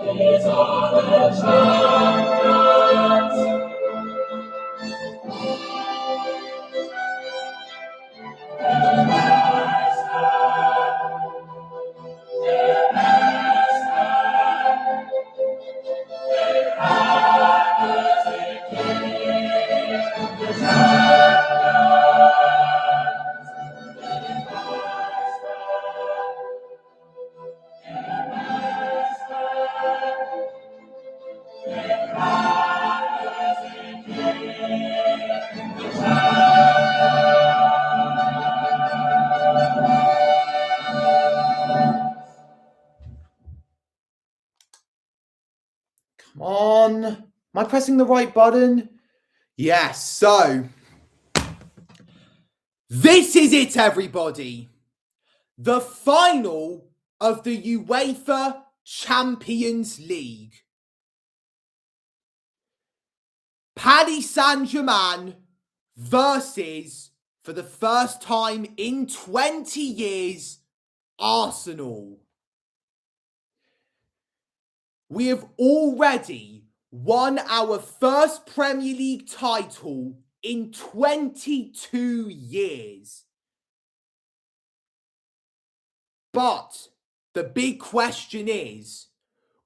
These are the champions. Come on. Am I pressing the right button? Yes, so this is it, everybody. The final of the UEFA Champions League. Paris Saint-Germain versus, for the first time in 20 years, Arsenal. We have already won our first Premier League title in 22 years. But the big question is,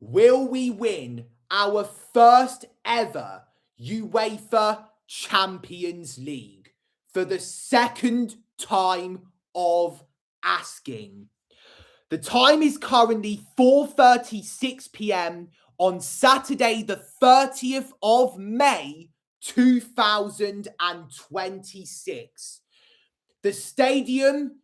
will we win our first ever UEFA Champions League for the second time of asking? The time is currently 4:36 p.m. on Saturday, the 30th of May, 2026. The stadium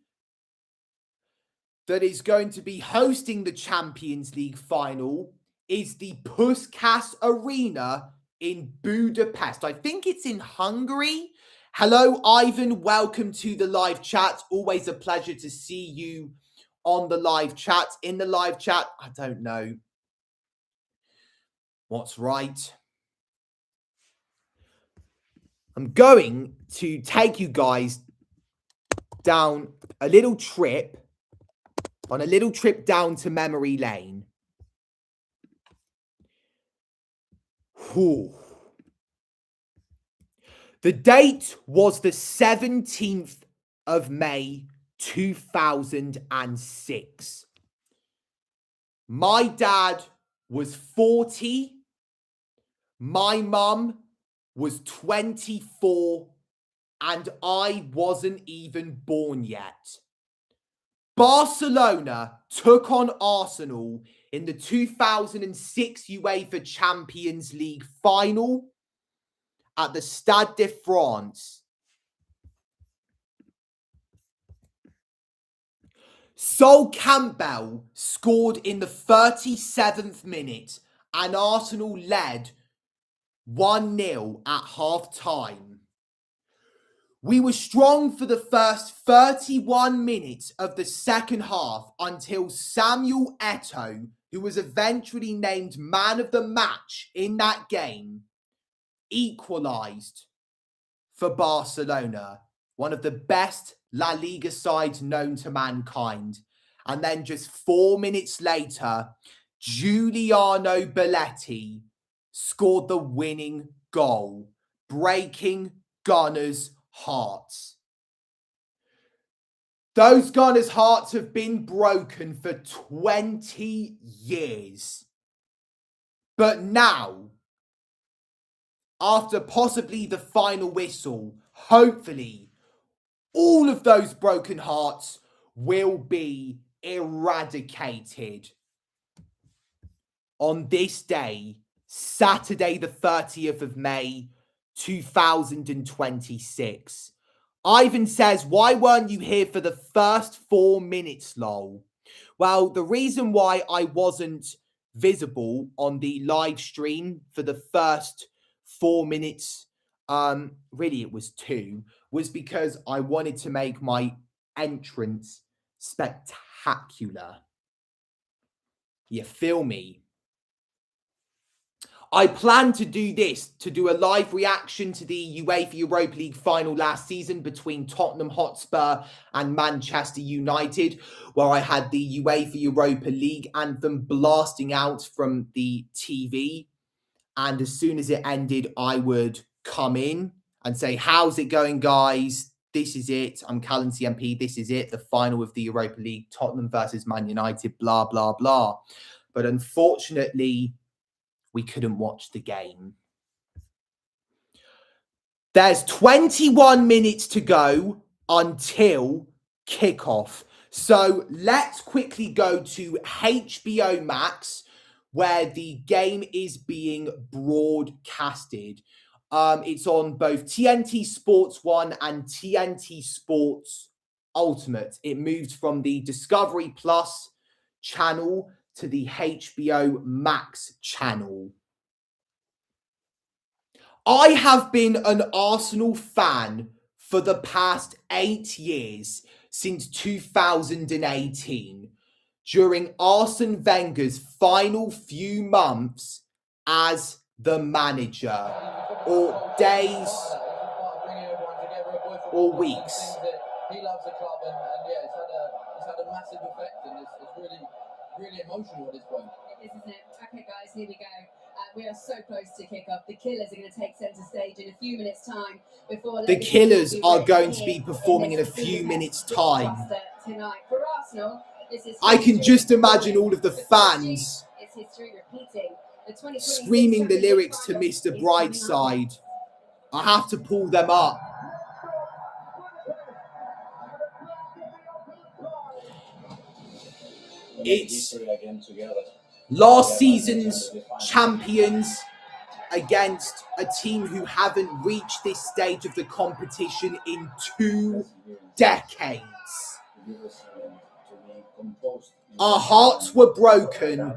that is going to be hosting the Champions League final is the Puskás Arena in Budapest. I think it's in Hungary. Hello, Ivan. Welcome to the live chat. Always a pleasure to see you on the live chat. In the live chat, I don't know what's right. I'm going to take you guys down a little trip, down to memory lane. Whew. The date was the 17th of May, 2006. My dad was 40. My mum was 24. And I wasn't even born yet. Barcelona took on Arsenal in the 2006 UEFA Champions League final at the Stade de France. Sol Campbell scored in the 37th minute and Arsenal led 1-0 at half-time. We were strong for the first 31 minutes of the second half until Samuel Eto'o, who was eventually named man of the match in that game, equalised for Barcelona, one of the best La Liga sides known to mankind. And then just 4 minutes later, Giuliano Belletti scored the winning goal, breaking Gunners' hearts. Those Gunners' hearts have been broken for 20 years. But now, after possibly the final whistle, hopefully, all of those broken hearts will be eradicated. On this day, Saturday the 30th of May, 2026. Ivan says, why weren't you here for the first 4 minutes, lol? Well, the reason why I wasn't visible on the live stream for the first 4 minutes, really it was 2, was because I wanted to make my entrance spectacular. You feel me? I plan to do a live reaction to the UEFA Europa League final last season between Tottenham Hotspur and Manchester United, where I had the UEFA Europa League anthem blasting out from the TV. And as soon as it ended, I would come in and say, how's it going, guys? This is it. I'm Callum CMP. This is it. The final of the Europa League, Tottenham versus Man United, blah, blah, blah. But unfortunately, we couldn't watch the game. There's 21 minutes to go until kickoff. So let's quickly go to HBO Max, where the game is being broadcasted. It's on both TNT Sports 1 and TNT Sports Ultimate. It moved from the Discovery Plus channel to the HBO Max channel. I have been an Arsenal fan for the past 8 years, since 2018, during Arsene Wenger's final few months as the manager, or days, or weeks. He loves the club, and yeah, it's had a massive effect, and it's really emotional at this point. It is, isn't it? Okay, guys, here we go. We are so close to kick off. The Killers are going to take centre stage in a few minutes' time. The Killers are going to be performing in a few minutes' time. Tonight. For Arsenal, this is I can just imagine all of the fans screaming the lyrics to Mr. Brightside. I have to pull them up. It's last season's champions against a team who haven't reached this stage of the competition in 2 decades. Our hearts were broken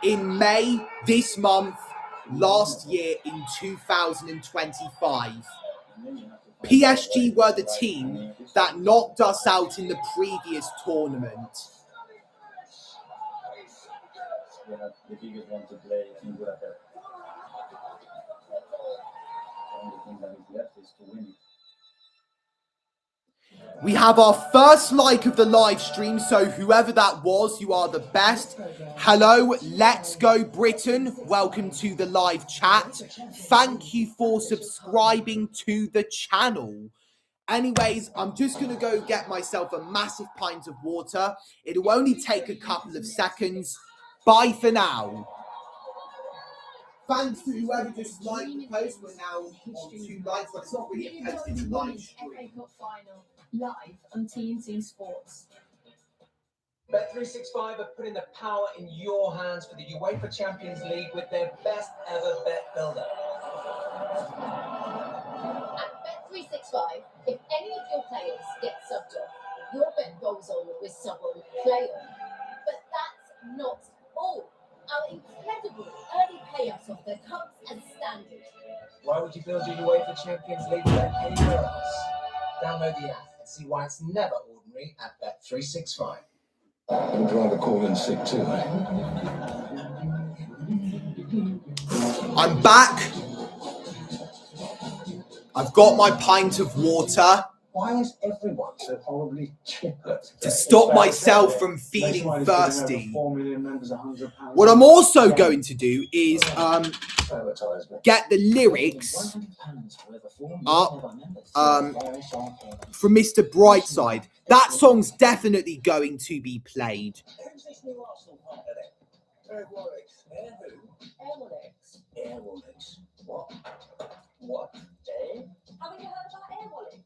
in May this month, last year in 2025. PSG were the team that knocked us out in the previous tournament. The biggest one to play in Budapest. The only thing that is left is to win it. We have our first like of the live stream, so whoever that was, you are the best. Hello, Let's Go Britain. Welcome to the live chat. Thank you for subscribing to the channel. Anyways, I'm just going to go get myself a massive pint of water. It'll only take a couple of seconds. Bye for now. Thanks to whoever just liked the post. We're now on 2 likes, but it's not really a post, it's a live stream. FA Cup final live on TNT Sports. Bet365 are putting the power in your hands for the UEFA Champions League with their best ever bet builder. At Bet365, if any of your players get subbed off, your bet goes on with someone player. But that's not all. Our incredible early payouts of the cups and standard. Why would you build your UEFA Champions League bet anywhere else? Download the app and see why it's never ordinary at Bet365. You'd rather call in sick too, eh? I'm back. I've got my pint of water. Why is everyone so horribly chipper? To stop myself from feeling thirsty. What I'm also going to do is get the lyrics up from Mr. Brightside. That song's definitely going to be played. Who's this new Arsenal partner then? Air Warwick's. Air who? Air Warwick's. What? What? Haven't you heard about Air Wallet?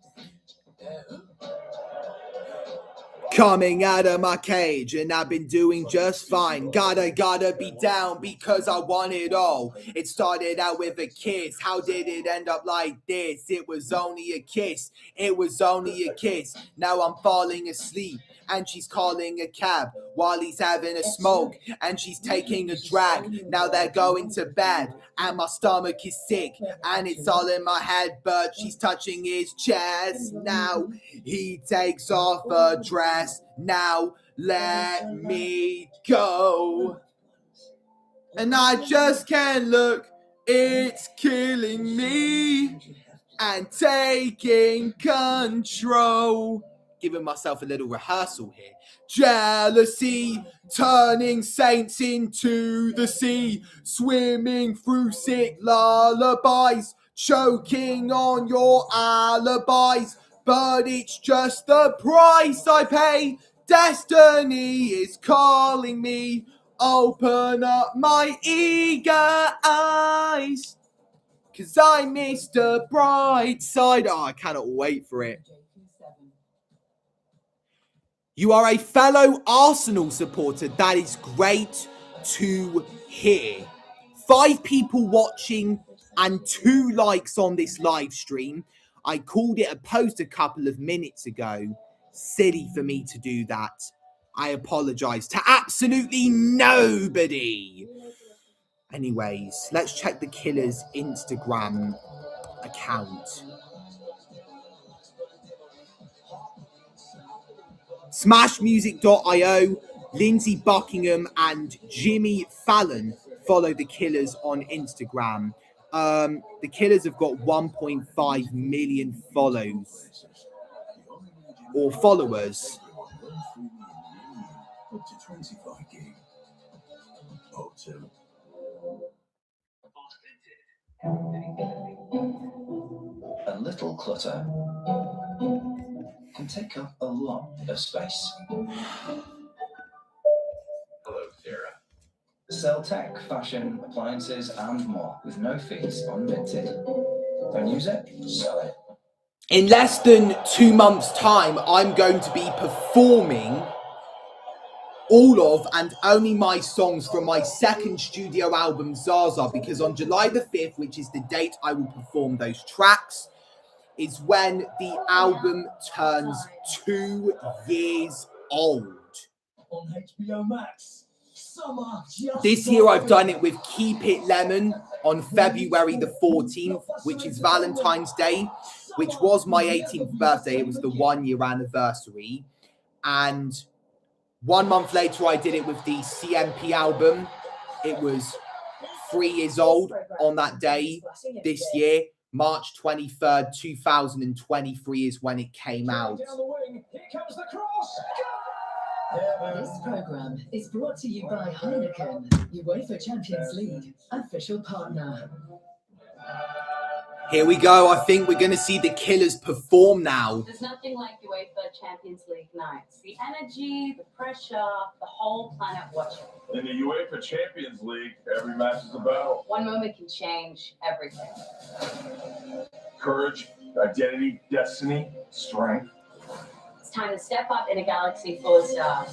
Coming out of my cage, and I've been doing just fine. Gotta be down because I want it all. It started out with a kiss. How did it end up like this? It was only a kiss. It was only a kiss. Now I'm falling asleep, and she's calling a cab while he's having a smoke, and she's taking a drag. Now they're going to bed, and my stomach is sick, and it's all in my head, but she's touching his chest. Now he takes off her dress. Now let me go. And I just can't look It's killing me and taking control. Giving myself a little rehearsal here. Jealousy, turning saints into the sea, swimming through sick lullabies, choking on your alibis. But it's just the price I pay. Destiny is calling me. Open up my eager eyes, 'cause I missed the bright side. Oh, I cannot wait for it. You are a fellow Arsenal supporter. That is great to hear. 5 people watching and 2 likes on this live stream. I called it a post a couple of minutes ago. Silly for me to do that. I apologize to absolutely nobody. Anyways, let's check the Killer's Instagram account. Smashmusic.io, Lindsay Buckingham and Jimmy Fallon follow the Killers on Instagram. The Killers have got 1.5 million follows or followers. Up to 25 gig. O2. A little clutter can take up a lot of space. Hello, Sarah. Sell tech, fashion, appliances, and more with no fees on Minted. Don't use it? Sell it. In less than 2 months' time, I'm going to be performing all of and only my songs from my second studio album, Zaza, because on July the 5th, which is the date I will perform those tracks, is when the album turns 2 years old. On HBO Max. This year I've done it with Keep It Lemon on February the 14th, which is Valentine's Day, which was my 18th birthday. It was the 1-year anniversary. And 1 month later I did it with the CMP album. It was 3 years old on that day this year. March 23rd, 2023 is when it came out. Here comes the cross. This programme is brought to you by Heineken, UEFA Champions League, official partner. Here we go. I think we're going to see the Killers perform now. There's nothing like UEFA Champions League nights. The energy, the pressure, the whole planet watching. In the UEFA Champions League, every match is a battle. One moment can change everything. Courage, identity, destiny, strength. It's time to step up in a galaxy full of stars.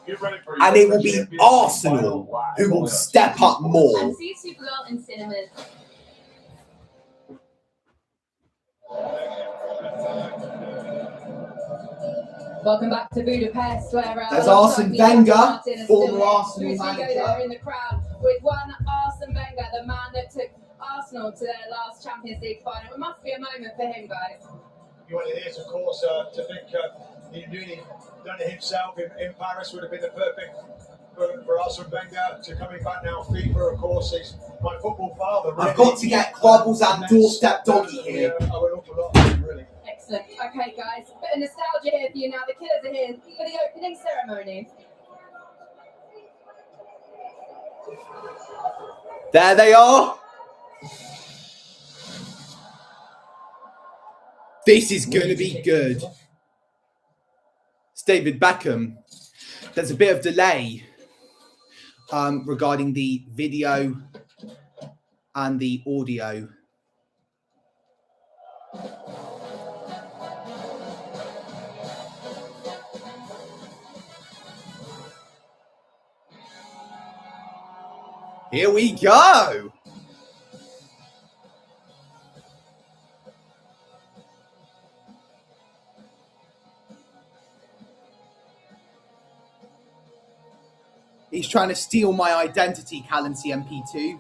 Get ready for And UEFA it will be Champions Arsenal League final who will live. step up more. And see Supergirl in cinemas. Welcome back to Budapest, where There's alongside Arsene me, Wenger, Martin, and former still Arsenal Luis Figo manager. there in the crowd with one Arsene Wenger, the man that took Arsenal to their last Champions League final. It must be a moment for him, guys. You wanted this, of course, to think he'd really done it himself in Paris would have been the perfect for Arsene Wenger to coming back now. FIFA, of course, he's my football father. Really. I've got to get Quabbles and Doorstep Doggy here. I would an awful lot of him, really. Excellent. Okay, guys, bit of nostalgia here for you now. The Killers are here for the opening ceremony. There they are. This is going to be good. It's David Beckham. There's a bit of delay regarding the video and the audio. Here we go. He's trying to steal my identity, Callum CMP2.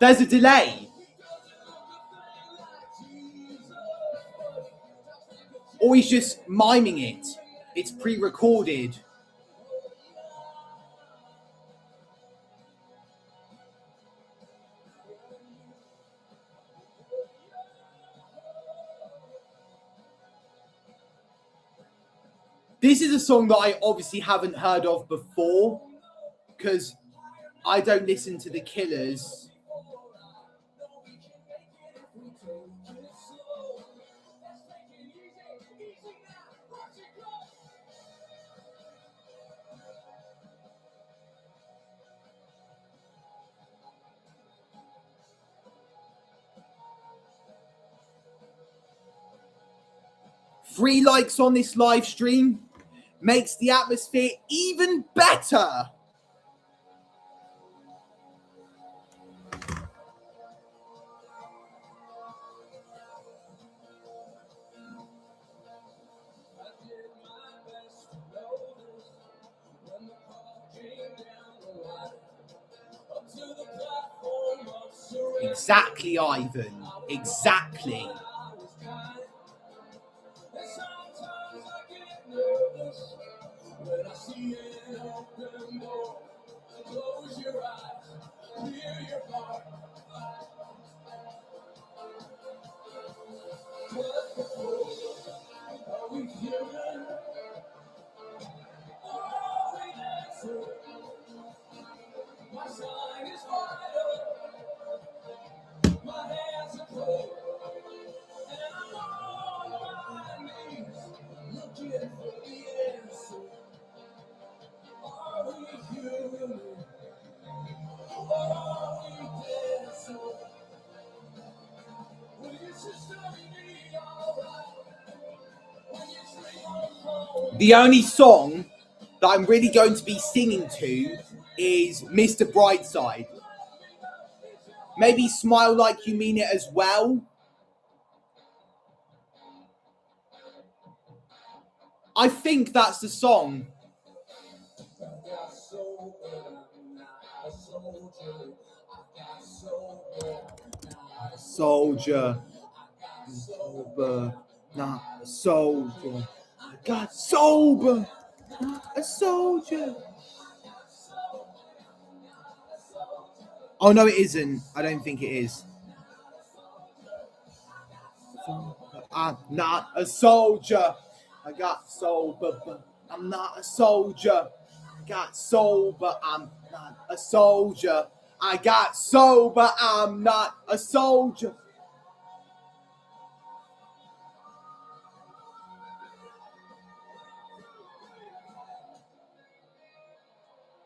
There's a delay. Or he's just miming it. It's pre-recorded. This is a song that I obviously haven't heard of before because I don't listen to The Killers. Three likes on this live stream makes the atmosphere even better. Exactly, Ivan. Exactly. The only song that I'm really going to be singing to is Mr. Brightside. Maybe Smile Like You Mean It as well. I think that's the song. Soldier, sober, not a soldier. I got sober, not a soldier. Oh no, it isn't. I don't think it is. I'm not a soldier. I got sober, but I'm not a soldier. I got sober, I'm not a soldier. I got sober, I'm not a soldier.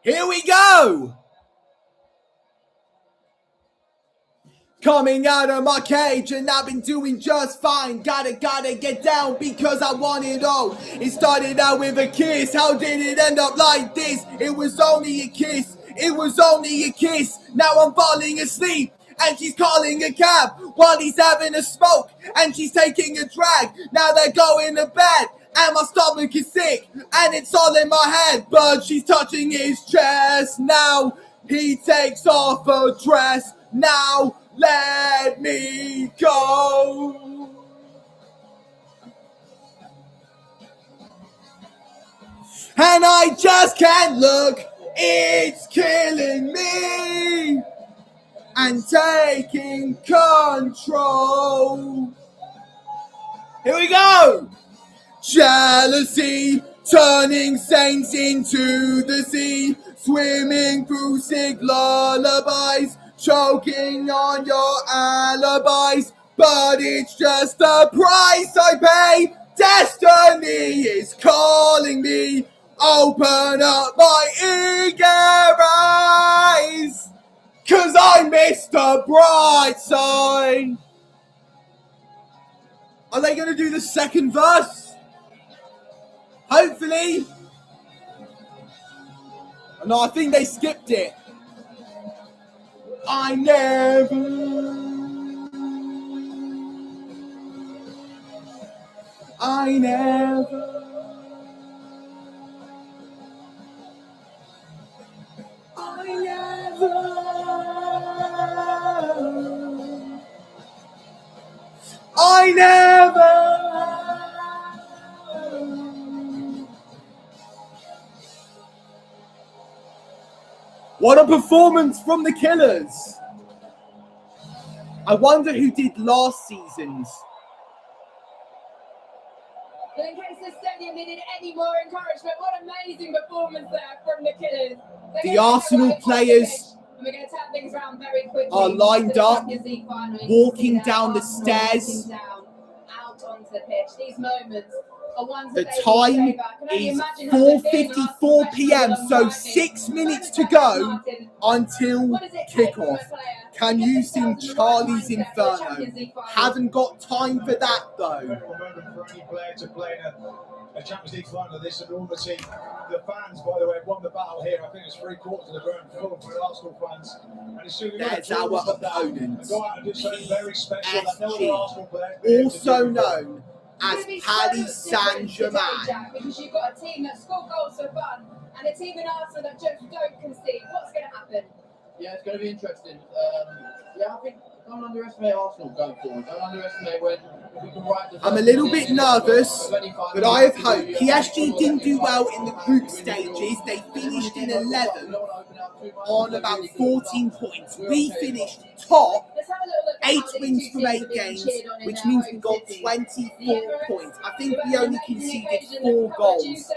Here we go! Coming out of my cage and I've been doing just fine. Gotta get down because I want it all. It started out with a kiss. How did it end up like this? It was only a kiss. It was only a kiss. Now I'm falling asleep and she's calling a cab while he's having a smoke and she's taking a drag. Now they're going to bed and my stomach is sick and it's all in my head, but she's touching his chest. Now he takes off her dress. Now let me go. And I just can't look. It's killing me and taking control. Here we go. Jealousy turning saints into the sea, swimming through sick lullabies, choking on your alibis, but it's just the price I pay. Destiny is calling me. Open up my eager eyes, 'cause I missed the bright side. Are they going to do the second verse? Hopefully. No, I think they skipped it. I never What a performance from the Killers. I wonder who did last season's. But in case the stadium needed any more encouragement, what amazing performance there from the Killers. The Arsenal players we're going to turn things around very quickly. are lined up, walking down the stairs. Down, out onto the pitch. These moments are ones The that they time will is imagine how they've been 4:54 p.m, so 6 minutes to go until kickoff. Can you sing Charlie's Inferno? Haven't got time for that though. Incredible moment for any player to play in a Champions League final of this enormity. The fans, by the way, won the battle here. I think it's 3/4 of the ground full for the Arsenal fans. And as soon as there's our opponent, go out and do something very special that no other Arsenal player also known as Paris Saint-Germain. Because you've got a team that score goals for fun and a team in Arsenal that just don't concede. What's going to happen? Yeah, it's going to be interesting. Yeah, I think don't underestimate Arsenal going forward. Don't underestimate when we can write the. I'm a little bit nervous, but I have hope. PSG didn't do well in the group stages. They finished in 11th on about 14 points. We finished top, 8 wins from 8 games, which means we got 24 points. I think we only conceded 4 goals. This is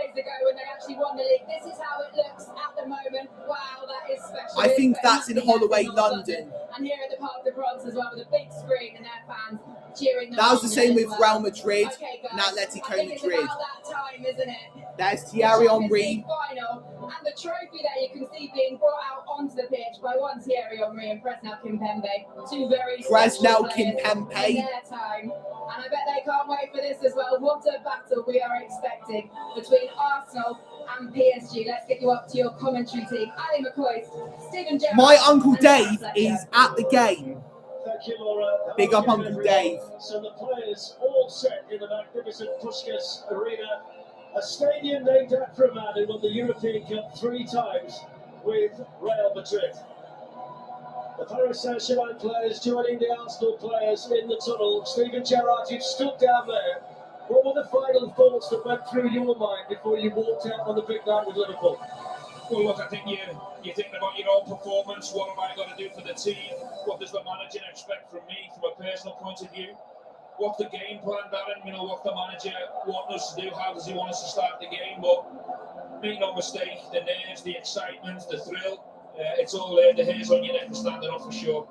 how it looks at the moment. Wow, that is special. I think that's in Holloway, London. And here at the Parc de France as well, with a big screen and their fans cheering them That was on the same as with well. Real Madrid Okay, and guys, Atletico I think it's Madrid. about that time, isn't it? There's Thierry Henry. Final, and the trophy there you can see being brought out onto the pitch by one Thierry Henry and Presnel Kimpembe. Two very Presnel special players Kimpembe. in their time. And I bet they can't wait for this as well. What a battle we are expecting between Arsenal and PSG. Let's get you up to your commentary team. Ali McCoy, Stephen Gerrard. My Uncle and Dave Sam is Fletcher. at the game. Thank you, Laura. Big up, Uncle Dave. So the players all set in the magnificent Puskas Arena, a stadium named after a man who won the European Cup 3 times with Real Madrid. The Paris Saint-Germain players joining the Arsenal players in the tunnel. Stephen Gerrard, you've stood down there. What were the final thoughts that went through your mind before you walked out on the big night with Liverpool? Well, look, I think you're thinking about your own performance. What am I going to do for the team? What does the manager expect from me from a personal point of view? What's the game plan, Darren? You know, what's the manager want us to do? How does he want us to start the game? But make no mistake, the nerves, the excitement, the thrill, it's all there. The hairs on your neck are standing up for sure.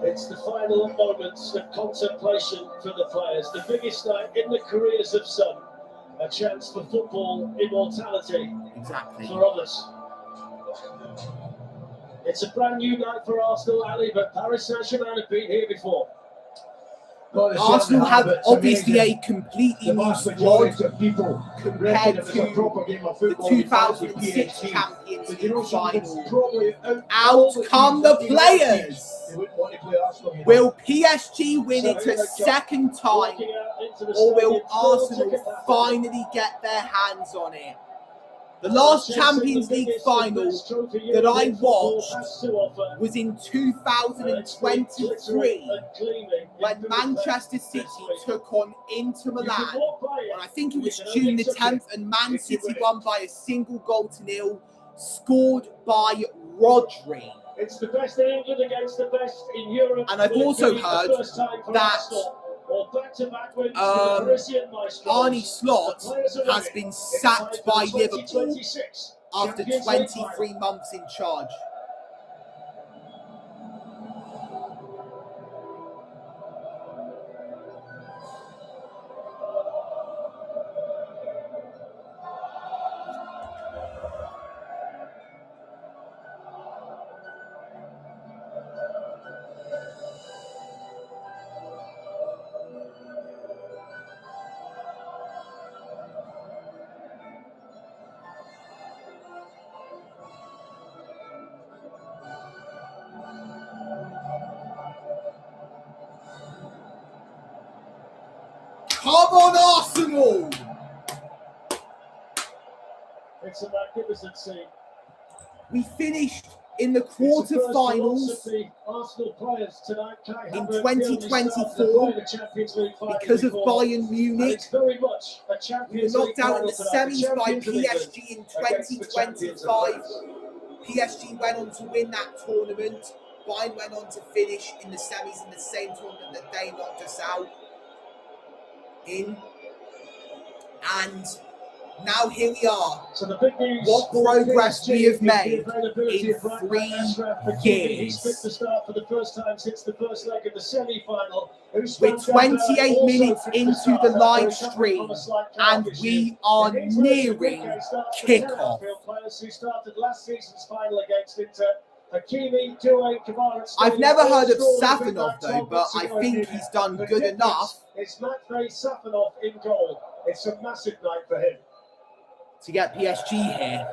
It's the final moments of contemplation for the players. The biggest night in the careers of some. A chance for football immortality. Exactly. For others. It's a brand new night for Arsenal, Ali, but Paris Saint-Germain have been here before. Arsenal have obviously a completely new squad compared to the 2006 Champions League final. Out come the players! Will PSG win it a second time, or will Arsenal finally get their hands on it? The last Champions League final that I watched was in 2023 when Manchester City took on Inter Milan, and I think it was June the 10th, and Man City won by a single goal to nil, scored by Rodri. It's the best in England against the best in Europe. And I've also heard that Arne Slot has been sacked by Liverpool after 23 months in charge. Come on, Arsenal! It's a magnificent scene. We finished in the quarter-finals in 2024 because of Bayern Munich. We were knocked out in the semis by PSG in 2025. PSG went on to win that tournament. Bayern went on to finish in the semis in the same tournament that they knocked us out in. And now here we are. So the big news, what progress we have made in 3 years. He's fit to start for the first time since the first leg of the semi-final. We're 28 minutes into the live stream and we are nearing kickoff. Players who started last season's final against Inter. I've never heard of Safanov though, but I think he's done good enough. It's Matvei Safanov in goal. It's a massive night for him to get PSG here.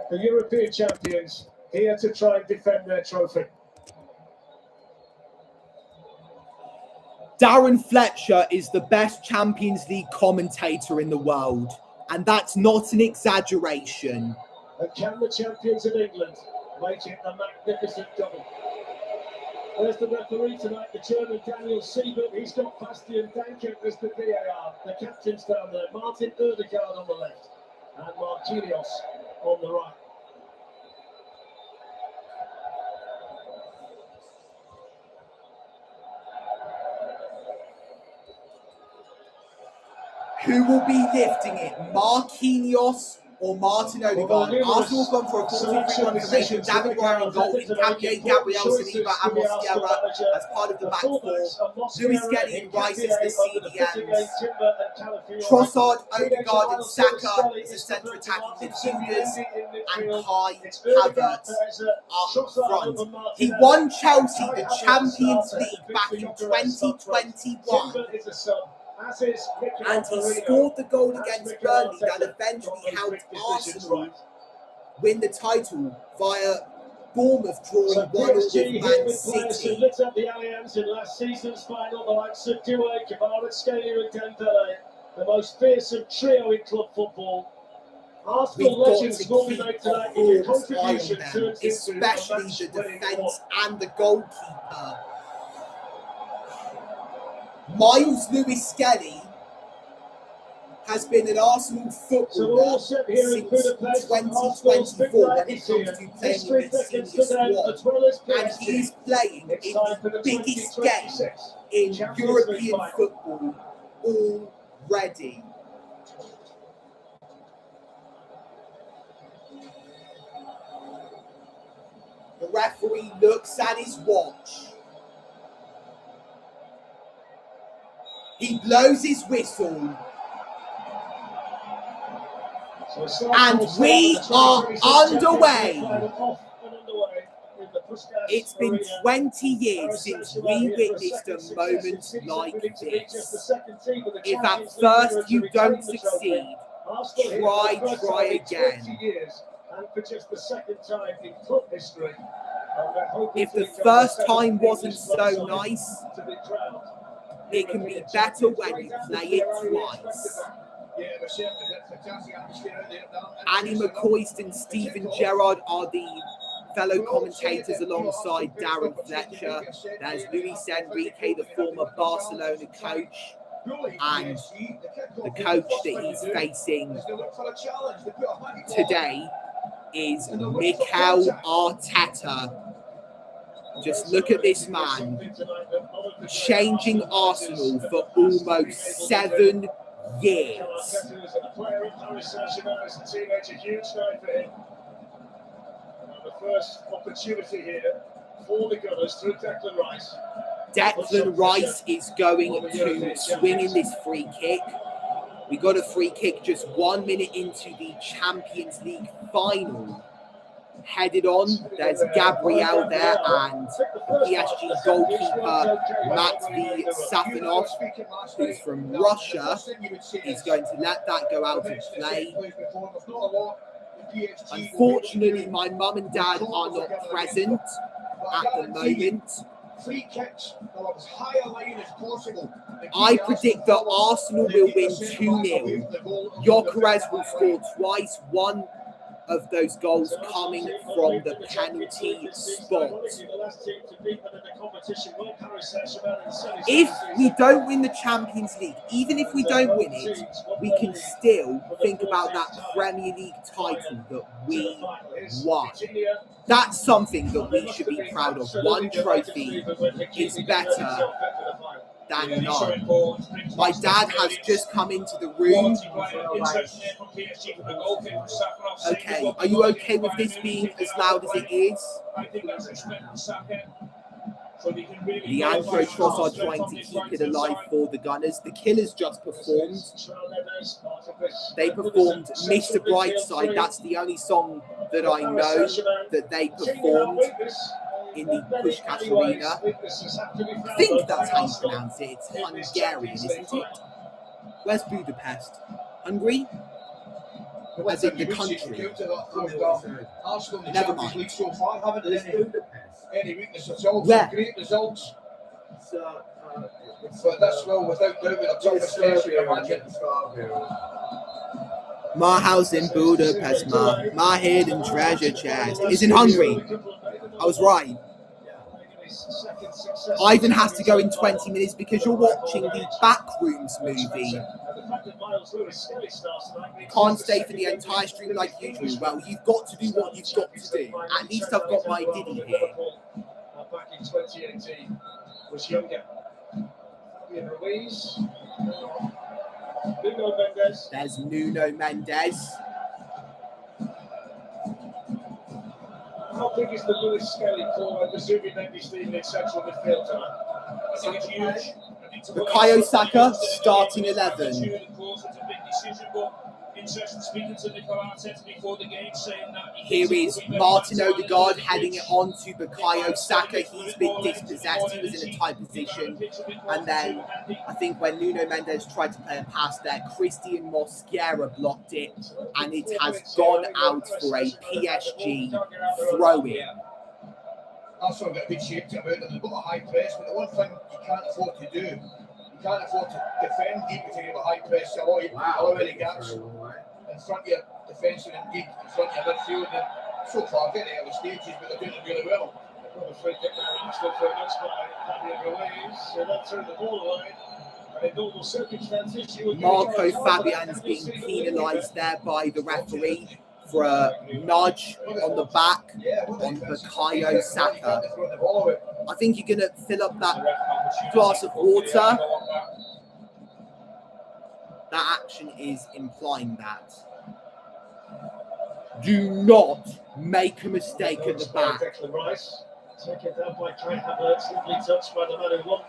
The European champions here to try and defend their trophy. Darren Fletcher is the best Champions League commentator in the world, and that's not an exaggeration. And can the champions of England make it a magnificent double? There's the referee tonight, the German Daniel Siebert. He's got Bastian Danker as the VAR. The captains down there, Martin Odegaard on the left and Marquinhos on the right. Who will be lifting it, Marquinhos or Martin Odegaard? Arsenal have gone for a 4-3-1 formation. David Ryan in goal, Incapié, Gabriel, Saliba and Mosquera as part of the back four. Luis Skelly and Rice is the CDMs. Trossard, Odegaard and Saka is the centre attacking midfielders. And Kai Havertz up front. He won Chelsea the Champions League back in 2021. And he scored the goal against Burnley that eventually helped Arsenal win the title via Bournemouth drawing 1-1 with Man City. Lit up the Allianz in last season's final, the likes of Doué, Kvaratskhelia and Dembele, the most fearsome trio in club football. Arsenal legends will be made tonight with a contribution to especially the defence and the goalkeeper. Miles Lewis Skelly has been an Arsenal footballer since 2024 when it comes to playing in the senior squad. And he's playing in the biggest game in European football already. The referee looks at his watch. He blows his whistle. And we are underway. It's been 20 years since we witnessed a moment like this. If at first you don't succeed, try again. If the first time wasn't so nice, it can be better when you play it twice. Annie McCoist and Stephen Gerrard are the fellow commentators alongside Darren Fletcher. There's Luis Enrique, the former Barcelona coach, and the coach that he's facing today is Mikel Arteta. Just look at this man, changing Arsenal for almost 7 years. The first opportunity here for the Gunners through Declan Rice. Declan Rice is going to swing in this free kick. We got a free kick just 1 minute into the Champions League final. Headed on, there's Gabriel there and the PSG goalkeeper Matvei Safanov, who's from Russia, is going to let that go out of play. Unfortunately, my mum and dad are not present at the moment. I predict that Arsenal will win 2-0. Gyökeres will score twice, one of those goals coming from the penalty spot. If we don't win the Champions League, even if we don't win it, we can still think about that Premier League title that we won. That's something that we should be proud of. One trophy is better than none. My dad has just come into the room. Okay, are you okay with this being as loud as it is? Leandro Trossard trying to keep it alive for the Gunners. The Killers just performed. They performed Mr. Brightside. That's the only song that I know that they performed in the Puskás Arena. I think that's how you pronounce it. It's Hungarian, isn't it? Where's Budapest? Hungary? As in the country. Never mind. Any weakness at all? Yeah. Great results. But this will, without doubt, be the toughest test you can imagine. My house in Budapest, my hidden treasure chest is in Hungary. I was right. Ivan has to go in 20 minutes because you're watching the Backrooms movie. You can't stay for the entire stream like usual. Well, you've got to do what you've got to do. At least I've got my Diddy here. Back in 2018 was younger. Ruiz. Nuno Mendes. There's Nuno Mendes. How big is the Lewis Skelly call? I'm presuming Mendes leading in central midfield tonight. I think it's huge. Bukayo Saka, starting 11. Here is Martin Odegaard heading it on to Bukayo Saka. He's been dispossessed. He was in a tight position. And then I think when Nuno Mendes tried to play a pass there, Christian Mosquera blocked it. And it has gone out for a PSG throw-in. Arsenal got a big shape to about them. They've got a high press, but the one thing you can't afford to do, you can't afford to defend deep if you have a high press. So allow any gaps in front of your defensive and deep in front of your midfield. And so far, very early stages, but they're doing it really well. They've got a free kick now, Arsenal for an by Fabian Ruiz. So that threw the ball away. And in normal circumstances, you would Marco Fabian's being penalised there by the referee for a nudge on the back on Bukayo Saka. I think you're going to fill up that glass of water. That action is implying that. Do not make a mistake at the back. Taken down by Kai Havertz, lovely touch by the man who won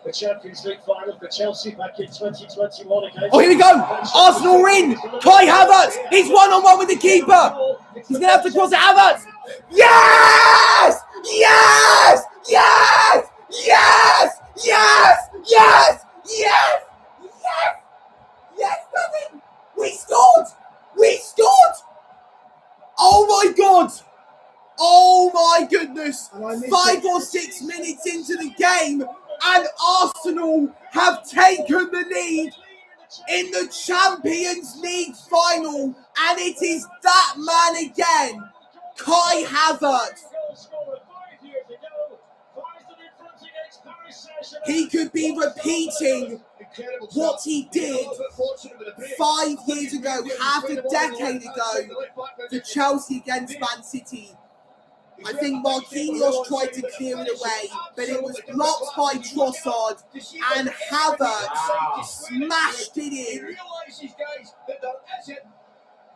the Champions League final for Chelsea back in 2021 against... Oh, here we go! Arsenal win! Kai Havertz! He's one-on-one with the keeper! He's going to have to cross it, Havertz! Yes! Yes! Yes! Yes! Yes! Yes! Yes! Yes! Yes, nothing! We scored! We scored! Oh my God! Oh my goodness! 5 or 6 minutes into the game, and Arsenal have taken the lead in the Champions League final, and it is that man again, Kai Havertz. He could be repeating what he did 5 years ago, half a decade ago, for Chelsea against Man City. I think Marquinhos tried to clear it away, but it was blocked by Trossard, and Havertz smashed it in. He realises, guys, that there isn't a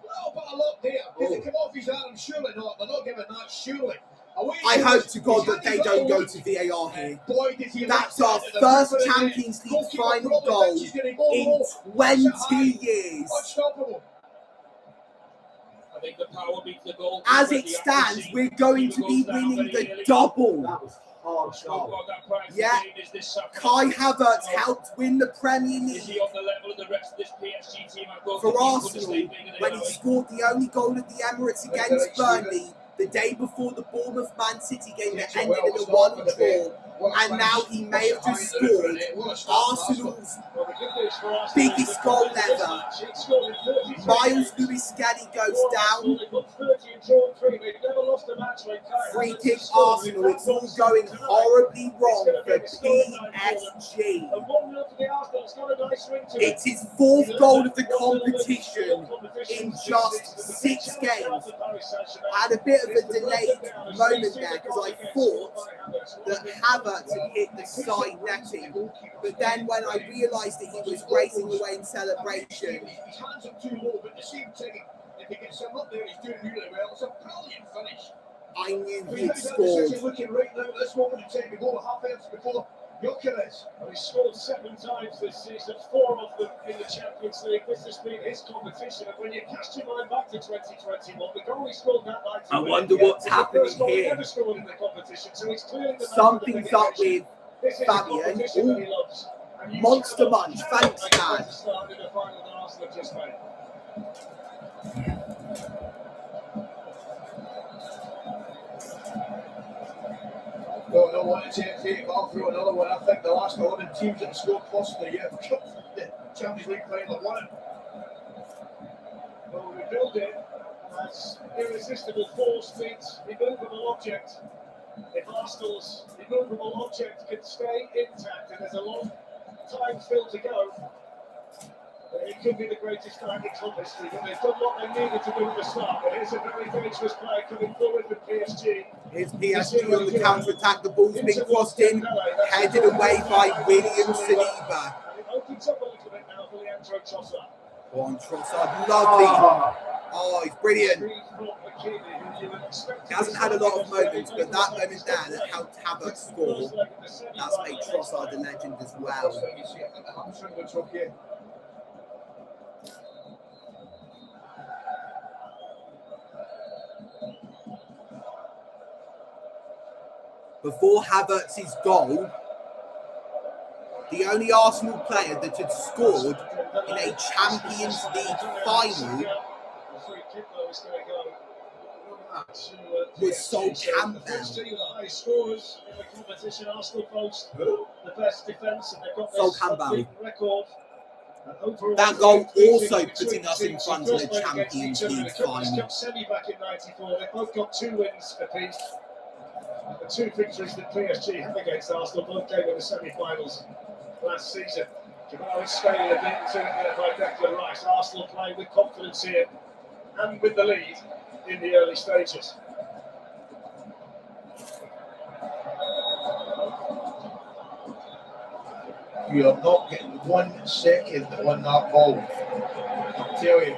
little bit of luck there. Does it come off his arm? Surely not. They're not giving that, surely. I hope to God that they don't go to VAR here. That's our first Champions League final goal in 20 years. Unstoppable. I think the power beats the goal. As it stands, we're going to be winning the double. That was hard shot. Yeah, Kai Havertz helped win the Premier League for Arsenal when he scored the only goal at the Emirates against Burnley. the day before the Bournemouth-Man City game that ended in a 1 draw, and now he may have just scored Arsenal's biggest goal ever. Miles Lewis-Skelly goes down. Free kick Arsenal. It's all going horribly wrong for PSG. It's his 4th goal of the competition in just 6 games. I had a bit of a delayed moment there because I thought that Havertz had hit the side netting, but then when I realised that he was racing away in celebration, his hands up too low, but at the same time, if he gets him up there, he's doing really well. It's a brilliant finish. I knew I mean, he'd that's scored. looking right now at this moment in time. We go half hours before Gyökeres. Well, he's scored 7 times this season, 4 of them in the Champions League. This has been his competition, and when you cast your mind back to 2021, the goal he scored that night. I wonder what's happening here. Never scored in the competition, so he's clearly the Something's up with Fabian. Ooh. Monster Munch, thanks, man. Don't know what to take. I'll throw another one. I think the last 11 teams that scored plus the Champions League final won it. Well, we build it as irresistible force meets immovable object. If Arsenal's immovable object can stay intact and there's a long time still to go, it could be the greatest night in club history. But they've done what they needed to do at the start. But here's a very dangerous player coming forward with PSG. Here's PSG on the counter-attack. The ball's been crossed in, headed away by William Saliba. And it opens up a little bit now for Leandro Trossard. Go on, Trossard, lovely. Oh, he's brilliant. He hasn't had a lot of moments, but that moment there that helped Havertz score, that's made Trossard a legend as well. Before Havertz's goal, the only Arsenal player that had scored in a Champions League final was Sol Campbell. Sol Campbell. That goal also putting us in front of the Champions League final. Back in '94, they've both got 2 wins apiece. The 2 victories that PSG had against Arsenal both came in the semi-finals last season. Jamal is scaling a bit there by Declan Rice. Arsenal playing with confidence here and with the lead in the early stages. You are not getting 1 second on that ball. I tell you,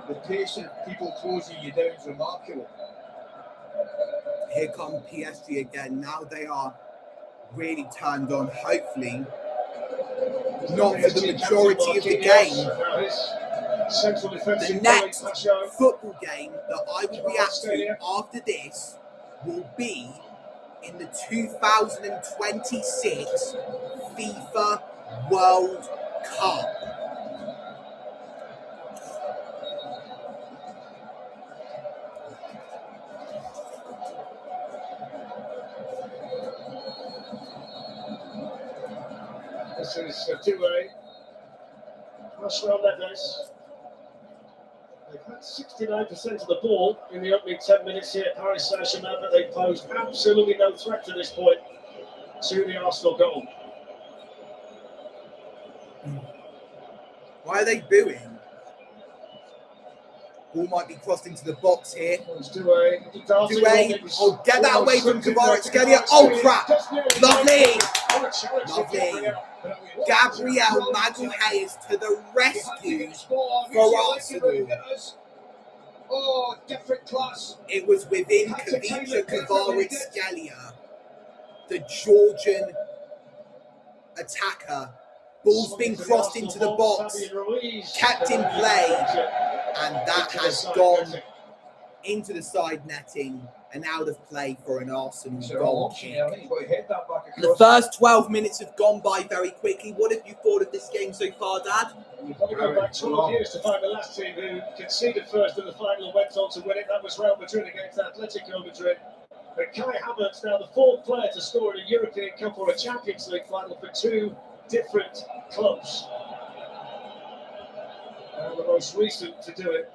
the pace of people closing you down is remarkable. Here come PSG again. Now they are really turned on, hopefully. Not for the majority of the game. The next football game that I will react to after this will be in the 2026 FIFA World Cup. This is Doué. Marcelo Neves. They've had 69% of the ball in the opening 10 minutes here at Paris Saint-Germain, but they posed absolutely no threat to this point to the Arsenal goal. Why are they booing? Ball might be crossed into the box here. Doué. Oh, get that away from Kvaratskhelia. Oh, crap. Lovely. Lovely. Gabriel Magalhaes to the rescue for Arsenal. Oh, different class. It was within Kavica Kvaratskhelia, the Georgian attacker. Ball's been crossed into the box, kept in play, and that has gone into the side netting and out of play for an Arsenal So goal option, kick. I think he's got to head that back The across. first 12 minutes have gone by very quickly. What have you thought of this game so far, Dad? You've got to go back 12 years to find the last team who conceded first in the final and went on to win it. That was Real Madrid against Atletico Madrid. But Kai Havertz now the fourth player to score in a European Cup or a Champions League final for two different clubs. And the most recent to do it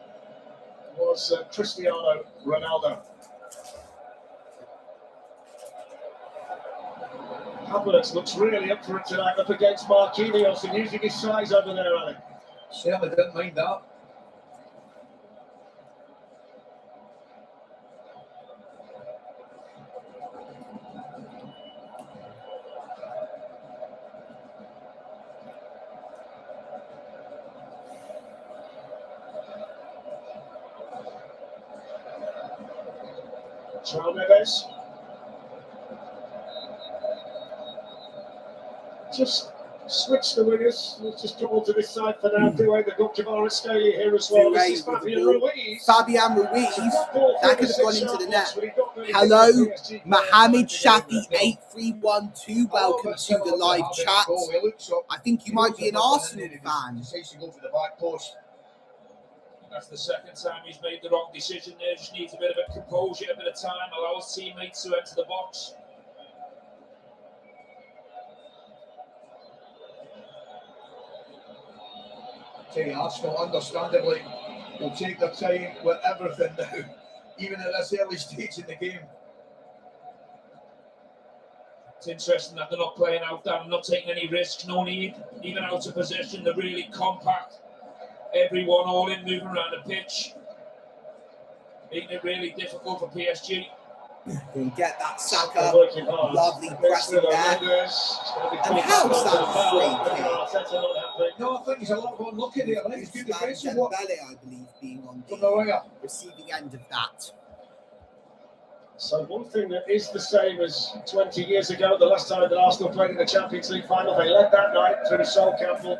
was Cristiano Ronaldo. Havertz looks really up for it tonight, up against Marquinhos and using his size over there, Alec. Certainly didn't mind that. João Neves. Just switch the wingers. Let's just come onto this side for now. Doué, the got Kvaratskhelia here as well. This is Fabian Ruiz. Fabian Ruiz, that could have gone into the net. Hello, Mohamed Shafi 8312. Welcome to the live chat. I think you might be an Arsenal fan. Decides to go for the back post. That's the second time he's made the wrong decision there. Just needs a bit of a composure, a bit of time, allow his teammates to enter the box. Arsenal, understandably, will take their time with everything now, even at this early stage in the game. It's interesting that they're not playing out there, not taking any risks, no need, even out of position. They're really compact. Everyone all in, moving around the pitch, making it really difficult for PSG. Can get that Saka, lovely pressing there. And how's that free? No, I think he's a lot more unlucky there. I think he's good defensive work. I believe, being on the receiving end of that. So one thing that is the same as 20 years ago, the last time that Arsenal played in the Champions League final, they led that night through Sol Campbell.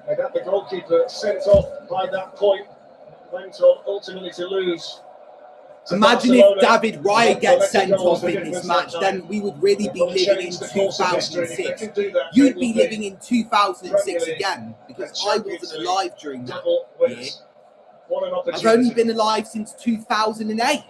They got the goalkeeper sent off by that point, went on ultimately to lose. Imagine if David Raya gets sent off in this match, then we would really be living in 2006. You'd be living in 2006 again, because I wasn't alive during that year. I've only been alive since 2008.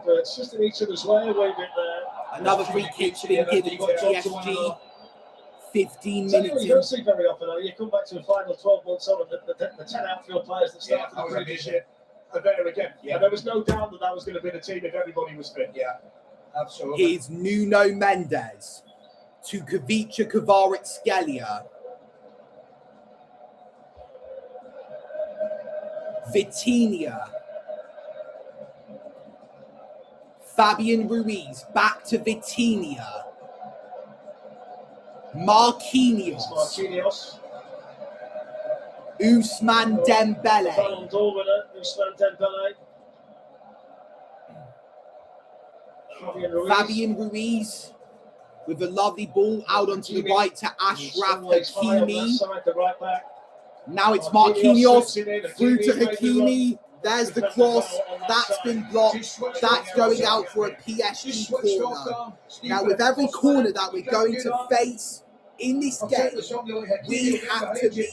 It's just in each other's way a wee bit there. Another free kick's been given to PSG. 15 minutes You don't see very often. You come back to a final 12 months on, and the 10 outfield players that started the previous year are there again. Yeah. And there was no doubt that was going to be the team if everybody was fit. Yeah, absolutely. Here's Nuno Mendes to Kvaratskhelia Kvaratskhelia. Vitinha. Fabian Ruiz back to Vitinha. Marquinhos. Ousmane Dembele. Ballon d'Or winner, Ousmane Dembele. Fabian Ruiz with a lovely ball out onto the right to Achraf Hakimi. Now it's Marquinhos through to Hakimi. There's the cross. That's been blocked. That's going out for a PSG corner. Now, with every corner that we're going to face in this game, we have to be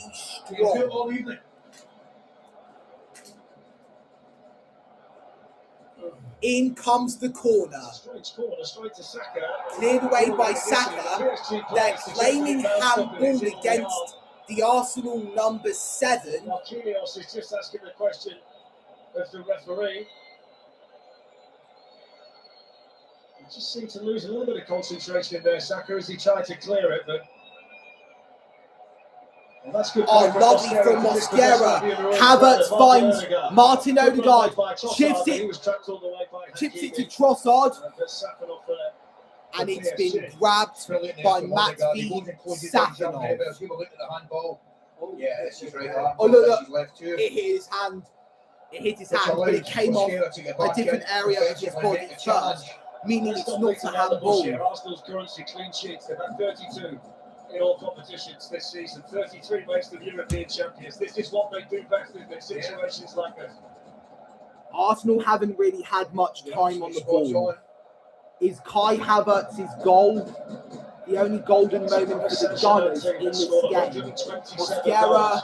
strong. In comes the corner. Cleared away by Saka. They're claiming handball against the Arsenal number 7. Marquinhos is just asking the question of the referee. He just seemed to lose a little bit of concentration in there, Saka, as he tried to clear it, but well, that's good. Oh, lovely from Mosquera. Havertz finds Martin Odegaard, chips it to Trossard, and it's been grabbed by Matvey Safanov. Yeah, this is right. Oh, look, it hit his hand. It hit his hand, but it came off a different area of his body first, meaning it's not a handball. Arsenal's currency clean sheets. They've had 32 in all competitions this season. 33 makes them European champions. This is what they do best in situations like this. Arsenal haven't really had much time on the ball. Is Kai Havertz's goal the only golden moment for the Gunners in this game? Mosquera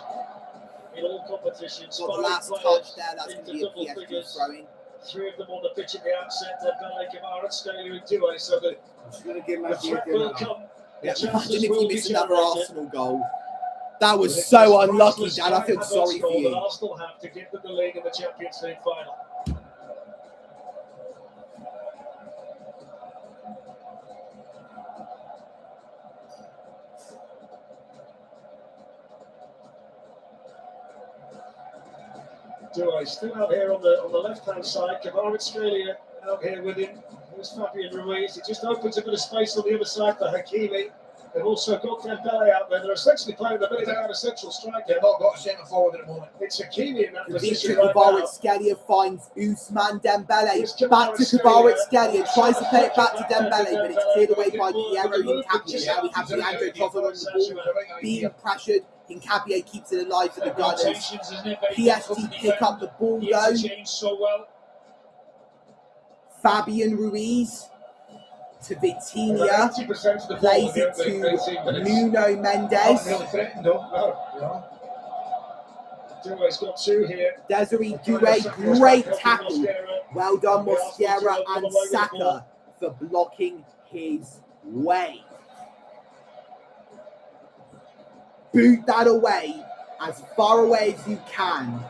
in all competitions. got the last touch there. That's going to be a PSG throw-in. 3 of them on the pitch at the outset. Dembele, Kvaratskhelia and Doué. So the threat will come. Yeah, imagine if you miss another Arsenal goal. That was so unlucky, Dan. I feel sorry for you. Arsenal have to give them the league in the Champions League final. Doué still out here on the left-hand side. Kvaratskhelia out here with him. Here's Fabian Ruiz. It just opens a bit of space on the other side for Hakimi. They've also got Dembele out there. They're essentially playing the middle out a central striker. They've not got a centre forward at the moment. It's Hakimi in that position Victor right now. Kvaratskhelia finds Ousmane Dembele. Back to Kvaratskhelia. Tries to play it back to Dembele, but it's cleared away by Piero Hincapié. Now we have Leandro Trossard on the ball, being pressured. Hincapié keeps it alive for the Gunners. PSG pick up the ball though. Fabian Ruiz to Vitinha, plays it to Nuno Mendes. Doué's got 2 here. Desiree Doué, great tackle. Well done, Mosquera and Saka for blocking his way. Boot that away as far away as you can,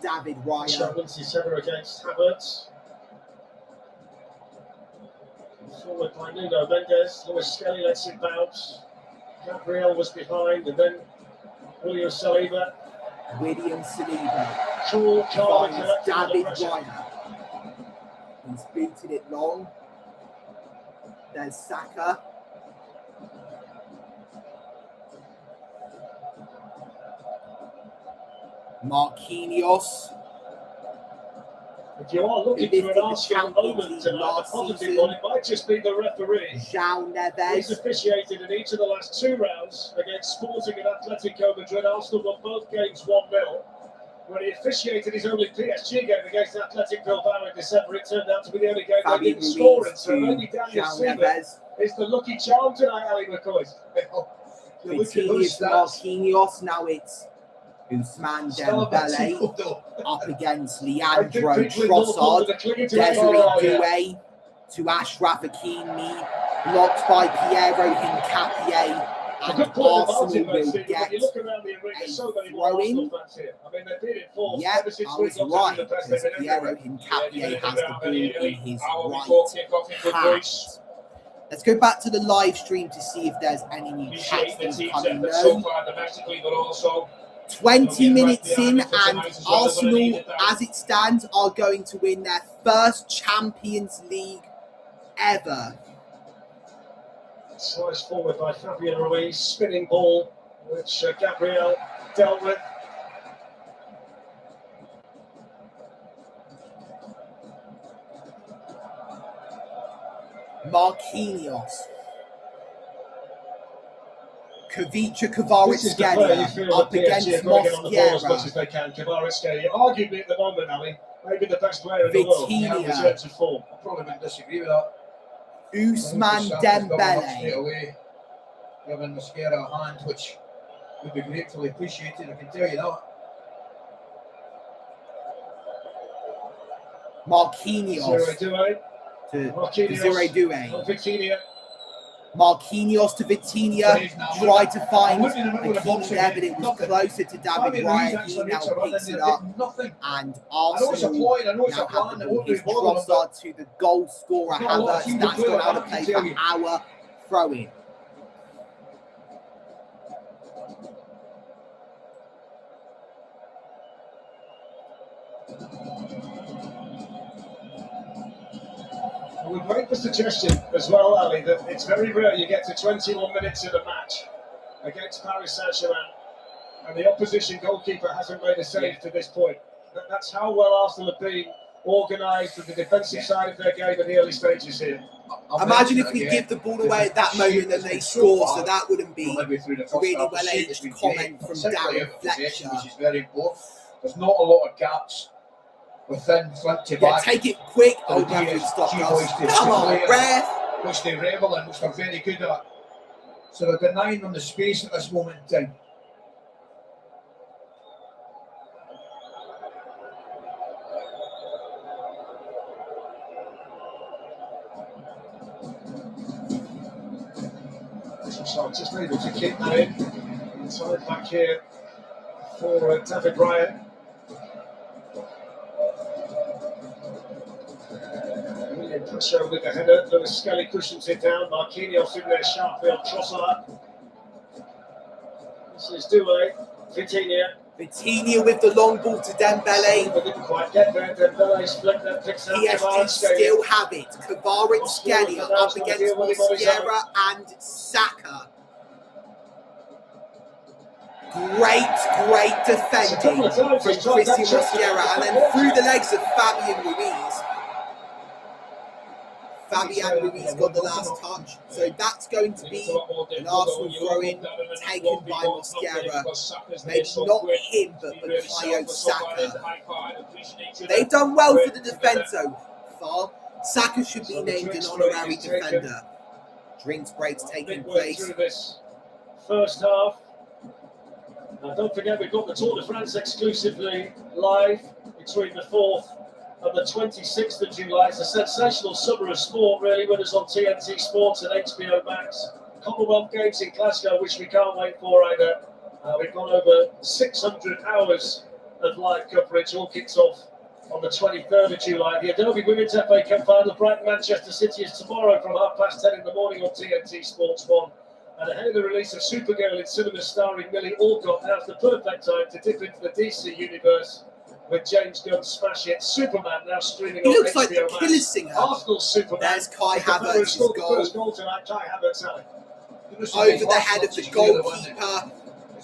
David Raya. 77 against Havertz. Forward by Nuno Mendes. Lewis Skelly lets it bounce. Gabriel was behind, and then William Saliba. Cool, calm, David Raya. He's booted it long. There's Saka. Marquinhos. If you are looking for an Arsenal moment tonight, a positive one, it might just be the referee. João Neves. He's officiated in each of the last 2 rounds against Sporting and Atletico Madrid. Arsenal won both games 1-0. When he officiated his only PSG game against Athletic Bilbao in December, it turned out to be the only game they didn't score in. So maybe Daniel Silva is the lucky charm tonight, Ali McCoy. It's Marquinhos, now it's Ousmane Dembele up against Leandro Trossard. Desiree Doué to Achraf Hakimi, blocked by Piero Hincapié, and Arsenal will get a throw-in. Yeah, I was right, because Piero Hincapié has the ball in his right hand. Let's go back to the live stream to see if there's any new chats coming. No. 20 minutes in, and Arsenal, as it stands, are going to win their first Champions League ever. Sliced forward by Fabian Ruiz, spinning ball, which Gabriel dealt with. Marquinhos. Kavicha Kvaratskhelia up against Mosquera. As much as they can. Kvaratskhelia, arguably at the moment, Ali, maybe the best player in the world. Vitinha. I probably wouldn't disagree with that. Ousmane Dembele. Giving Mosquera a hand, which would be gratefully appreciated, I can tell you that. Marquinhos to Desiree Doué. Marquinhos to Vitinha, tried to find Hakimi there, but it was closer to David Raya. He now picks it up, and Arsenal now have the ball. Here's Trossard to the goal scorer Havertz. That's gone out of play for our throw-in. We make the suggestion as well, Ali, that it's very rare you get to 21 minutes in a match against Paris Saint-Germain and the opposition goalkeeper hasn't made a save to this point. That's how well Arsenal have been organised with the defensive side of their game in the early stages here. Imagine if we give the ball away at that moment and they score, so that wouldn't be a really well-aged comment from Darren Fletcher. Which is very important. There's not a lot of gaps within front to Yeah, back. take it quick. For Oh, the nothing stopped us. PSG Come on, boys Brad. which they revel in, which they're very good at. So they're denying them the space at this moment in time. So just able to keep that in. Inside back here for David Ryan. William Pusho with the header. Lewis Skelly cushions it down. Marquinhos in there sharply on Trossard. This is Doué. Vitinha. Vitinha with the long ball to Dembele. But didn't quite get there. Dembele's flick that picks out PSG still have it. Kvaratskhelia up against Mosquera and Saka. Great defending from Christian Mosquera, and then through the legs of Fabian Ruiz. Fabian Ruiz got the last touch, so that's going to be an Arsenal throw-in taken by Mosquera. Maybe not him, but Bukayo Saka. They've done well for the defence so far. Saka should be named an honorary defender. Drinks breaks taking place. Through this first half. Now don't forget we've got the Tour de France exclusively live between the 4th and the 26th of July. It's a sensational summer of sport, really, with us on TNT Sports and HBO Max. Commonwealth Games in Glasgow, which we can't wait for either. We've got over 600 hours of live coverage. All kicks off on the 23rd of July. The Adobe Women's FA Cup final, Brighton Manchester City, is tomorrow from 10:30 in the morning on TNT Sports 1. And ahead of the release of Supergirl in cinemas starring Millie Alcott, now's the perfect time to dip into the DC universe with James Gunn's smash hit Superman, now streaming on HBO Max. He looks like the killer singer. Arsenal Superman. There's Kai Havertz's goal. First goal tonight, Kai Havertz, Alec. Over the head of the goalkeeper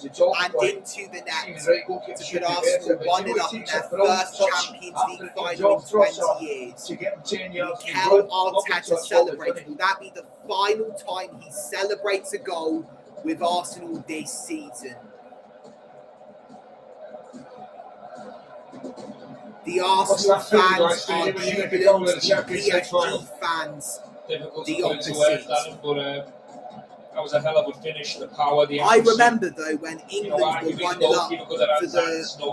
and into the net to put Arsenal 1-0 up in their first Champions League final in 20 years. Mikel Arteta celebrates. Will that be the final time he celebrates a goal with Arsenal this season? The Arsenal fans are jubilant, the PSG fans the opposite. That was a hell of a finish. The power, the I remember though when England were 1-0 up for the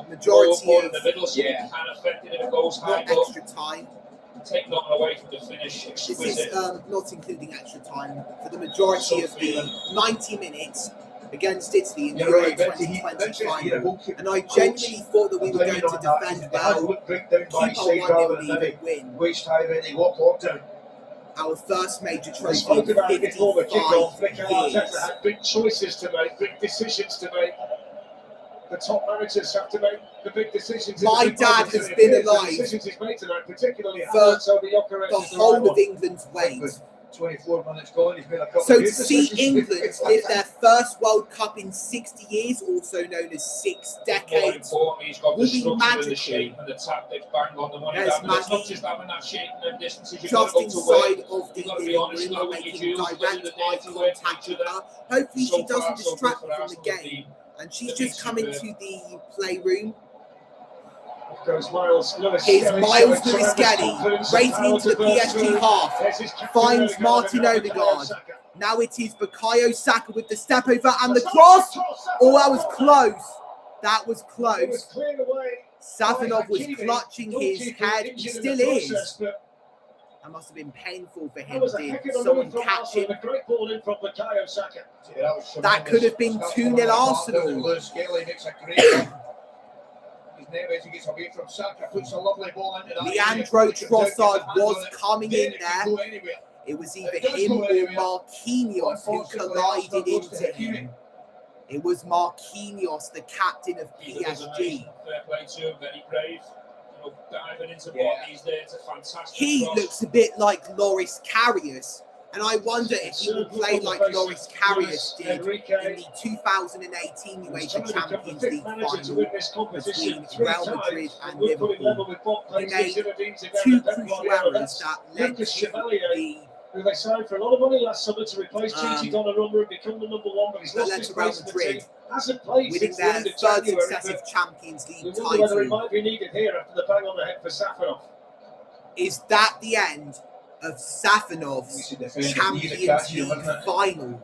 majority of kind of affected if it goes high, extra time. Take nothing away from the finish. This is not including extra time for the majority of the 90 minutes against Italy in the Euro 2020 final. And I genuinely thought that we were going to defend well, keep our 1-0 lead and win. Our first major trophy in 55 years. Had big choices to make, big decisions to make. The top managers have to make the big decisions. My dad has been alive for the whole of England's wait. 24 minutes gone. He's made a couple So of to good see decisions. England lift their first World Cup in 60 years, also known as 6 decades, He's got will the be structure and the magical. shape and the tactics bang on the money. There's It's not Maggie just having that shape and them distances. You've just got to go to work. inside of the You've got to be living honest room, now are with your making duels, direct doing the eye dirty work, contact each with other. her. Hopefully So she doesn't far, so good distract for from the Arsenal, game. And she's the just come big into the playroom. Goes Miles Lewis. Here's Miles Lewis Skelly, racing into the PSG half. Finds Martin Odegaard. Now it is Bukayo Saka with the step over and the cross. Oh, that was close. That was close. Savinov was clutching his head. He still is. That must have been painful for him. Did someone catch him? That could have been 2-0 Arsenal. He gets away from Saka, puts a lovely ball into that. Leandro Trossard was coming in there. It was either him or Marquinhos who collided into him. It was Marquinhos, the captain of PSG. Fair play to him, very brave. You know, diving into what he's there. It's a fantastic He cross. looks a bit like Loris Karius And I wonder if he will play like Loris Karius did in the 2018 UEFA Champions League final between Real Madrid and Liverpool. He made 2 crucial errors that led to the who they signed for a lot of money last summer to replace Gigi Donnarumma and become the #1, but he's lost his place in the team. Hasn't played winning since the end their of third January. successive Champions League We wonder whether he title. might be needed here after the bang on the head for Safanov. Is that the end of Safanov's Champions League final?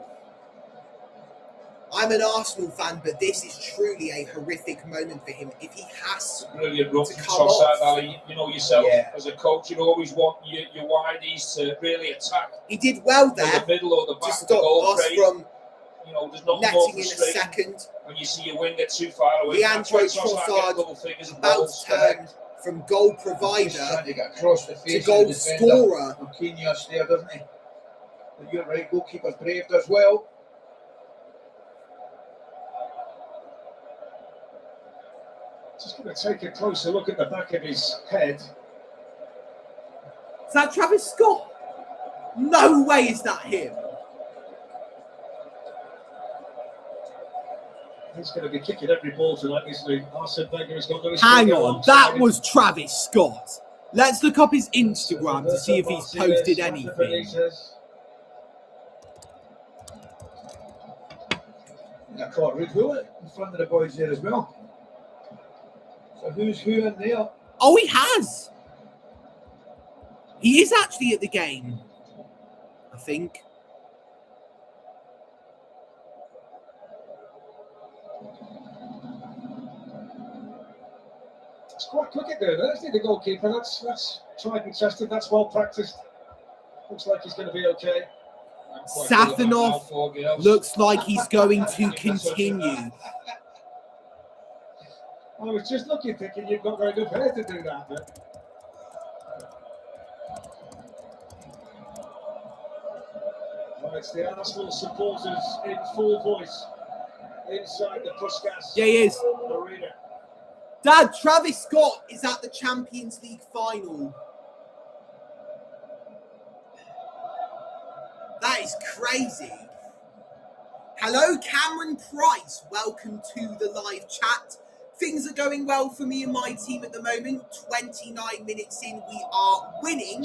I'm an Arsenal fan, but this is truly a horrific moment for him. If he has brilliant run to from come Trossard, off, Ali. You know yourself, as a coach, you always want your wideys to really attack. He did well there the middle or the back to of the stop goal us frame. from You know, there's nothing more netting in a frustrating second. when you see your wing get too far away. Leandro Trossard is about to turn from goal provider trying to get across the face to goal of the defender. scorer. Marquinhos there, doesn't he? But you're right, goalkeeper's braved as well. Just going to take a closer look at the back of his head. Is that Travis Scott? No way is that him. He's going to be kicking every ball tonight, isn't he? Arsene Wenger has got no Hang on, that was Travis Scott. Let's look up his Instagram to see if he's posted anything. I caught Ruud Gullit in front of the boys there as well. So who's who in there? Oh, he has. He is actually at the game, I think. It's quite quick at there, isn't he, the goalkeeper? That's tried and tested. That's well practiced. Looks like he's going to be okay. Safanov looks like he's going to continue. I was just looking, thinking you've got very good hair to do that. But... Well, it's the Arsenal supporters in full voice inside the Puskas Yeah, he is. arena. Dad, Travis Scott is at the Champions League final. That is crazy. Hello, Cameron Price. Welcome to the live chat. Things are going well for me and my team at the moment. 29 minutes in, we are winning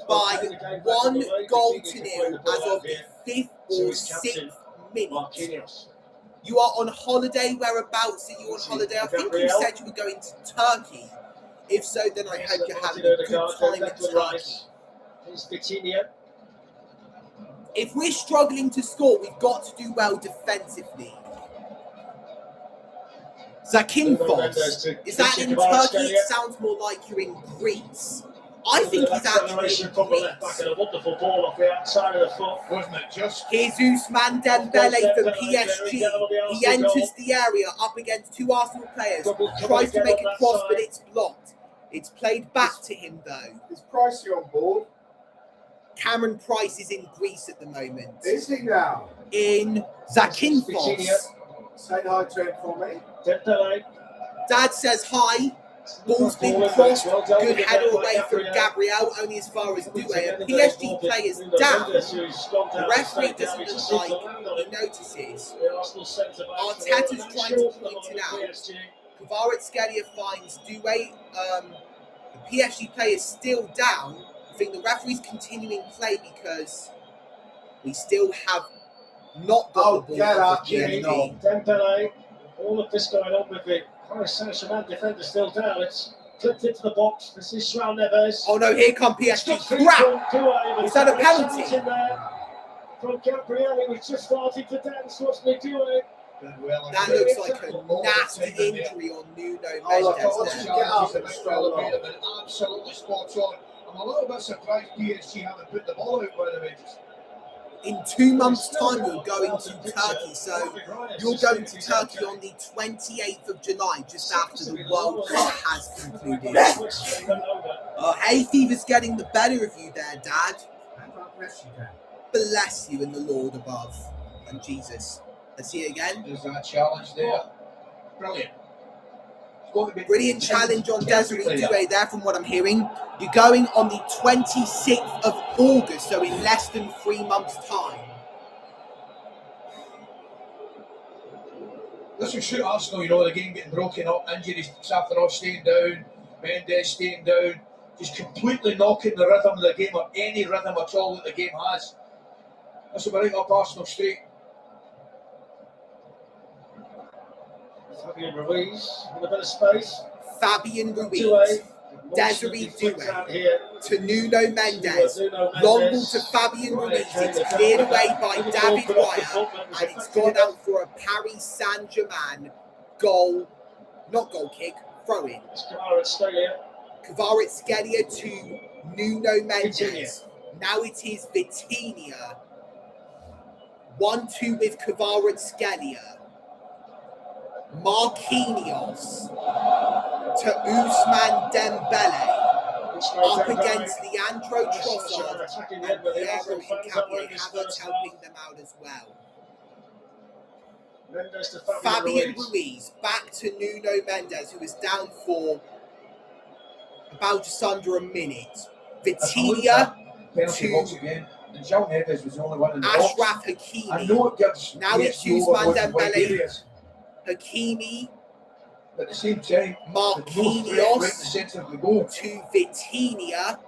by 1 goal to nil as of the 5th or 6th minute. You are on holiday. Whereabouts are you on holiday? I think you said you were going to Turkey. If so, then I hope you're having a good time in Turkey. If we're struggling to score, we've got to do well defensively. Zakinfos, is that in Turkey? It sounds more like you're in Greece. I think he's actually in Greece. A wonderful ball off the outside of the foot, wasn't it? Just Jesus Mandembele for PSG. He enters the area up against 2 Arsenal players. Tries to make a cross, but it's blocked. It's played back to him though. Is Pricey on board? Cameron Price is in Greece at the moment. Is he now? In Zakinfos. Say hi to him for me. Dad says hi. Ball's been crossed. Good header away from Gabriel, only as far as Doué. A PSG player's down. The referee doesn't look like he notices. Arteta's trying to point it out. Kvaratskhelia finds Doué. The PSG player's still down. I think the referee's continuing play because we still have not got the ball. Dembele, all of this going on with the Paris Saint-Germain defender still down. It's clipped into the box. This is João Neves. Oh no, here come PSG. Crap! Is that a penalty? From Gabriel, he was just starting to dance. What's he doing? That looks like a nasty injury on Nuno Mendes. Absolutely spot on. I'm a little bit surprised PSG haven't put the ball out by the way. In 2 months' time, you're going to Turkey. So you're going to Turkey on the 28th of July, just after the World Cup has concluded. Hay fever's getting the better of you there, Dad. Bless you in the Lord above and Jesus. Let's see it again. There's that challenge there. Brilliant. got to be Brilliant challenge on Desiree Doué there from what I'm hearing. You're going on the 26th of August, so in less than 3 months' time. This will suit Arsenal, you know, the game getting broken up, injuries, Safronov staying down, Mendes staying down, just completely knocking the rhythm of the game, or any rhythm at all that the game has. This will be right up Arsenal Street. Fabian Ruiz with a bit of space. Fabian Ruiz, Doué. Desiree Doué to Nuno Mendes. Long ball to Fabian Ruiz. It's cleared away by David Raya, and it's gone out for a Paris Saint-Germain goal, not goal kick, throw in. Kvaratskhelia to Nuno Mendes. Now it is Vitinha. 1-2 with Kvaratskhelia. Marquinhos to Ousmane Dembele. Up against Leandro Trossard and Piero Hincapié. Havertz helping them out as well. Fabian Ruiz back to Nuno Mendes, who is down for about just under a minute. Vitinha to And João Neves was the only one in the Ashraf box. Hakimi. I know it gives Now it's Ousmane Dembele. Hakimi. But at the same time, Marquinhos right in the centre of the goal. to Vitinha.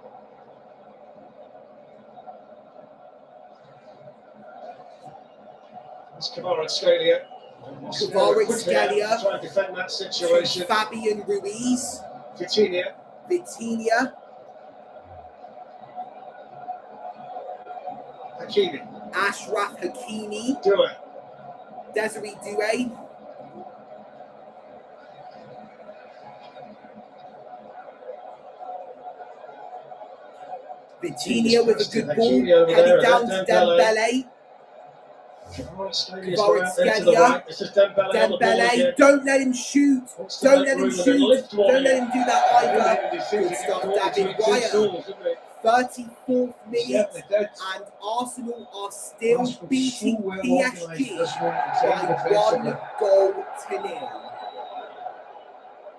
It's Kvaratskhelia. Kvaratskhelia trying to defend that situation. to Fabian Ruiz. Vitinha. Hakimi. Ashraf Hakimi. Doué. Desiree Doué. Vitinha with a good ball, headed down to Dembele. Kvaratskhelia. Dembele, don't let him shoot. Don't let him shoot. Don't let him do that either. Good start, David Raya. 34th minute, and Arsenal are still beating PSG by 1-0.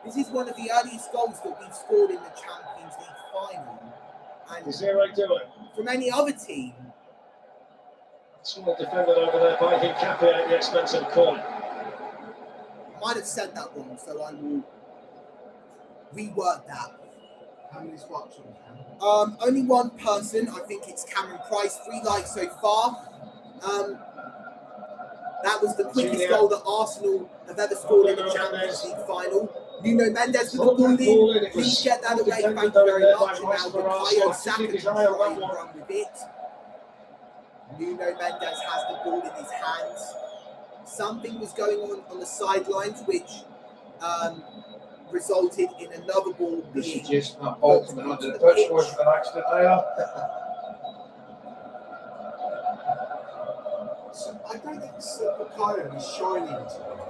This is one of the earliest goals that we've scored in the Champions League final. And 0 Doué. from any other team. Small defended over there by Hincapié at the expense of corner. I might have said that wrong, so I will reword that. How many's watching? Only one person. I think it's Cameron Price. 3 likes so far. That was the quickest goal that Arsenal have ever scored in the Champions League final. Nuno Mendes with the ball in. Please get that away. Thank you very much. And now Bukayo Saka can try and run with it. Nuno Mendes has the ball in his hands. Something was going on the sidelines, which resulted in another ball being Just not ball coming onto the pitch wasn't an accident either. So I don't think Bukayo is shining today.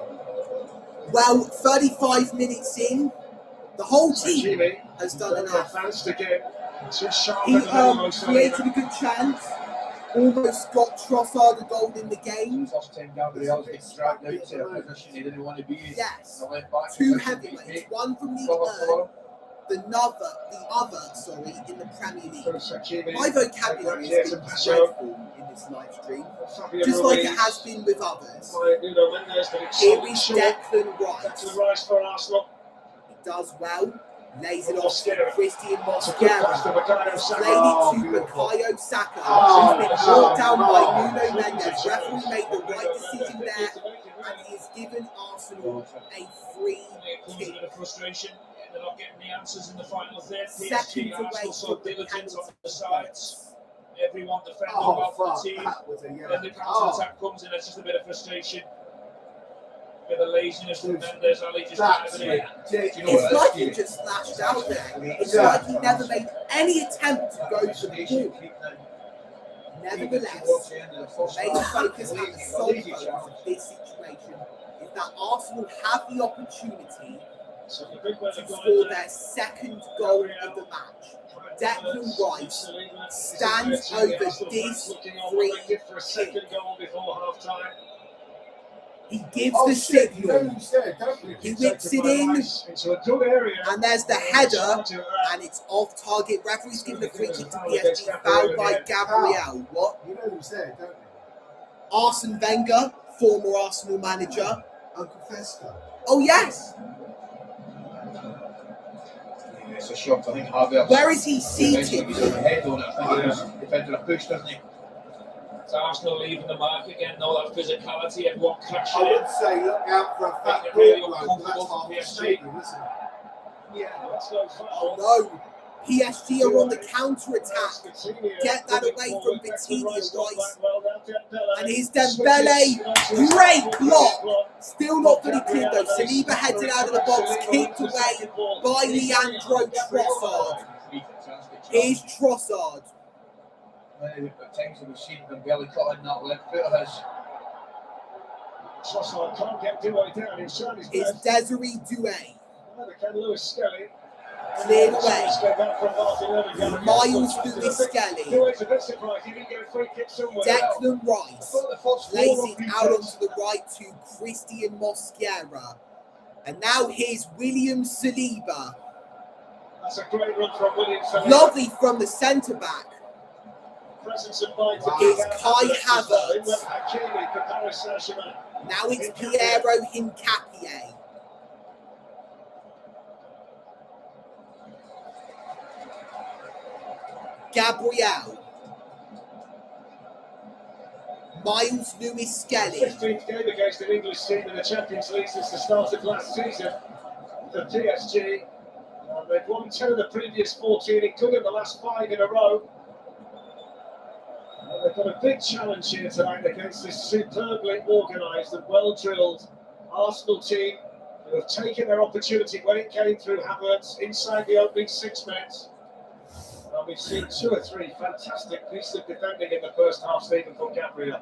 Well, 35 minutes in, the whole team has done enough. He created a good chance. Almost got Trossard a goal in the game. First time Gabriel's been dragged out to a position he didn't want to be in. Yes. The left back 2 position heavyweights, one from the cover. the other, in the Premier League. My vocabulary has been dreadful in this live stream, just like it has been with others. Here is Declan Rice. He does well. Lays it off to Christian Mosquera. Played it to Bukayo Saka. He's been brought down by Nuno Mendes. Referee made the right decision there, and he has given Arsenal a free kick. Frustration. They're not getting the answers in the final third. Seconds PSG are away still so from the diligent on penalty the sides. Everyone defending Oh, well for fuck, the team. that was a yellow. Then the counter attack comes in. It's just a bit of frustration. Bit of laziness from Mendes. Ali just That's diving in. ridiculous. You know It's what, like that's he good. just flashed out there. It's Yeah. like he never made any attempt to go for the ball. Nevertheless, the main focus and the sole focus of this situation is that Arsenal have the opportunity to score their second goal of the match. Declan Rice stands over this free for a second goal before half time. He gives the signal. He whips it in, into a good area. and there's the header, and it's off target. Referee's giving a free kick to PSG, fouled by Gabriel. What? You know who's there, don't you? Arsene Wenger, former Arsenal manager. Uncle Festa. Oh, yes. Yeah, it's a shot. I think Havertz. Where is he seated? He's on the head on it. I think he's defender a push, doesn't he? It's Arsenal leaving the mark again. No, that physicality, everyone crashing I in. would say look out for a fat Making it really ball line. uncomfortable That's half for the PSG. stadium, isn't it? Yeah, that's no foul. No. PSG are on the counter-attack. Get that away from Vitinha, Rice. And here's Dembele. Great block. Still not fully clean though. Saliba headed out of the box, kicked away by Leandro Trossard. Here's Trossard. We've got times that we've seen Dembele cut in that left foot of his. Trossard can't get Douay down. He's trying his It's best. Desiree Douay. Can Lewis Skelly. Cleared away. Miles Miles Lewis Skelly. Douay's a bit surprised. He didn't get a free kick somewhere. Declan Rice plays it out onto the right to Christian Mosquera. And now here's William Saliba. That's a great run from William Saliba. Lovely from the centre-back. Presence of mind to It's kick out Kai the Havertz. In went Hakimi for Paris Saint-Germain. Now it's Piero Hincapié. Gabriel. Miles Lewis Skelly. 15th game against an English team in the Champions League since the start of last season for PSG. They've won 10 of the previous 14, including the last 5 in a row. They've got a big challenge here tonight against this superbly organised and well-drilled Arsenal team who have taken their opportunity when it came through Havertz inside the opening 6 minutes. And we've seen 2 or 3 fantastic pieces of defending in the first half, Stephen, from Gabriel.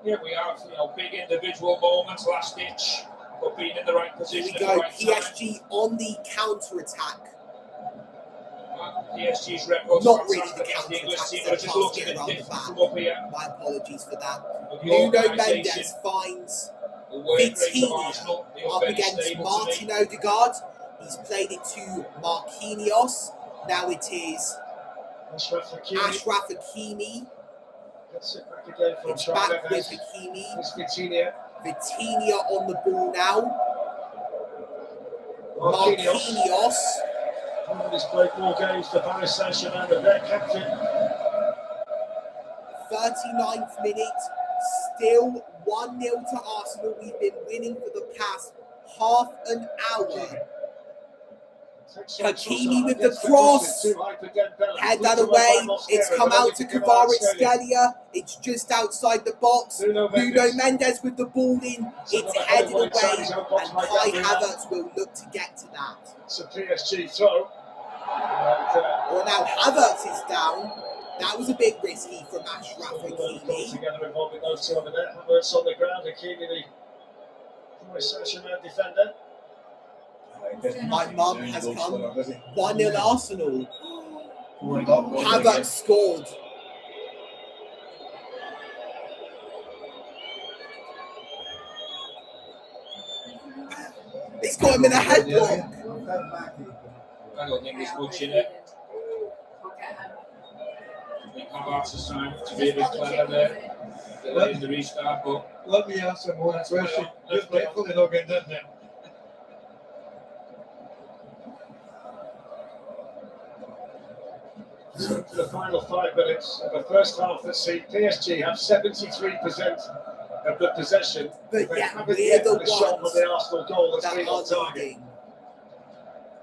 Yeah, we have, big individual moments, last ditch, but being in the right Here position we at the go. right time. PSG on the counter-attack. PSG's record Not really the against the English team, counter-attack. but it just looks a Get bit around the different back. from up here. My apologies for that. But the Nuno organisation, Mendes finds the work rate of Vitinha Arsenal, they are up very against stable Martin to me. Odegaard. He's played it to Marquinhos. Now it is Ashraf Hakimi. Ashraf Hakimi. Gets it back again from It's back with Mendes. Hakimi. It's Vitinha. Vitinha on the ball now. Marquinhos. Marquinhos. He's played more games for Paris Saint-Germain than their captain. 39th minute. Still 1-0 to Arsenal. We've been winning for the past half an hour. Hakimi with the cross. Head that away. It's come out to Kvaratskhelia. It's just outside the box. Nuno Mendes with the ball in. It's headed away. And Kai Havertz will look to get to that. It's a PSG throw. Well, now Havertz is down. That was a bit risky from Ashraf Hakimi. Together involving those 2 over there. Havertz on the ground. Hakimi, the Paris Saint-Germain defender. My mum has come. 1-0 Arsenal. Havertz scored. He's got him in a headlock. I don't think there's much in it. I think Havertz is trying to be a bit clever there. Delaying the restart, but Let me ask him one question. Just carefully not getting in there. To the final 5 minutes of the first half that see PSG have 73% of the possession. But They yeah, haven't we're yet the had a shot ones from the Arsenal goal that's that been are on target. leading.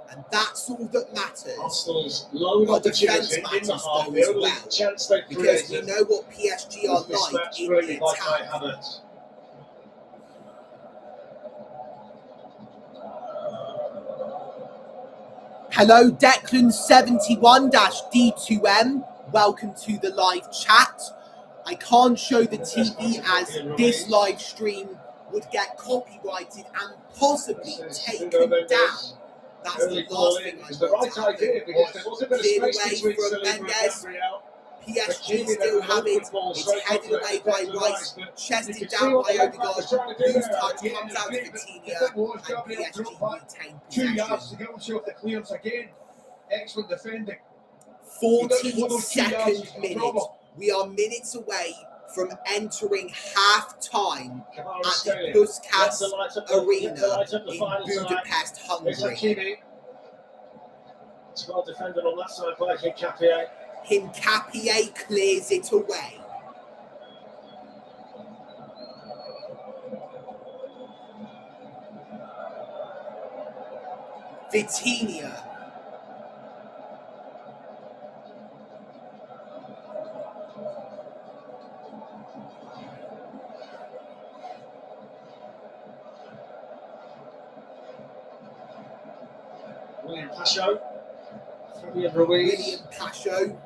And that's all that matters. Arsenal's lone Our defence opportunity in matters the half, though the as only well. chance they've Because we created know what PSG are was this like match in really the by Kai attack. Havertz. Hello, Declan71-D2M. Welcome to the live chat. I can't show the TV as this live stream would get copyrighted and possibly taken down. That's the last thing I It's the want right to happen. idea because there was a bit of Cleared space away between from Saliba and Mendes. Gabriel. PSG still have it. It's headed away by Rice, chested down by Odegaard. Loose touch comes out to Vitinha, and PSG retain 2 yards possession. to go, so if the clearance again. Excellent defending. 42nd minute. We are minutes away from entering half-time at the Puskas Arena in Budapest, Hungary. It's well defended on that side by Hincapié. Hincapié clears it away. Vitinha. William Pacho. Fabian Ruiz. William Pacho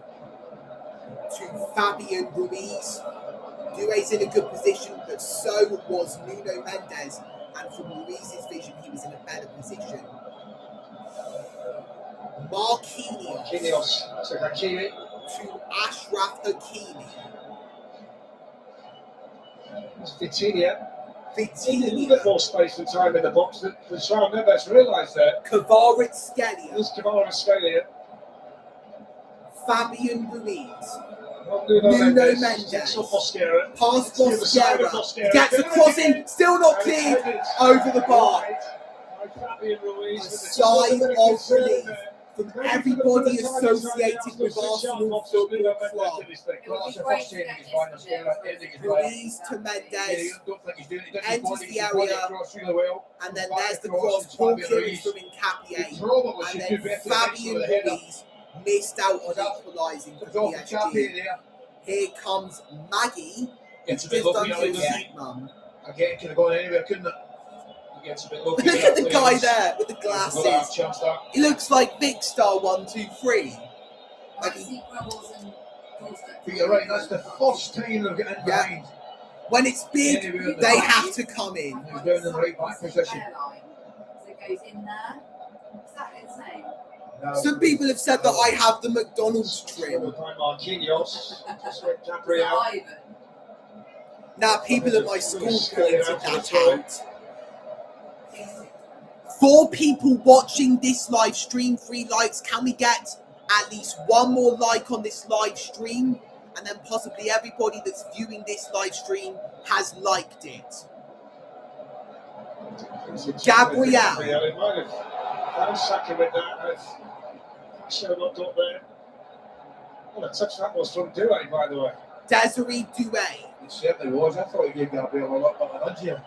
to Fabian Ruiz. Due's in a good position, but so was Nuno Mendes. And from Ruiz's vision, he was in a better position. Marquinhos to Hakimi. To Ashraf Hakimi. Vitinha. A little Vitinha. bit more space and time in the box than João Neves realised there. Kvaratskhelia. There's Kvaratskhelia. Fabian Ruiz. Nuno Mendes. Pass Mosquera. Past Mosquera. Gets a cross in. Still not cleared over the bar. Fabian Ruiz. A sigh of relief from everybody associated with Arsenal Football Club. Ruiz to Mendes, enters the area, and then there's the cross, ball clearance from Hincapié, and then Fabian Ruiz missed out on equalising for PSG. Here comes Maggie, Gets a just bit lucky, under his doesn't he? seat, mum. Again, could have gone anywhere, couldn't it? He gets a bit lucky. Look at the guy there with the glasses. Chance that. He looks like Big Star 123. Like he- But you're right, that's the first time they're getting behind. when it's big, Anywhere in the they back. have to come in. He's down in the right back position. So it goes in there. Exactly the same. Some people have said that I have the McDonald's trim. By Marquinhos. Gabriel. Now, people at my school pointed that out. For people watching this live stream, 3 likes, can we get at least 1 more like on this live stream? And then possibly everybody that's viewing this live stream has liked it. Gabriel. It might have found Saka with that. Pacho not got there. What a touch that was from Doué, by the way. Desiree Doué. It certainly was. I thought he gave Gabriel a lot of a nudge here.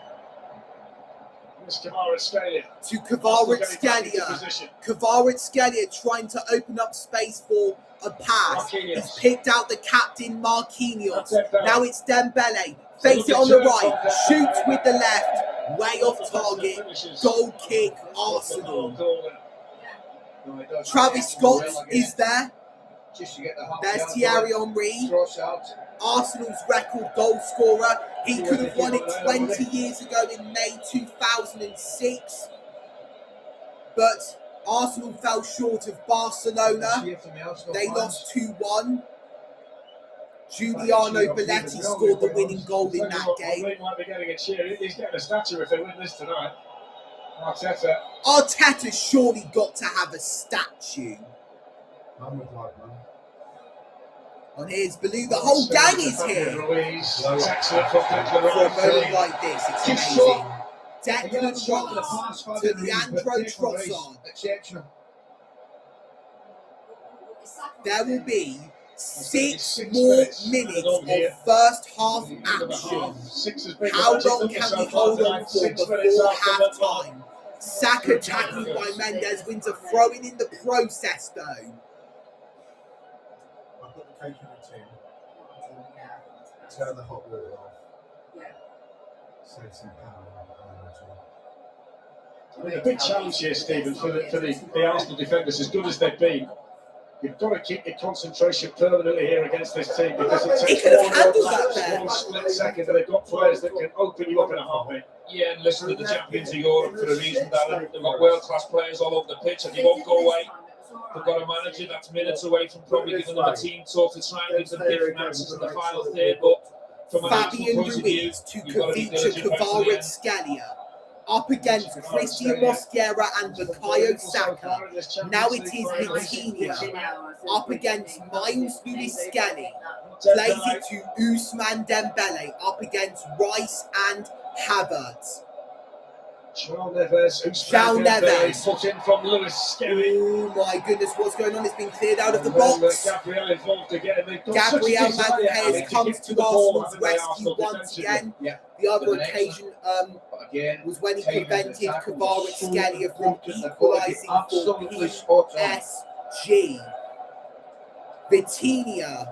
It's Kvaratskhelia. To Kvaratskhelia. Kvaratskhelia trying to open up space for a pass. He's picked out the captain Marquinhos. Now it's Dembele. Face it on the right. Shoots with the left. Way off target. Goal kick Arsenal. No, it does. Travis Scott is there. Just to get the half There's yard Thierry line. Henry. Cross out. Arsenal's record goal scorer. He could have won it 20 years ago in May 2006. But Arsenal fell short of Barcelona. They lost 2-1. Giuliano Belletti scored the winning goal in that game. They might be getting a cheer. He's getting a statue if they win this tonight. Arteta. Arteta's surely got to have a statue. On his blue, the whole gang is here. That's excellent from For a moment like this, it's amazing. Declan Rice to Leandro Trossard. Exceptional. There will be 6 more minutes of first half action. How long can we hold on for before half time? Saka tackled by Mendes wins a throw-in in the process though. I put the cake in the tin. Turn the hot water off. Save some power. I mean, a big challenge here, Stephen, for the Arsenal defenders, as good as they've been. You've got to keep your concentration permanently here against this team because it takes one split second and they've got players that can open you up in a heartbeat. Yeah, and listen to the champions of Europe for a reason, Darren. They've got world-class players all over the pitch and they won't go away. They've got a manager that's minutes away from probably giving them a team talk to try and give them different answers in the final third. But from an Fabian point of view, Ruiz to you've got to be Kavica diligent back to the end. Kvaratskhelia. Up against Christian Mosquera and Bukayo Saka. Now it is Vitinha. Up against Miles Lewis-Skelly. Plays it to Ousmane Dembele. Up against Rice and Havertz. João Neves put in from Lewis Skelly. Oh my goodness, what's going on? It's been cleared out of the box. Gabriel involved again. Gabriel Magalhaes comes to Arsenal's rescue once again. The other occasion was when he prevented Kvaratskhelia from equalising for PSG. Vitinha.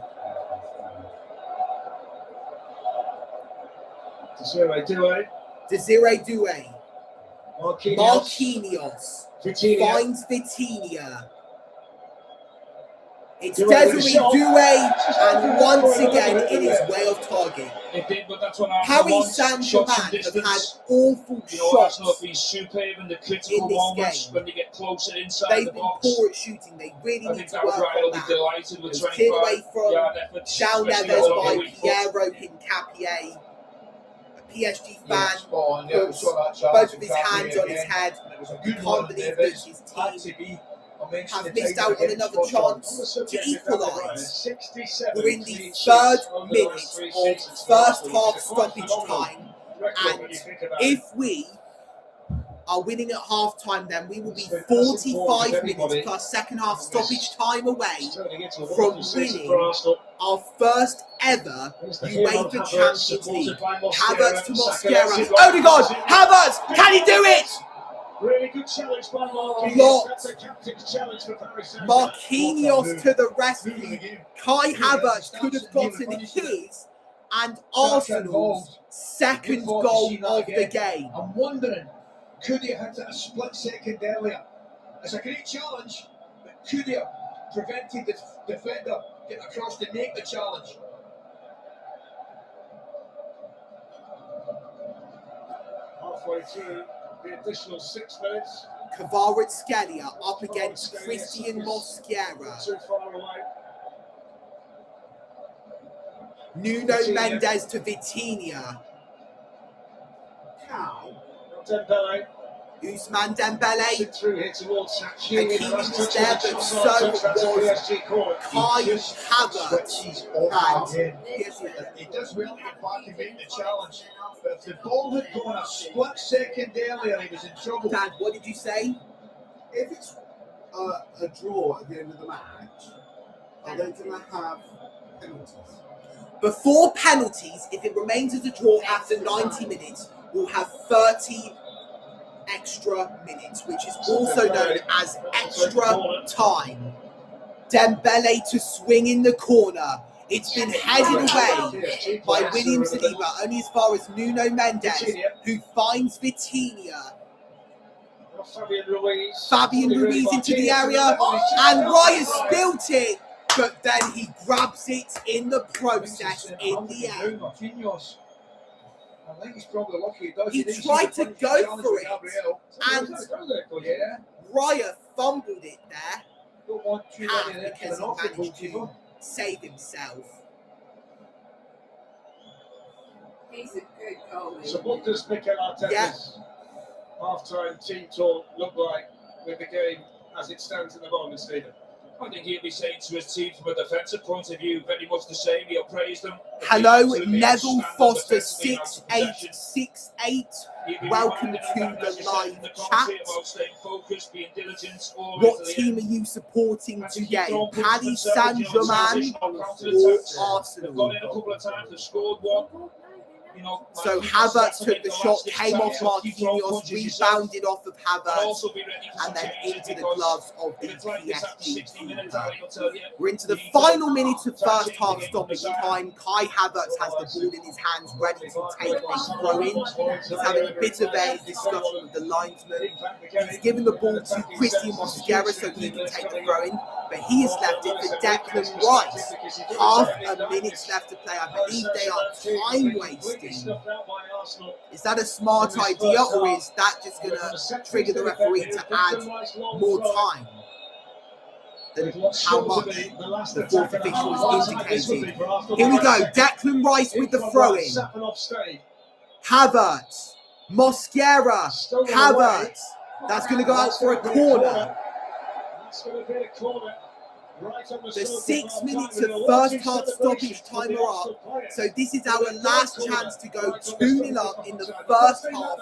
Desiree Doué. Marquinhos finds Vitinha. It's Desiree Doué, and once again it is way off target. Paris Saint-Germain have had awful shots Arsenal have been superb in the critical moments when they get closer inside They've the been box. poor at shooting. They really need to work on will be that. delighted with It was cleared away 25 from yard efforts, João especially Neves all by the weak foot. Piero Hincapié. A PSG fan puts both of his hands on his head. He can't believe that his team have missed out on another chance to equalise. We're in the third minute of first half stoppage time, and if we are winning at half time, then we will be 45 minutes plus second half stoppage time away from winning our first ever UEFA Champions League. Havertz to Mosquera. Odegaard! Havertz! Can he do it? Really good challenge by Marquinhos. Blocked. That's a captain's challenge for Paris Saint-Germain. Marquinhos to the rescue. Kai Havertz could have gotten his and Arsenal's second goal of the game. I'm wondering, could he have hit it a split second earlier? It's a great challenge, but could he have prevented the defender getting across to make the challenge? Halfway through the additional 6 minutes. Kvaratskhelia up against Christian Mosquera. Too far away. Nuno Mendes to Vitinha. Dembele. Ousmane Dembele. Through here towards Hakimi. Hakimi was there, but so was Kai Havertz. He does well to get back and make the challenge. But if the ball had gone a split second earlier, he was in trouble. Dad, what did you say? If it's a draw at the end of the match, are they going to have penalties? Before penalties, if it remains as a draw after 90 minutes, we'll have 30 extra minutes, which is also known as extra time. Dembele to swing in the corner. It's been headed away by William Saliba, only as far as Nuno Mendes, who finds Vitinha. Fabian Ruiz into the area, and Raya spilt it, but then he grabs it in the process in the end. I think he's probably lucky he does. He tried to go for it, and Raya fumbled it there. Because he managed to save himself. He's a good goalie. So what does Mikel Arteta's half-time team talk look like with the game as it stands at the moment, Stephen? I think he'll be saying to his team from a defensive point of view very much the same. He'll praise them. Hello, Neville Foster 6868. Welcome to the live chat. What team are you supporting today? Paris Saint-Germain or Arsenal? They've gone in a couple of times, they've scored one. So Havertz took the shot, came off Marquinhos, rebounded off of Havertz, and then into the gloves of the PSG. We're into the final minute of first half stoppage time. Kai Havertz has the ball in his hands, ready to take a throw-in. He's having a bit of a discussion with the linesman. He's given the ball to Christian Mosquera so he can take the throw-in, but he has left it for Declan Rice. Half a minute left to play. I believe they are time wasting. Is that a smart idea, or is that just going to trigger the referee to add more time? than how much the fourth official is indicating. Here we go. Declan Rice with the throw-in. Havertz. Mosquera. Havertz. That's going to go out for a corner. The 6 minutes of first half stoppage time are up. So this is our last chance to go 2-0 up in the first half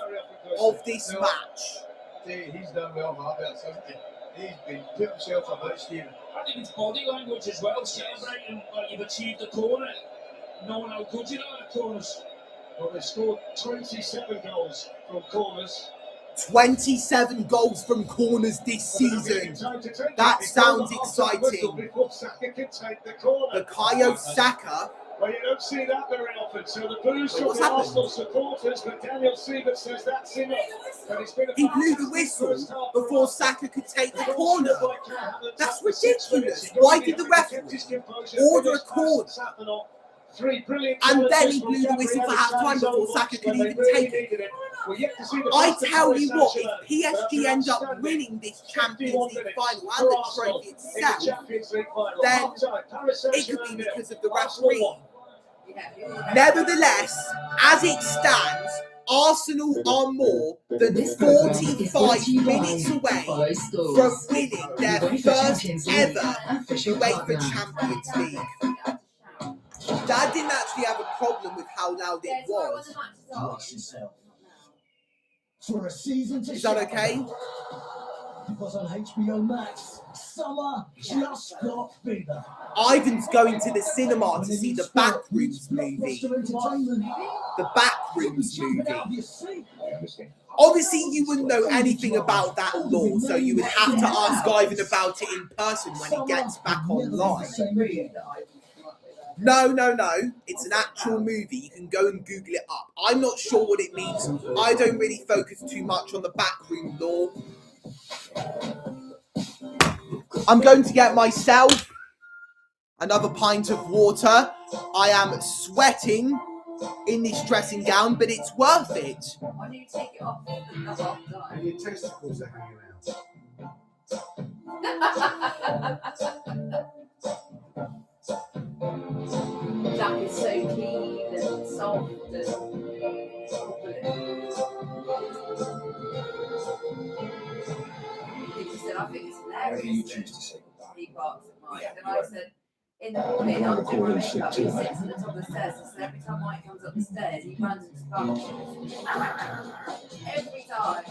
of this match. He's done well, Havertz, hasn't he? He's been put himself about, Stephen. I think it's body language as well, celebrating like you've achieved the corner, knowing how good you are at corners. Well, they've scored 27 goals from corners. 27 goals from corners this season. That sounds exciting. Bukayo Saka. Well, you don't see that very often. So the boost from the Arsenal supporters, but Daniel Siebert says that's enough. He blew the whistle before Saka could take the corner. That's ridiculous. Why did the referee order a corner? And then he blew the whistle for half time before Saka could even take it. I tell you what, if PSG end up winning this Champions League final and the trophy itself, then it could be because of the referee. Nevertheless, as it stands, Arsenal are more than 45 minutes away from winning their first ever UEFA Champions League. Dad didn't actually have a problem with how loud it was. For a season to Is that okay? Because on HBO Max, summer just got bigger. Ivan's going to the cinema to see the Backrooms movie. The Backrooms movie. Obviously, you wouldn't know anything about that law, so you would have to ask Ivan about it in person when he gets back online. No. It's an actual movie. You can go and Google it up. I'm not sure what it means. I don't really focus too much on the backroom law. I'm going to get myself another pint of water. I am sweating in this dressing gown, but it's worth it. Why do you take it off? And your testicles are hanging out. Jack is so clean and soft and he said, I think it's hilarious. Where do you choose to say goodbye? He barks at Mike. And I said, in the morning, I'll do my makeup. He sits at the top of the stairs. So every time Mike comes up the stairs, he runs into functions. Every time.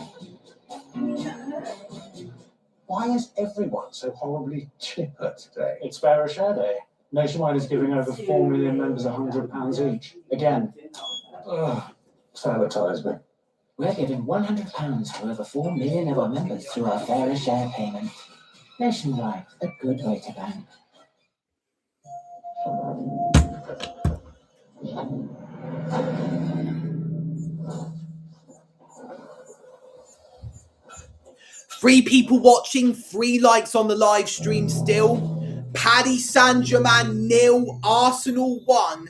Why is everyone so horribly chipper today? It's Beresha Day. Nationwide is giving over 4 million members £100 each. Again. Sabotage me. We're giving £100 to over 4 million of our members through our fairer share payment. Nationwide, a good way to bank. Three people watching, 3 likes on the live stream still. Paddy Saint-Germain 0, Arsenal 1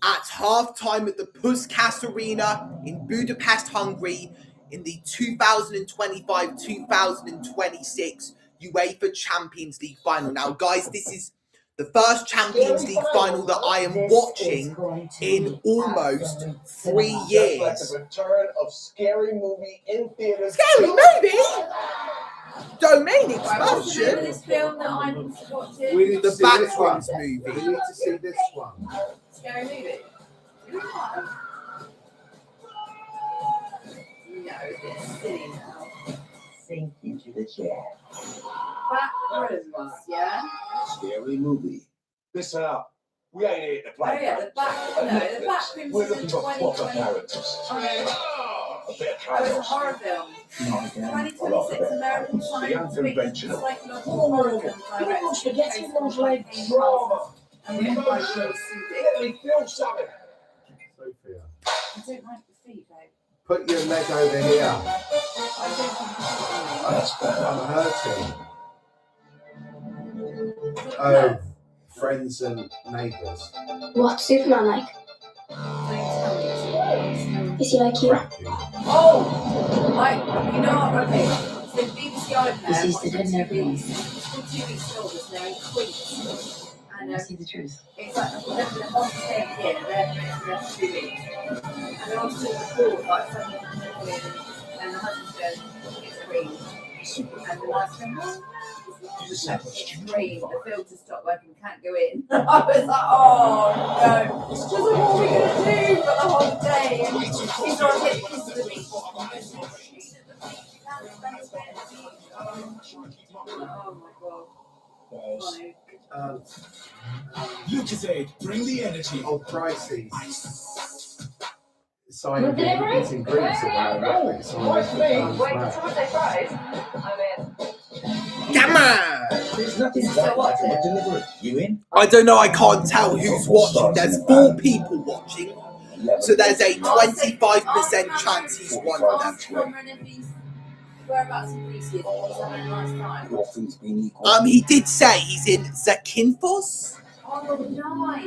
at half-time at the Puskas Arena in Budapest, Hungary in the 2025-2026 UEFA Champions League final. Now, guys, this is the first Champions League final that I am watching in almost 3 years. Like the return of Scary Movie in theaters. Scary Movie? Domain expansion. This film that I'm watching. We need to The see this one. Backrooms movie. We need to see this one. Scary Movie. No, it's silly now. Sink into the chair. Backrooms, yeah? Scary Movie. Listen up. We ain't here to play. Oh yeah, the Backrooms We're is looking in for proper 2020. characters. Oh, A bit of it's a chaos. horror film. Not again. 2026 American The science unconventional. psychological horror film directed Spaghetti by leg James drama. and written by Joe Let me feel something. Sophia, I don't like the feet, babe. put your leg over here. I don't think That's better. I'm hurting. Oh, friends and neighbours. What's Superman like? Is he like you? Oh! Like, you know what, okay. So BBC iPlayer. This is the dinner, please. 2 weeks older, so they're in queens. And I see the truth. it's like they're on staying here, they're 2 weeks. And they're on to the pool, like suddenly and the husband goes, it's green. And the wife's going, it's green, the filter stopped working, can't go in. I was like, oh no, just what are we going to do for the whole day? And she's not getting kiss with me. Oh my god. Lucozade, bring the energy. Oh, crises. Good delivery? Wait, me. Wait, someone say fries? I'm in. Come on! There's nothing like that to deliver it. You in? I don't know, I can't tell who's watching. There's 4 people watching, so there's a 25% chance he's one of them. Whereabouts in Greece is he? He's having a nice time. He did say he's in Zakynthos. Oh,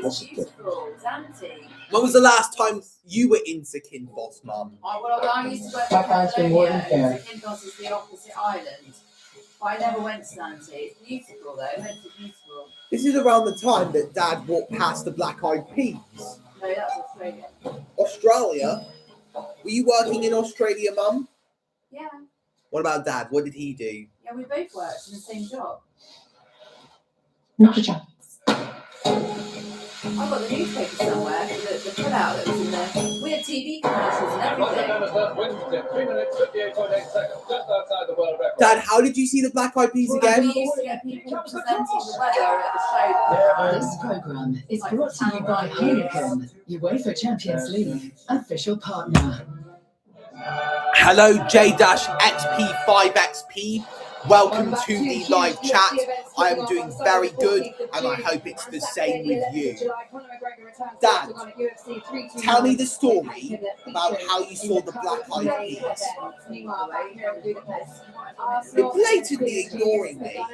nice, beautiful, Zante. When was the last time you were in Zakynthos, Mum? Well, I used to go to That been more than Catalonia. fair. Zakynthos is the opposite island. But I never went to Zante. It's beautiful though. It's beautiful. This is around the time that Dad walked past the Black Eyed Peas. No, that's Australia. Australia? Were you working in Australia, Mum? Yeah. What about Dad? What did he do? Yeah, we both worked in the same job. Not a chance. I've got the newspaper somewhere, the printout that was in there. We had TV commercials and everything. Dad, how did you see the Black Eyed Peas again? We used to get people presenting the weather at the show. This programme is brought to you by Heineken, UEFA Champions League official partner. Hello, J-XP5XP. Welcome to the live chat. I am doing very good, and I hope it's the same with you. Dad, tell me the story about how you saw the Black Eyed Peas. You're blatantly ignoring me.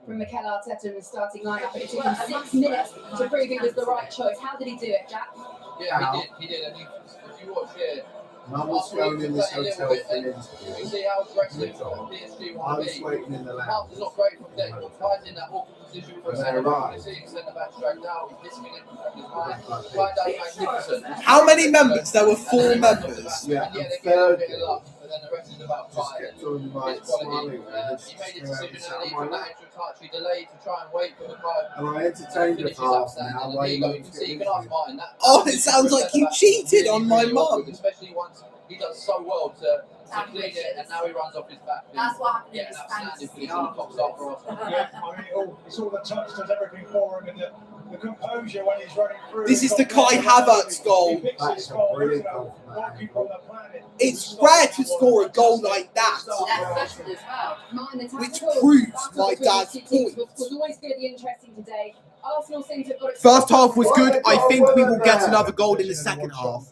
From Mikel Arteta in the starting lineup. It took him 6 minutes to prove he was the right choice. How did he do it, Jack? Yeah, he did. And if you watch here, Mum was going in this hotel for an interview. you see how aggressive PSG I want was to be. waiting in the lounge. Mark is not great from there. Ties in that awkward position for a When they centre back. arrived. You see him centre back dragged out. He's missing it from his mind. Right down magnificent. How many members? There were 4 members. Yeah, And yeah, they and get a third, bit of luck, but then the rest is about just five. kept on like His quality. smiling. He made a decision early from that extra touch. He delayed to try and wait for the guy. And I entertained her for half an hour. There you go. You can see, you can ask Martin that. Oh, it sounds like you cheated on my mum. Especially once he does so well to clean it, and now he runs off his back. That's what happened in Yeah, his that's fantasy. it's all top start for us. Yeah, I mean, it's all the touch does everything for him, and the composure when he's running through. This is the Kai Havertz goal. That's a brilliant goal from that angle. It's rare to score a goal like that, That's as well. which proves my dad's point. Was always going to be interesting today. Arsenal seem to have got it. First half was good. I think we will get another goal in the second half.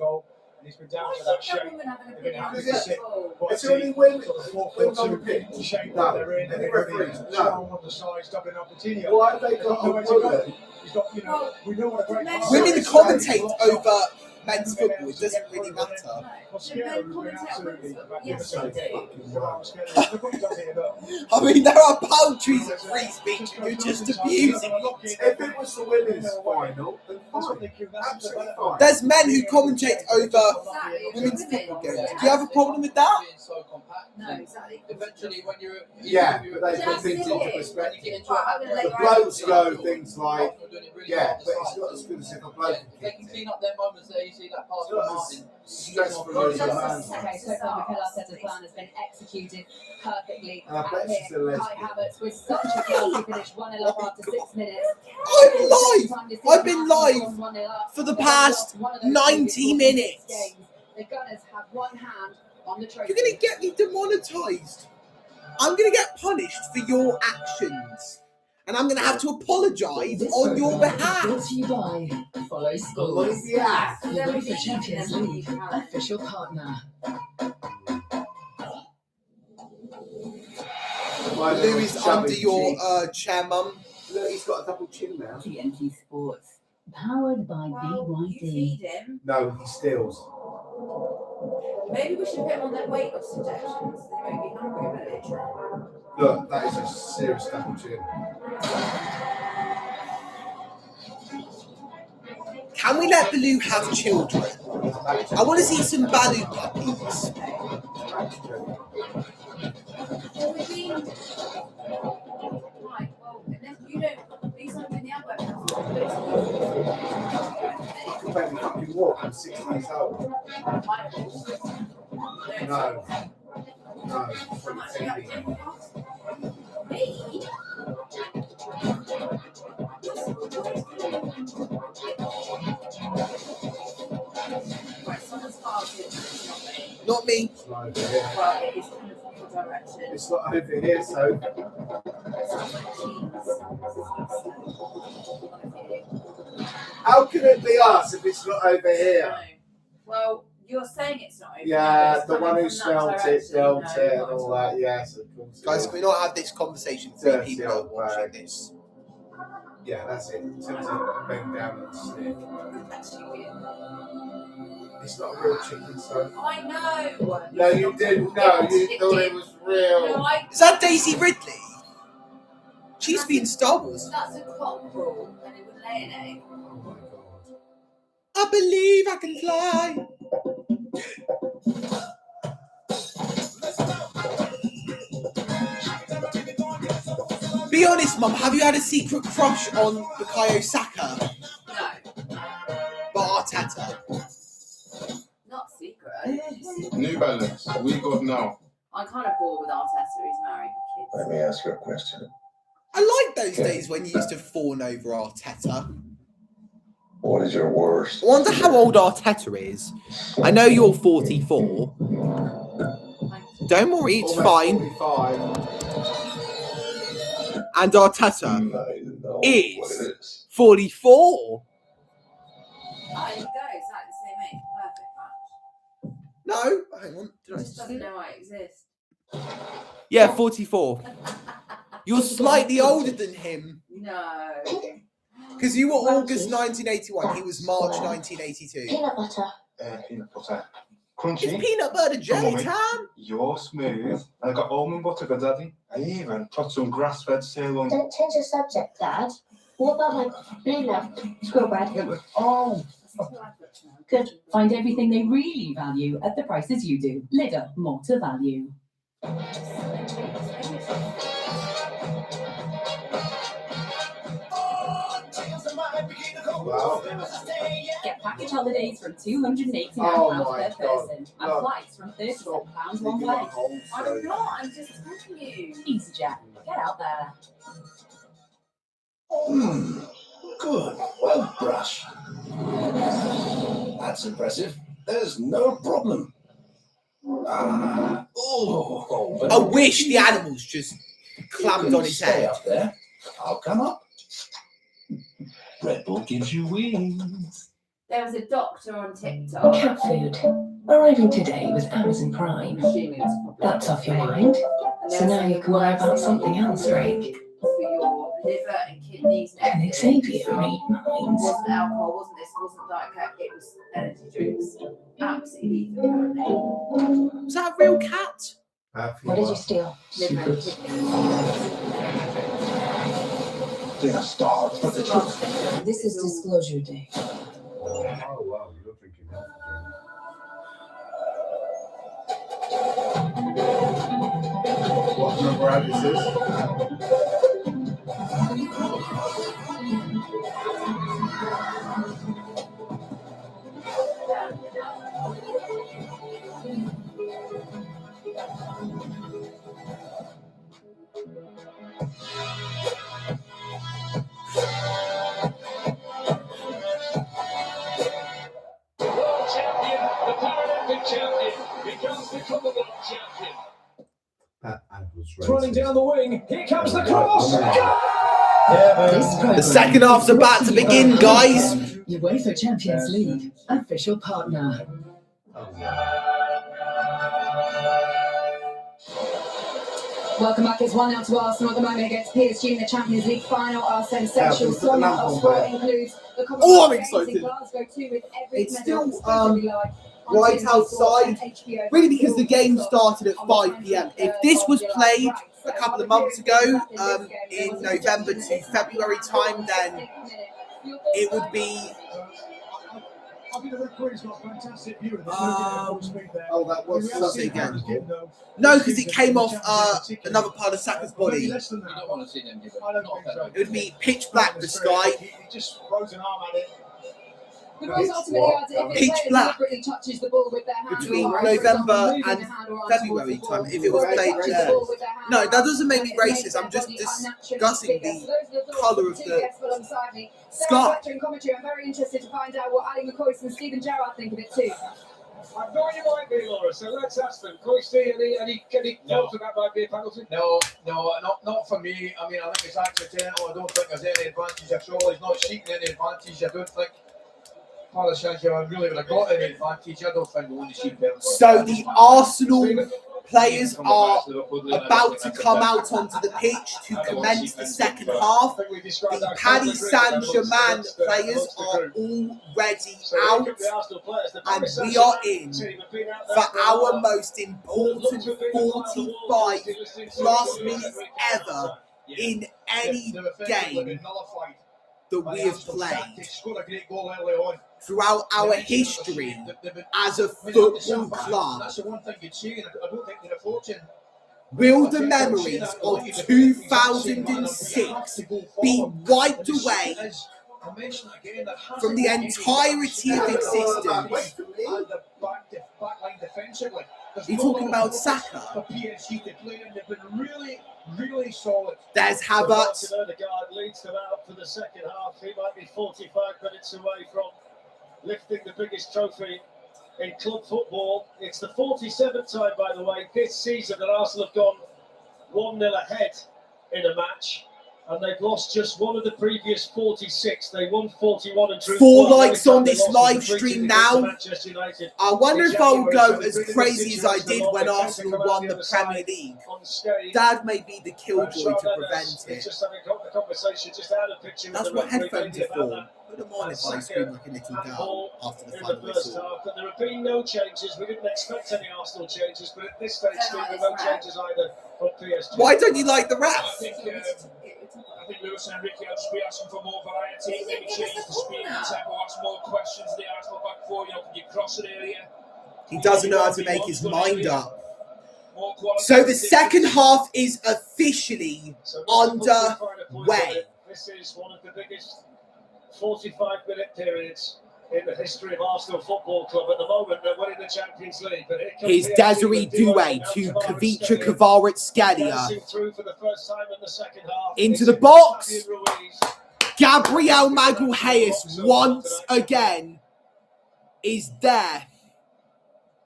He's been down to that shape. They've been having to sit quite It's only women. Women on the deep pitch. to the shape No. that they're in. Any They're referees? really No. strong on the sides, doubling up Coutinho. Why have they got Nowhere a to go. bullet? He's got, you know, we know what a great pass Women is. commentate over men's football. It doesn't really matter. Mosquera has been absolutely magnificent. Yes. Look what he does here, look. I mean, there are paltries at free speech, and you're just abusing it. If it was the women's final, then fine. Absolutely fine. There's men who commentate over women's football games. Do you have a problem with that? Being so compact. No, exactly. Eventually, when you're Yeah, but they put things into when you perspective. get into a habit, The blokes go things like, you're doing it really yeah, well but it's on the not side. as good as if a Yeah, bloke if they can clean up their moments there. You see that pass It's from not as Martin. stressful as a man. Okay, so far Mikel Arteta's plan has been executed perfectly. And I bet And she's a here, Kai lesbian. Havertz with such a classy finish, 1-0 up after 6 minutes. I'm live. I've been live for the past 90 minutes. The Gunners have one hand on the trophy. You're going to get me demonetised. I'm going to get punished for your actions. And I'm going to have to apologise This on your programme is behalf. brought to you by Follow Scores, Yeah. UEFA Champions League official partner. Louis under your chair, Mum. Look, he's got a double chin now. TNT Sports. Powered by Well, you BYD. feed him. No, he steals. Maybe we should put him on their weight loss injections. They won't be hungry, will they? Look, that is a serious double chin. Can we let Baloo have children? I want to see some Baloo puppies. Well, we've been... Right, well, unless you don't... These aren't in the advert. I can barely fucking walk. I'm 6 years old. No. No. Me? Right, someone's farted. Not me. It's not over here. Well, it is kind of your direction. It's not over here, so. How can it be us if it's not over here? No. Well, you're saying it's not over here, Yeah, but the it's one coming who from smelt that it, direction. dealt No, it, and not all at that. Yes, of course. Guys, can we not have this conversation? 3 Dirty people are old watching bag. this. Yeah, that's it. Turns it bend down and sniff. That's weird. It's not a real chicken, so. I know. No, you didn't know. You thought it was real. No, Is that Daisy Ridley? She's been Star Wars. That's a cockerel, and it would lay an egg. I believe I can fly. Be honest, Mum, have you had a secret crush on Bukayo Saka? No. But Arteta? Not secret. New Balance, we got now. I'm kind of bored with Arteta. He's married with kids. Let me ask you a question. I like those days when you used to fawn over Arteta. What is your worst? I wonder how old Arteta is. I know you're 44. Don't worry, it's fine. 45. And Arteta is 44. There you go. Exactly the same age. Perfect match. No, hang on. Did I Just doesn't know I exist. Yeah, 44. You're slightly older than him. No. Because you were August 1981. He was March 1982. Peanut butter. Peanut butter. Crunchy. It's peanut butter jelly time. You're smooth. And I got almond butter for Daddy. I even put some grass-fed sirloin. Don't change the subject, Dad. What about my blue love? Squirrel bread. Oh. Good. Find everything they really value at the prices you do. Lidl, more to value. Wow. Get package holidays from £289 my per God. person and Look. flights from £37 one Digging my way. hole, I'm so. not. I'm just telling you. EasyJet. Get out there. Good. Well, Brush. That's impressive. There's no problem. I wish the animals just clammed on his Stay head. up there. I'll come up. Red Bull gives you wings. There was a doctor on TikTok. Cat food. Arriving today with Amazon Prime. That's off your mind. So now you can worry about something else, Rick. For your liver and kidneys. Can Xavier read minds? Wasn't alcohol, wasn't this, wasn't Diet Coke, it was energy drinks. Absolutely lethal, apparently. Was that a real cat? What did you steal? Liver and kidneys. They're starved for the truth. This is Disclosure Day. Oh, wow. You're drinking healthy drink. What number ad is this? World champion, the Paralympic champion, becomes the Commonwealth champion. That ad was Running racist. down the wing, here comes the cross! The second half's about to begin, guys. UEFA Champions League, official partner. Welcome back. It's 1-0 to Arsenal at the moment against PSG in the Champions League final. Our sensational format of sport includes the Oh, I'm excited. It's still right outside, really, because the game started at 5 p.m. If this was played a couple of months ago, in November to February time, then it would be. Oh, that was something again. No, because it came off another part of Saka's body. You don't want to see them give it. It would be pitch black, the sky. He just throws an arm at it. Pitch black between November and February time. If it was played, no, that doesn't make me racist. I'm just discussing the colour of the sky. I'm very interested to find out what Ali McCoy and Stephen Gerrard think of it too. I thought you might be, Laura, so let's ask them. Coisty, any thoughts that might be a penalty? No, not for me. I mean, I think it's accidental. I don't think there's any advantage at all. He's not seeking any advantage. I don't think Paris Saint-Germain really would have got any advantage. I don't think we want to see penalty. So the Arsenal players are about to come out onto the pitch to commence the second half. The Paris Saint-Germain players are already out, and we are in for our most important 45 plus minutes ever in any game that we have played throughout our history as a football club. That's the one thing you'd see, and I don't think they're fortune. Will the memories of 2006 be wiped away from the entirety of existence? Are you talking about Saka? Really solid. There's Havertz. Odegaard leads them out for the second half. He might be 45 minutes away from lifting the biggest trophy in club football. It's the 47th time, by the way, this season that Arsenal have gone 1-0 ahead in a match, and they've lost just one of the previous 46. They won 41 and drew 4 likes on this live stream now. I wonder if I'll go as crazy as I did when Arsenal won the Premier League. Dad may be the killjoy to prevent it. That's what headphones are for. I don't mind if I scream like a little girl after the final whistle. But there have been no changes. We didn't expect any Arsenal changes, but at this stage, there are no changes either from PSG. Why don't you like the rap? I think Lewis and Ricky will just be asking for more variety, maybe change the speed and tempo, ask more questions to the Arsenal back four. You know, can you cross it area? He doesn't know how to make his mind up. So the second half is officially underway. This is one of the biggest 45-minute periods in the history of Arsenal Football Club. At the moment, they're winning the Champions League. But here's Desiree Doué to Kavicha Kvaratskhelia. Through for the first time in the second half. Into the box. Gabriel Magalhaes once again is there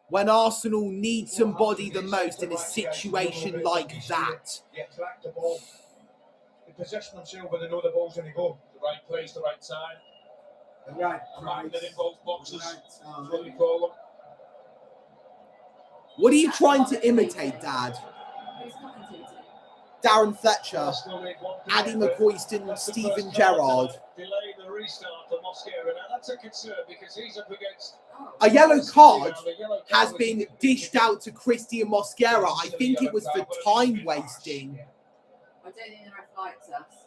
when Arsenal need somebody the most in a situation like that. Track the ball. They position themselves when they know the ball's going to go. The right place, the right time. Right, a magnet in both boxes. That's what we call them. What are you trying to imitate, Dad? Darren Fletcher, Addy McCoyston, Stephen Gerrard. Delaying the restart for Mosquera. Now that's a concern because he's up against a yellow card has been dished out to Christian Mosquera. I think it was for time wasting. I don't think the ref likes us.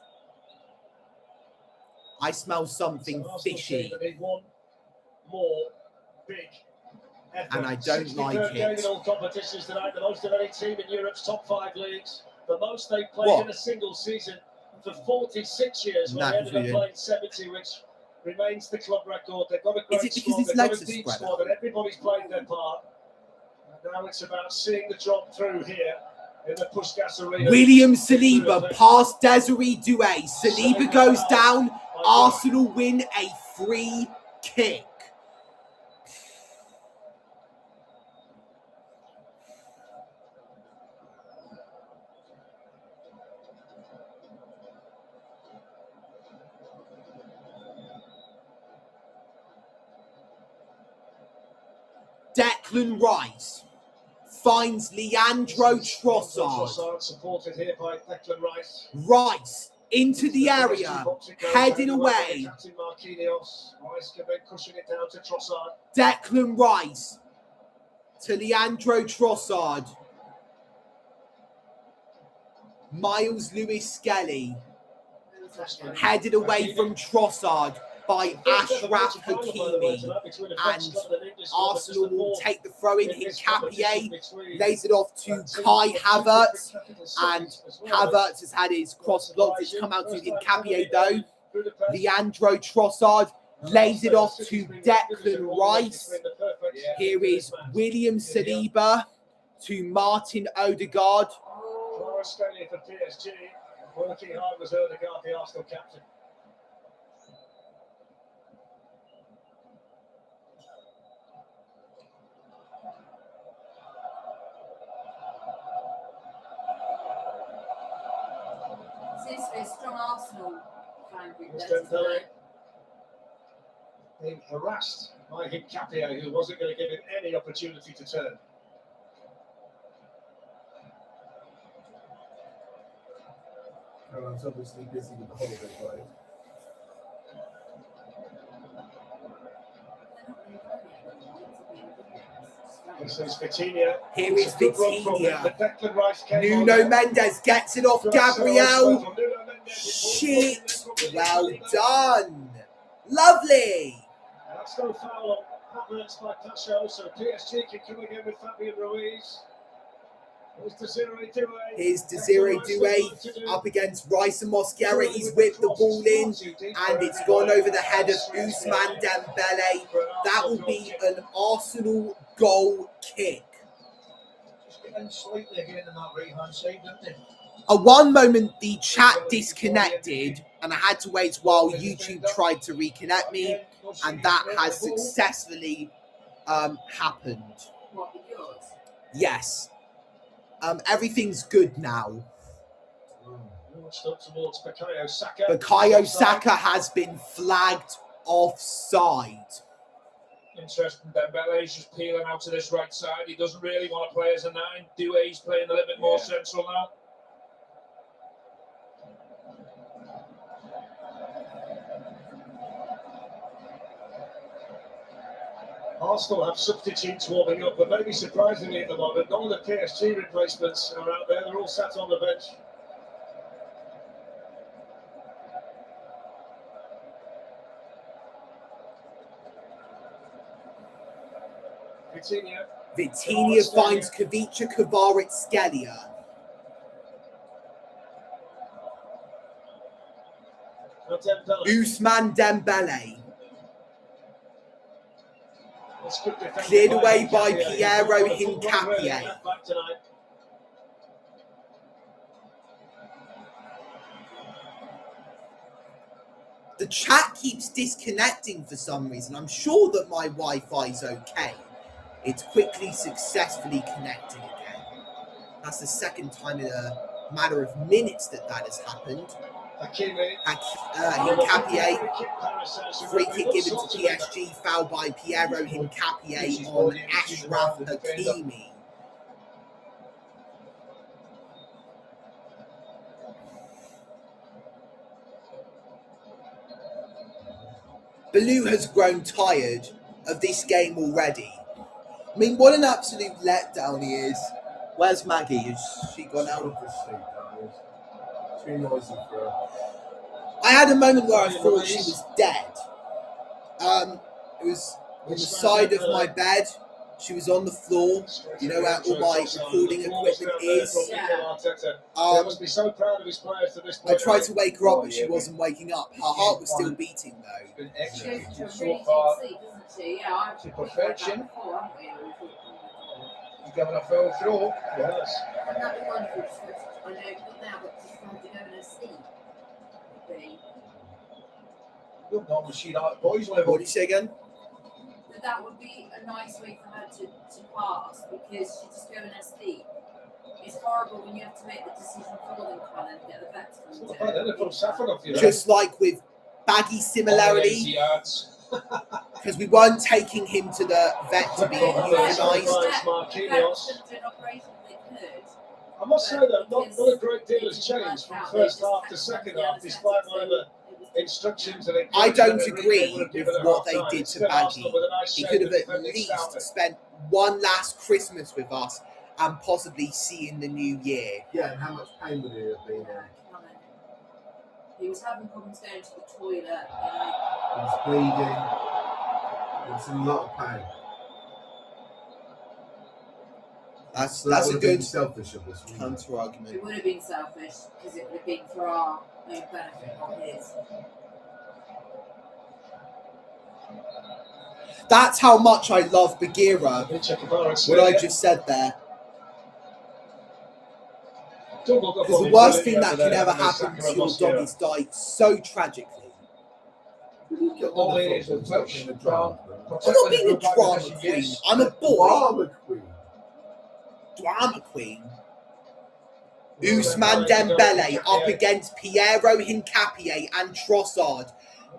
I smell something fishy. More big effort. And I don't like it. In all competitions tonight, the most of any team in Europe's top 5 leagues. The most they've played in a single season for 46 years. When they ended up playing 70, which remains the club record. They've got a great squad. They've got a deep squad, and everybody's played their part. And now it's about seeing the drop through here. In the Puskas Arena. William Saliba past Desiree Doué. Saliba goes down. Arsenal win a free kick. Declan Rice finds Leandro Trossard. Supported here by Declan Rice. Rice into the area, heading away. Captain Marquinhos. Rice can then cushion it down to Trossard. Declan Rice to Leandro Trossard. Miles Lewis Skelly headed away from Trossard by Ashraf Hakimi, and Arsenal will take the throw in. Hincapié lays it off to Kai Havertz, and Havertz has had his cross blocked. It's come out to Hincapié though. Leandro Trossard lays it off to Declan Rice. Here is William Saliba to Martin Odegaard. Australia for PSG. Working hard was Odegaard, the Arsenal captain. Seems to be a strong Arsenal fan group there Dembele today. being harassed by Hincapié, who wasn't going to give him any opportunity to turn. Everyone's obviously busy with the holiday break. This is Vitinha. Here is Vitinha. Declan Rice came Nuno on. Mendes gets it off Gabriel. Shit. Well done. Lovely. That's no foul on Havertz by Pacho, so PSG can come again with Fabian Ruiz. Here's Desiree Doué up against Rice and Mosquera. He's whipped the ball in, and it's gone over the head of Ousmane Dembele. That will be an Arsenal goal kick. Just getting slightly again in that right hand side, didn't they? At one moment, the chat disconnected, and I had to wait while YouTube tried to reconnect me, and that has successfully happened. What, with yours? Yes. Everything's good now. Bukayo Saka has been flagged offside. Interesting. Dembele's just peeling out to this right side. He doesn't really want to play as a 9. Doué's playing a little bit more central now. Arsenal have substitutes warming up, but maybe surprisingly at the moment, none of the PSG replacements are out there. They're all sat on the bench. Vitinha finds Kavica Kvaratskhelia. Ousmane Dembele. Cleared away by Piero Hincapié. The chat keeps disconnecting for some reason. I'm sure that my Wi-Fi is okay. It's quickly successfully connected again. That's the second time in a matter of minutes that has happened. Hincapié, free kick given to PSG, foul by Piero Hincapié on Ashraf Hakimi. Baloo has grown tired of this game already. I mean, what an absolute letdown he is. Where's Maggie? Has she gone out? Too noisy for her. I had a moment where I thought she was dead. It was on the side of my bed. She was on the floor. You know where all my recording equipment is. I tried to wake her up, but she wasn't waking up. Her heart was still beating, though. To perfection. He's given a full throw. Yes. That'd be wonderful. I know not now, but just trying to go in a seat. You'll normally see that at boys level. What did you say again? That would be a nice way for her to pass, because she just go in her sleep. It's horrible when you have to make the decision for them, Colin, and get the vet to come. Just like with Baggy similarity, Because we weren't taking him to the vet to be euthanized. I must say that not a great deal has changed from first half to second half, despite whatever instructions and I don't agree with what they did to Baggy. He could have at least spent one last Christmas with us and possibly see in the new year. Yeah, and how much pain would he have been in? He was having problems going to the toilet. He was bleeding. He was in a lot of pain. That's That a would have been good selfish of us. counter argument. It would have been selfish because it would have been for our own benefit, not his. That's how much I love Bagheera. What I just said there. Because the worst thing that can ever happen to your dog is die so tragically. I'm not being a drama queen. I'm a boy. Drama queen. Ousmane Dembele up against Piero Hincapié and Trossard.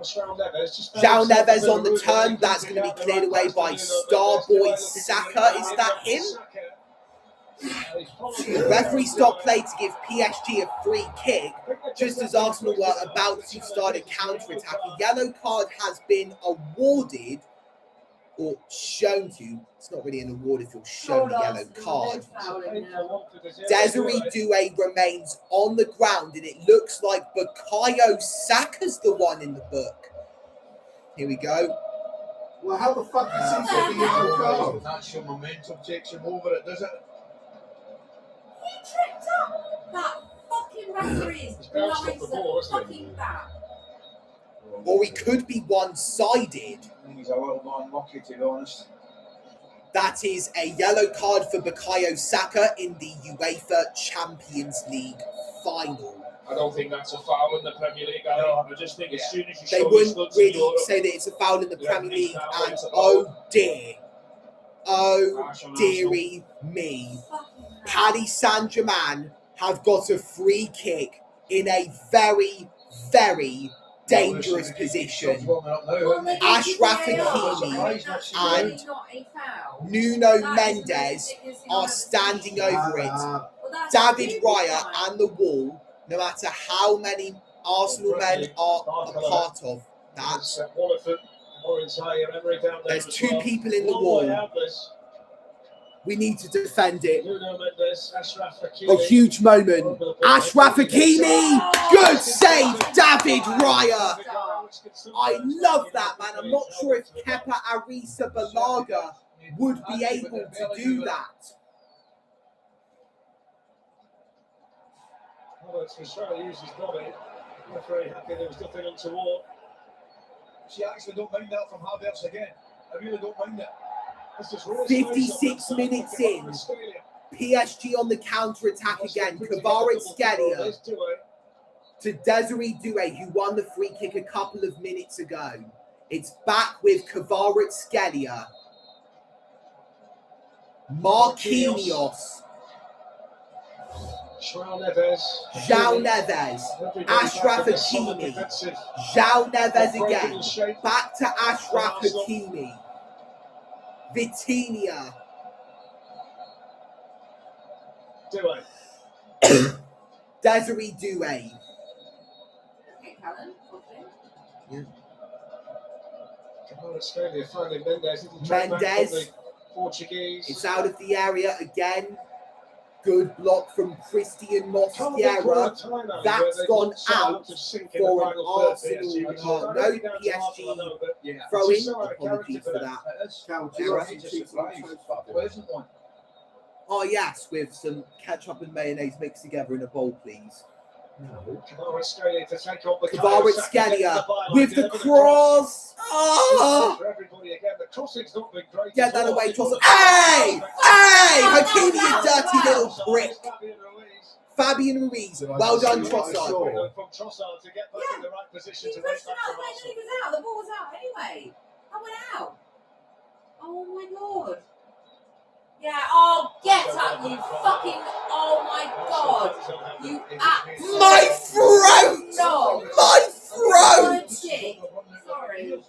João Neves on the turn. That's going to be cleared away by Starboy Saka. Is that him? The referee stopped play to give PSG a free kick just as Arsenal were about to start a counter-attack. A yellow card has been awarded or shown to. It's not really an award if you're shown a yellow card. Desiree Doué remains on the ground and it looks like Bukayo Saka's the one in the book. Here we go. Well, how the fuck does he get the yellow card? That's your momentum takes him over it, does it? He tripped up that fucking referee's blind fucking back. Or he could be one-sided. I think he's a little more unlucky, to be honest. That is a yellow card for Bukayo Saka in the UEFA Champions League final. I don't think that's a foul in the Premier League. I just think as soon as you They show wouldn't his really say that it's a foul in the Premier League, and oh dear. Oh dearie me. Paris Saint-Germain have got a free kick in a very, very dangerous position. Ashraf Hakimi and Nuno Mendes are standing over it. David Raya and the wall, no matter how many Arsenal men are a part of that. There's two people in the wall. We need to defend it. A huge moment. Ashraf Hakimi! Good save, David Raya! I love that, man. I'm not sure if Kepa Arrizabalaga would be able to do that. Roberts was trying to use his body. I'm not very happy there was nothing untoward. See, I actually don't mind that from Havertz again. I really don't mind that. 56 minutes in. PSG on the counter-attack again. Kvaratskhelia to Desiree Doué, who won the free kick a couple of minutes ago. It's back with Kvaratskhelia. Marquinhos. João Neves. Ashraf Hakimi. João Neves again. Back to Ashraf Hakimi. Vitinha. Desiree Doué. Mendes. It's out of the area again. Good block from Christian Mosquera. That's gone out for an Arsenal. No PSG throw-in. Apologies for that. Oh yes, with some ketchup and mayonnaise mixed together in a bowl, please. Kvaratskhelia with the cross. Oh! Get that away, Trossard. Hey! Hey! Hakimi, you dirty little prick. Fabian Ruiz. Well done, Trossard. He pushed him out when he was out. The ball was out anyway. I went out. Oh my lord. Yeah, oh, get up, you fucking, oh my god. You absolute... My throat! No. My throat! Sorry.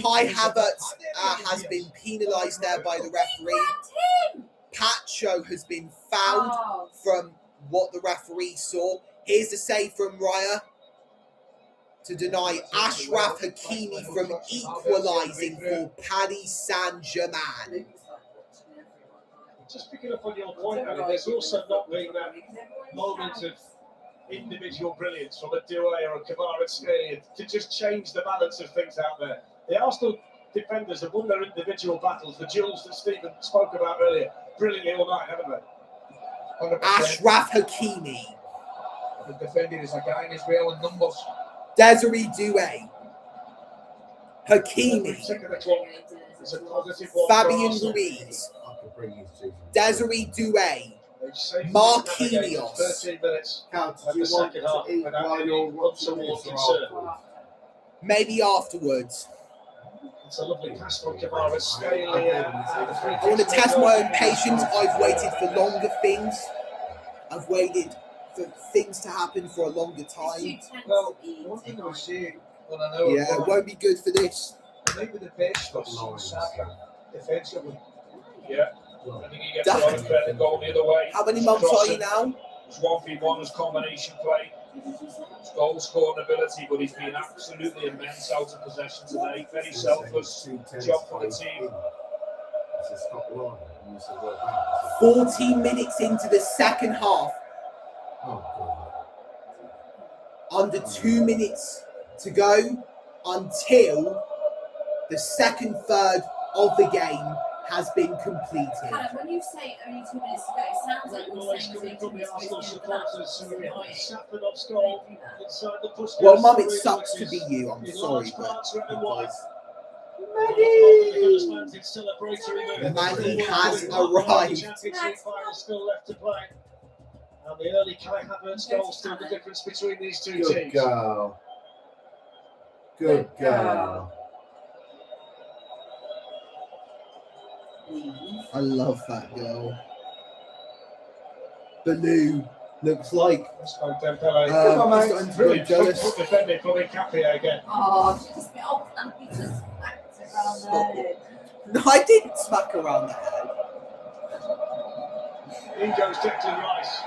Kai Havertz has been penalised there by the referee. Pacho has been fouled from what the referee saw. Here's the save from Raya to deny Ashraf Hakimi from equalising for Paris Saint-Germain. Just picking up on your point, Ali, there's also not been that moment of individual brilliance from a Doué or a Kvaratskhelia to just change the balance of things out there. The Arsenal defenders have won their individual battles, the duels that Stephen spoke about earlier, brilliantly all night, haven't they? 100%. Ashraf Hakimi. The defending is a guy in Israel in numbers. Desiree Doué. Hakimi. Fabian Ruiz. Desiree Doué. Marquinhos. 13 minutes of the second half without any untoward concern. Maybe afterwards. It's a lovely pass from Kvaratskhelia. I want to test my own patience. I've waited for longer things. I've waited for things to happen for a longer time. Well, one thing I was saying when I know it won't be good for this. Maybe the best for Saka defensively. Yeah. I think he gets a lot of credit going the other way. How many months are you now? It's 1v1 as combination play. It's goal scoring ability, but he's been absolutely immense out of possession today. Very selfless job for the team. 14 minutes into the second half. Under 2 minutes to go until the second third of the game has been completed. Callum, when you say only 2 minutes to go, it sounds like you're saying from the Arsenal supporters who sat for not inside the push. Well, Mum, it sucks to be you. I'm sorry, but Maggie has arrived. Still left to play. And the early Kai Havertz goal still the difference between these two Good teams. girl. Good girl. I love that girl. Baloo looks like. Come on, mate. Really jealous. Defended for the Capia again. Oh, she just he just smacked it around the head. No, I didn't smack around the head. In goes Declan Rice.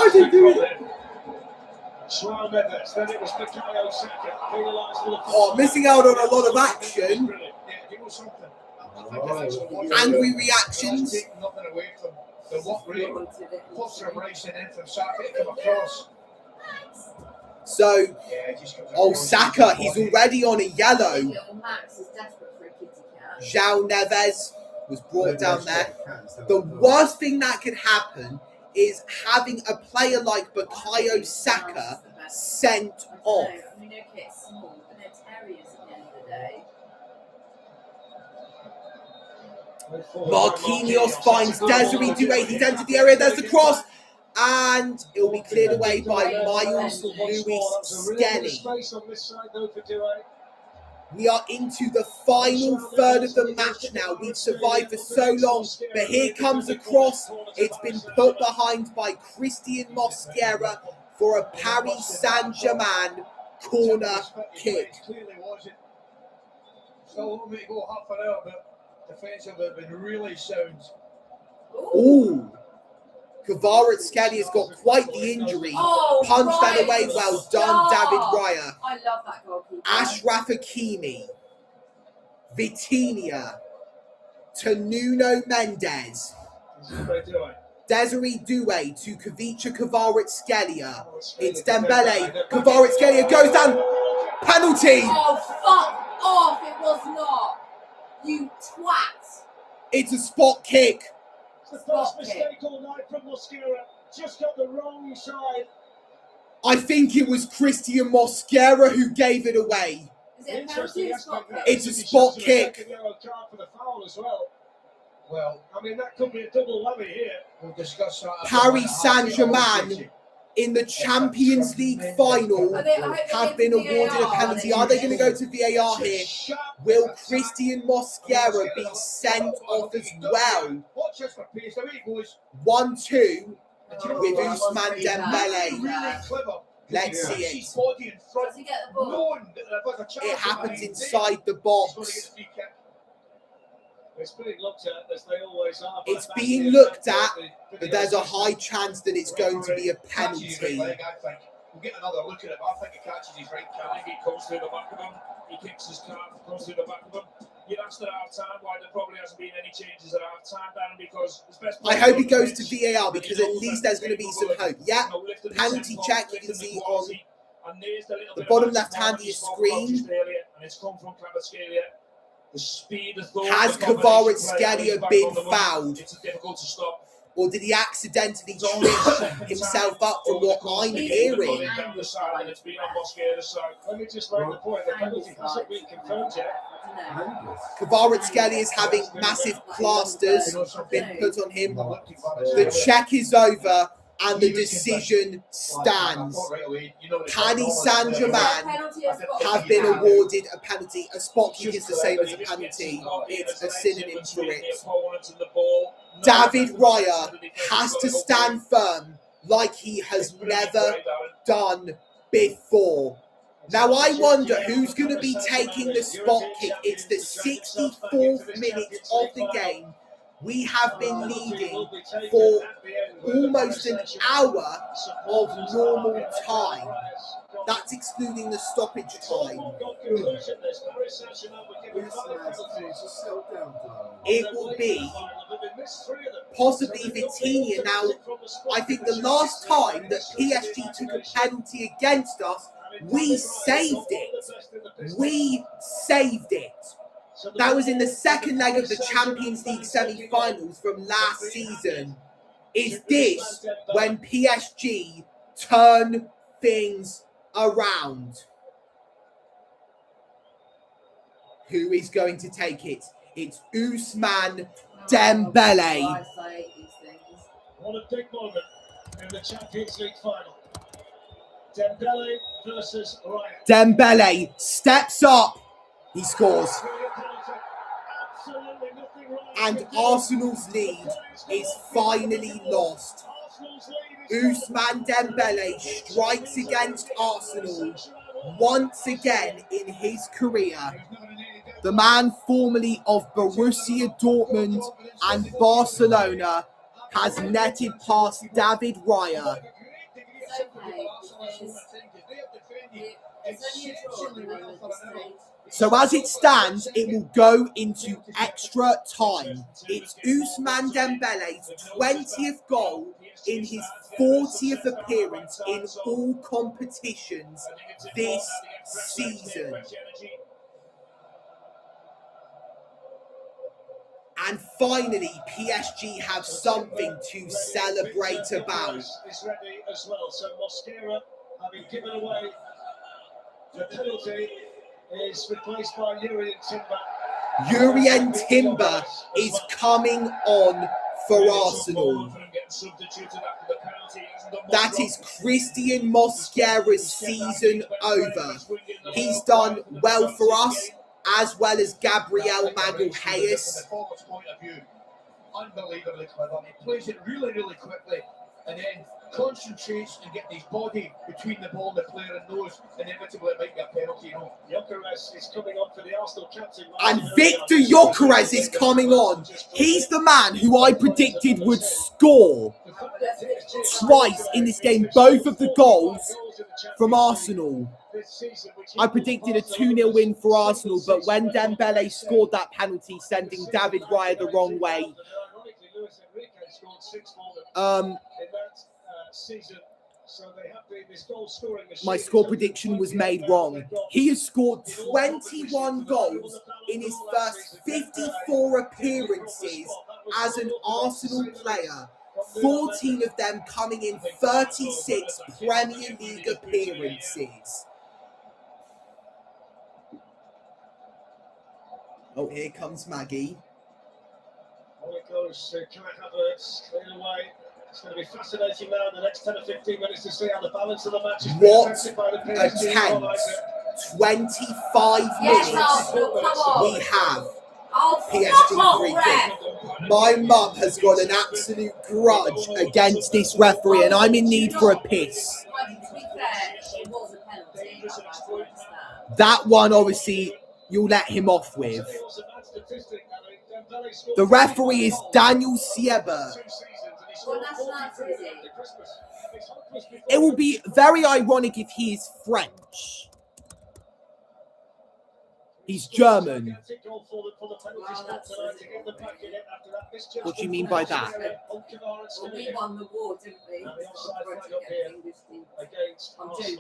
I didn't do it. Joao Neves. Then it was Bukayo Saka. Penalised for the. Oh, missing out on a lot of action. Brilliant. Yeah, give us something. Angry reactions. Nothing away from the what rate. What's from racing in from Saka to come across. So, Saka, he's already on a yellow. Max is desperate for a kitty cat. Joao Neves was brought down there. The worst thing that could happen is having a player like Bukayo Saka sent off. I mean, okay, it's small, but they're terriers at the end of the day. Marquinhos finds Desiree Doué. He's entered the area. There's the cross. And it will be cleared away by Miles Lewis Skelly. We are into the final third of the match now. We've survived for so long, but here comes a cross. It's been put behind by Christian Mosquera for a Paris Saint-Germain corner kick. Still a little bit to go, half an hour, but defensively have been really sound. Ooh. Kvaratskhelia has got quite the injury. Punched that away. Well done, David Raya. I love that goalkeeper. Ashraf Hakimi. Vitinha. To Nuno Mendes. Desiree Doué to Kavicha Kvaratskhelia. It's Dembele. Kvaratskhelia goes down. Penalty. Oh, fuck off. It was not. You twat. It's a spot kick. The first mistake all night from Mosquera. Just got the wrong side. I think it was Christian Mosquera who gave it away. Is it a penalty or spot kick? It's a spot kick. Yellow card for the foul as well. Well, I mean, that could be a double whammy here. We'll discuss that. Paris Saint-Germain in the Champions League final have been awarded a penalty. Are they going to go to VAR here? Will Christian Mosquera be sent off as well? 1-2 with Ousmane Dembele. Really clever Let's see it. His body in front, Does he get the ball? knowing that there was a chance It happens behind inside the there, he's going to box. get the free kick. It's being looked at as they always are. but It's that's being the looked advantage at, the but there's a video high chance that it's going to be a Catches his right penalty. leg, I think. We'll get another look at it, but I think he catches his right I calf. think he comes through the back of him. He kicks his calf, comes through the back of him. You'd asked at half time why there probably hasn't been any changes at half time, Dan, because his best I player hope it on goes the to pitch, VAR and he because at knows least that there's going to be some capable of, hope. Yeah, lifting the penalty tempo, check, you can lifting see the on quality, and there's the little the bit bottom of left-hand of magic your spoke about screen. just earlier, and it's come from Kvaratskhelia. The speed, the thought, Has the combination play, Kvaratskhelia back been on the run, fouled? It's difficult to stop. Or did he accidentally trip himself up from what I'm hearing? Let me just make the point, the penalty hasn't been confirmed yet. Kvaratskhelia is having massive plasters been put on him. The check is over and the decision stands. Paris Saint-Germain have been awarded a penalty. A spot kick is the same as a penalty. It's a synonym for it. David Raya has to stand firm like he has never done before. Now I wonder who's going to be taking the spot kick. It's the 64th minute of the game. We have been leading for almost an hour of normal time. That's excluding the stoppage time. It will be possibly Vitinha. Now, I think the last time that PSG took a penalty against us, we saved it. We saved it. That was in the second leg of the Champions League semi-finals from last season. Is this when PSG turn things around? Who is going to take it? It's Ousmane Dembele. What a big moment in the Champions League final. Dembele versus Raya. Dembele steps up. He scores. And Arsenal's lead is finally lost. Ousmane Dembele strikes against Arsenal once again in his career. The man formerly of Borussia Dortmund and Barcelona has netted past David Raya. So as it stands, it will go into extra time. It's Ousmane Dembele's 20th goal in his 40th appearance in all competitions this season. And finally, PSG have something to celebrate about. Is ready as well. So Mosquera, having given away the penalty, is replaced by Jurrien Timber. Jurrien Timber is coming on for Arsenal. That is Christian Mosquera's season over. He's done well for us, as well as Gabriel Magalhaes. Unbelievably clever. He plays it really, really quickly and then concentrates and gets his body between the ball and the player and knows inevitably it might be a penalty, you know. Gyökeres is coming on for the Arsenal captain. And Victor Gyökeres is coming on. He's the man who I predicted would score twice in this game, both of the goals from Arsenal. I predicted a 2-0 win for Arsenal, but when Dembele scored that penalty, sending David Raya the wrong way, my score prediction was made wrong. He has scored 21 goals in his first 54 appearances as an Arsenal player, 14 of them coming in 36 Premier League appearances. Oh, here comes Maggie. Oh, it goes to Kai Havertz, cleared away. It's going to be fascinating now in the next 10 or 15 minutes to see how the balance of the match is What affected by the a PSG. 10, 25 minutes we have PSG free kick. My mum has got an absolute grudge against this referee, and I'm in need for a piss. To be fair, it was a penalty. That one, obviously, you'll let him off with. The referee is Daniel Siebert. What nationality is he? It will be very ironic if he is French. He's German. What do you mean by that? Well, we won the war, didn't we? I'm joking.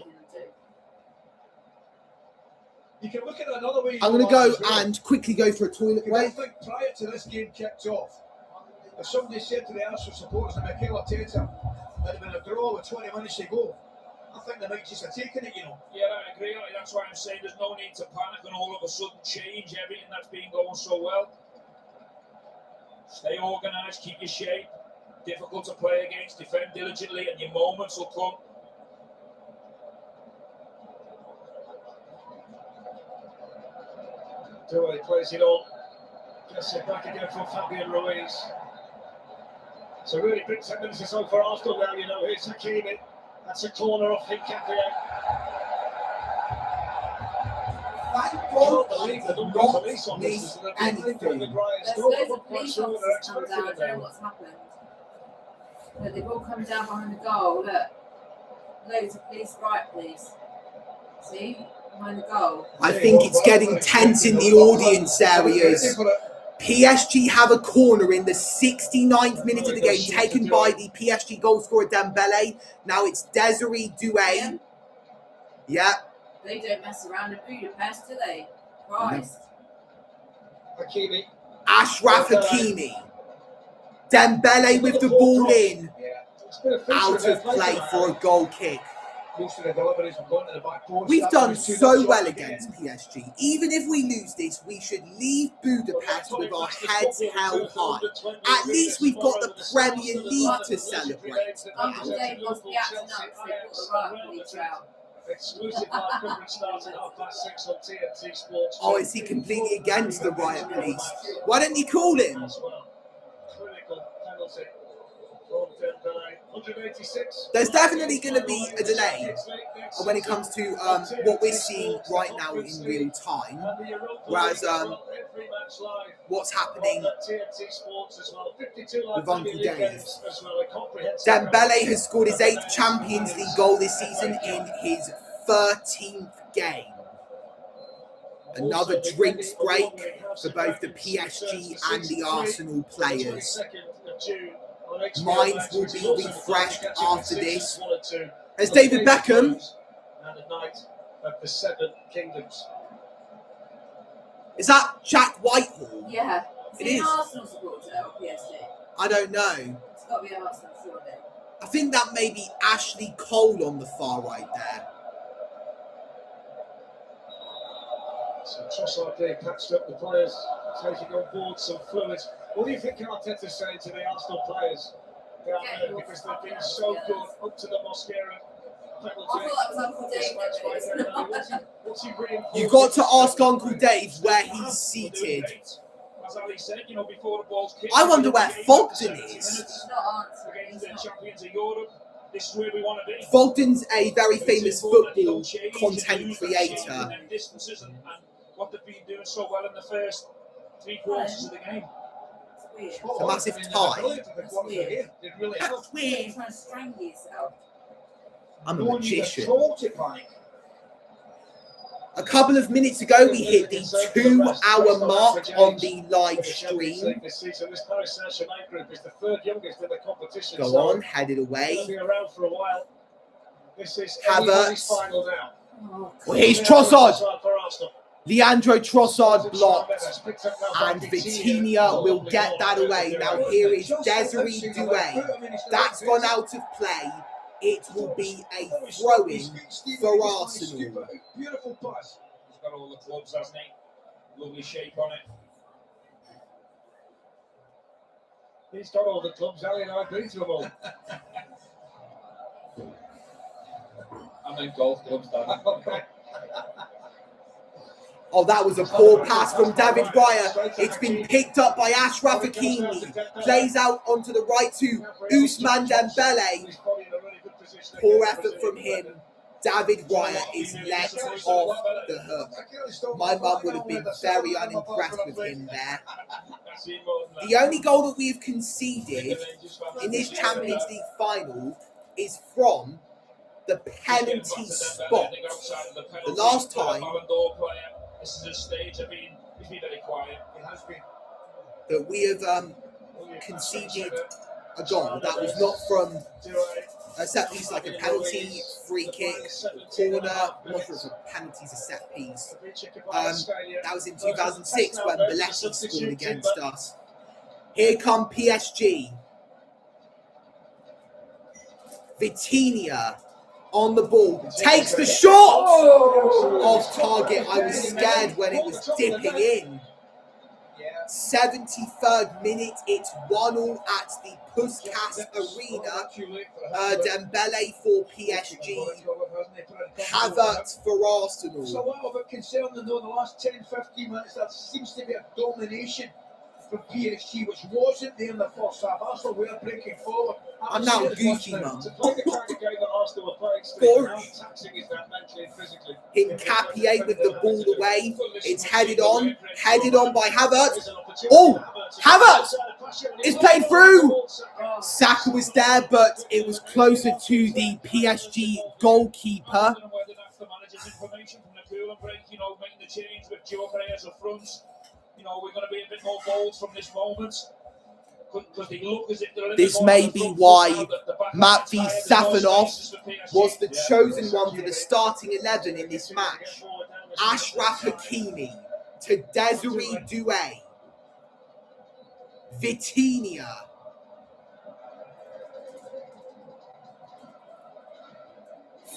You can look at it another way. I'm going to go and quickly go for a toilet break. I think prior to this game kicked off, if somebody said to the Arsenal supporters that Mikel Arteta had been a draw with 20 minutes to go, I think they might just have taken it, you know. Yeah, I agree. That's why I'm saying there's no need to panic and all of a sudden change everything that's been going so well. Stay organised, keep your shape. Difficult to play against, defend diligently, and your moments will come. Doué plays it on. Gets it back again from Fabian Ruiz. It's a really big 10 minutes or so for Arsenal now, you know. Here's Hakimi. That's a corner off Hincapié. That goal I can't believe the number not of police on this. mean anything. There's loads of police officers come down. I don't know what's happened. Look, they've all come down behind the goal. Look. Loads of police, right, please. See? Behind the goal. I think it's getting tense in the audience areas. PSG have a corner in the 69th minute of the game, taken by the PSG goal scorer Dembele. Now it's Desiree Doué. Yeah. They don't mess around in Budapest, do they? Christ. Hakimi. Ashraf Hakimi. Dembele with the ball in. Out of play for a goal kick. Most of the deliveries have gone to the back post. We've done so well against PSG. Even if we lose this, we should leave Budapest with our heads held high. At least we've got the Premier League to celebrate. Uncle Dave must be acting up because they put the right police out. Exclusive live coverage starts at 6:30 on TNT Sports. Oh, is he completely against the riot police? Why don't you call him? Critical penalty from Dembele. 186. There's definitely going to be a delay when it comes to what we're seeing right now in real time, whereas what's happening with Uncle Dave. Dembele has scored his 8th Champions League goal this season in his 13th game. Another drinks break for both the PSG and the Arsenal players. Minds will be refreshed after this. There's David Beckham. And the night of the 7 kingdoms. Is that Jack Whitehall? Yeah. It is. Arsenal supporter or PSG? I don't know. It's got to be Arsenal, surely. I think that may be Ashley Cole on the far right there. So Trossard being patched up, the players taking on board some fluid. What do you think Arteta's saying to the Arsenal players down there? Because they've been so good up to the Mosquera penalty. I thought that was Uncle Dave. What's he bringing? You've got to ask Uncle Dave where he's seated. As Ali said, you know, before the ball's kicked. I wonder where Fogden is. He's not answering. Against the champions of Europe. This is where we want to be. Fogden's a very famous football content creator. And distances and what they've been doing so well in the first 3 quarters of the game. It's a massive tie. That's weird. That's weird. You're trying to strangle yourself. I'm a magician. A couple of minutes ago, we hit the 2-hour mark on the live stream. This season, this Paris Saint-Germain group is the 3rd youngest in the competition. Go on, head it away. They'll be around for a while. This is Havertz. final now. Well, here's Trossard. Leandro Trossard blocked, and Vitinha will get that away. Now here is Desiree Doué. That's gone out of play. It will be a throw-in for Arsenal. Beautiful pass. He's got all the clubs, hasn't he? Lovely shape on it. He's got all the clubs, Ali, and I've been to them all. I mean golf clubs, don't I? Oh, that was a poor pass from David Raya. It's been picked up by Ashraf Hakimi. Plays out onto the right to Ousmane Dembele. Poor effort from him. David Raya is let off the hook. My mum would have been very unimpressed with him there. The only goal that we've conceded in this Champions League final is from the penalty spot. The last time that we have conceded a goal that was not from a set piece, like a penalty, free kick, corner. I'm not sure if a penalty's a set piece. That was in 2006 when Baletti scored against us. Here come PSG. Vitinha on the ball, takes the shot off target. I was scared when it was dipping in. 73rd minute, it's 1-1 at the Puskas Arena. Dembele for PSG, Havertz for Arsenal. So what about concerning though the last 10-15 minutes, there seems to be a domination from PSG, which wasn't there in the first half. Arsenal were breaking forward. I'm now Gucci, man. Nkapie with the ball away. It's headed on by Havertz. Oh, Havertz! It's played through. Saka was there, but it was closer to the PSG goalkeeper. We're going to be a bit more bold from this moment. This may be why Matvey Safanov was the chosen one for the starting 11 in this match. Ashraf Hakimi to Desiree Doué. Vitinha.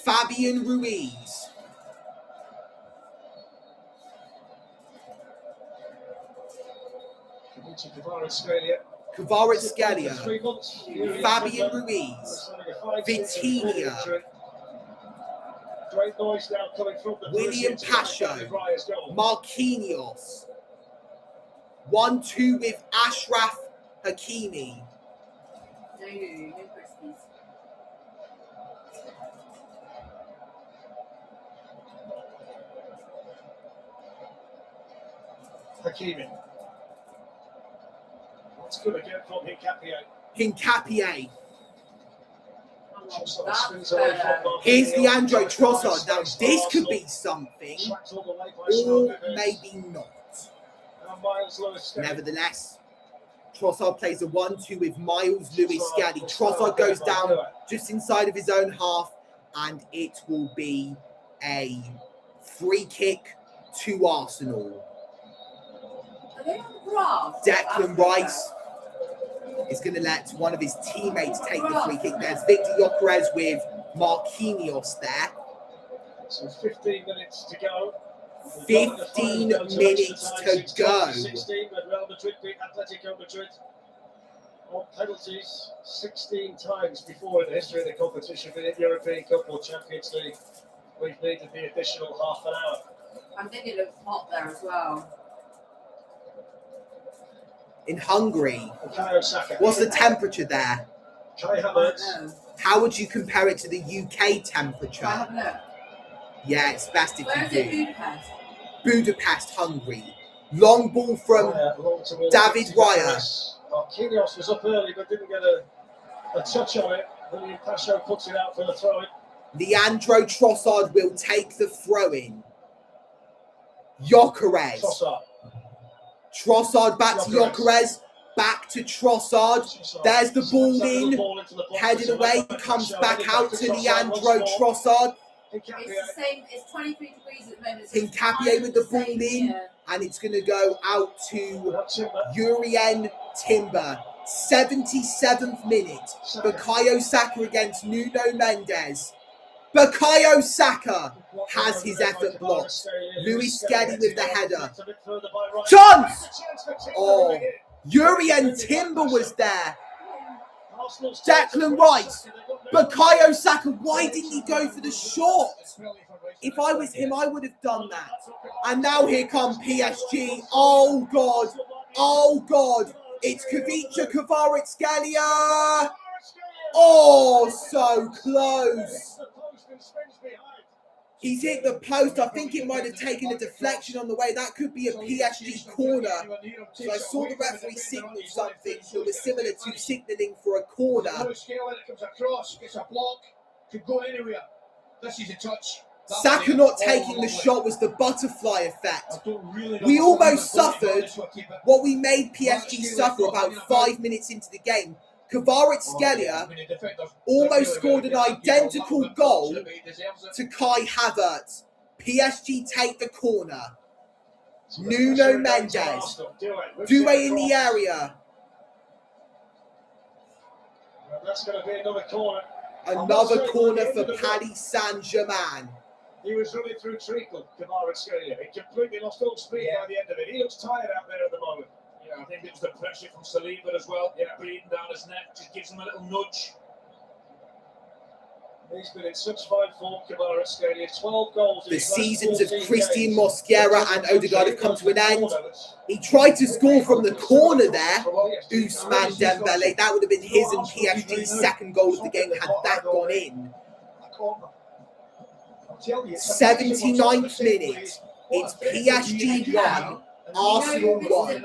Fabian Ruiz. Kvaratskhelia, Fabian Ruiz, Vitinha, William Pacho, Marquinhos. 1-2 with Ashraf Hakimi. Hakimi. That's good again from Nkapie. Here's Leandro Trossard. Now this could be something, or maybe not. Nevertheless, Trossard plays a 1-2 with Miles Lewis Skelly. Trossard goes down just inside of his own half, and it will be a free kick to Arsenal. Declan Rice is going to let one of his teammates take the free kick. There's Victor Gyökeres with Marquinhos there. So 15 minutes to go. 15 minutes to go. 16 when Real Madrid beat Atletico Madrid on penalties 16 times before in the history of the competition, be it European Cup or Champions League. We've needed the additional half an hour. I think it looks hot there as well. In Hungary, what's the temperature there? How would you compare it to the UK temperature? Yeah, it's best if you do. Budapest, Hungary. Long ball from David Raya. Marquinhos was up early but didn't get a touch on it. William Pacho puts it out for the throw-in. Leandro Trossard will take the throw-in. Gyökeres. Trossard back to Gyökeres. Back to Trossard. There's the ball in. Headed away. Comes back out to Leandro Trossard. It's the same, it's 23 degrees at the moment. Nkapie with the ball in. And it's going to go out to Urien Timber. 77th minute. Bukayo Saka against Nuno Mendes. Bukayo Saka has his effort blocked. Luis Skelly with the header. Chance! Oh, Urien Timber was there. Declan Rice Bukayo Saka, why didn't he go for the shot? If I was him, I would have done that. And now here come PSG. Oh, God. Oh, God. It's Kavica Kvaratskhelia. Oh, so close. He's hit the post. I think it might have taken a deflection on the way. That could be a PSG corner. So I saw the referee signal something that was similar to signalling for a corner. It's a block. Could go anywhere. This is a touch. Saka not taking the shot was the butterfly effect. We almost suffered what we made PSG suffer about 5 minutes into the game. Kvaratskhelia almost scored an identical goal to Kai Havertz. PSG take the corner. Nuno Mendes. Doué in the area. That's going to be another corner. Another corner for Paris Saint-Germain. He was running through treacle, Kvaratskhelia. He completely lost all speed by the end of it. He looks tired out there at the moment. Yeah, I think it was the pressure from Saliba as well. Yeah, breathing down his neck, just gives him a little nudge. He's been in such fine form, Kvaratskhelia. 12 goals. The seasons of Christian Mosquera and Odegaard have come to an end. He tried to score from the corner there, Ousmane Dembele. That would have been his and PSG's second goal of the game had that gone in. 79th minute. It's PSG 1, Arsenal 1.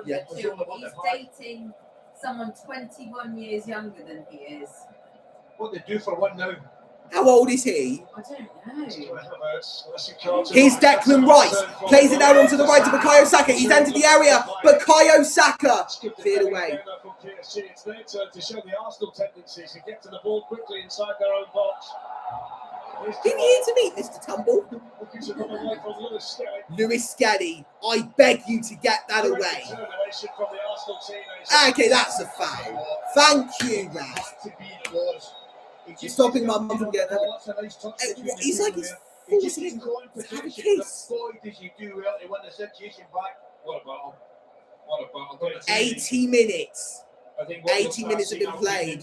Yeah. He's dating someone 21 years younger than he is. What they do for one now? How old is he? I don't know. Here's Declan Rice. Plays it out onto the right to Bukayo Saka. He's entered the area. Bukayo Saka cleared away. It's their turn to show the Arsenal tendencies and get to the ball quickly inside their own box. Did he here to meet Mr. Tumble? Lewis Skelly, I beg you to get that away. Okay, that's a foul. Thank you, ref. You're stopping my mum from getting that. He's like he's forcing him to have a kiss. 80 minutes. 80 minutes have been played.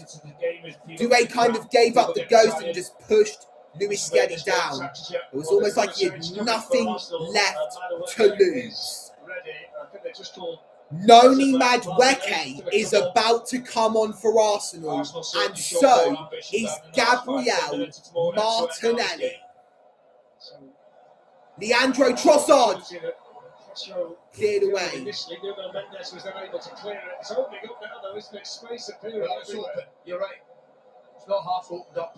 Doué kind of gave up the ghost and just pushed Lewis Skelly down. It was almost like he had nothing left to lose. Noni Madueke is about to come on for Arsenal, and so is Gabriel Martinelli. Leandro Trossard cleared away. Initially, Nuno Mendes was then able to clear it. It's opening up now, though, isn't it? Space appearing everywhere. You're right. It's not half opened up.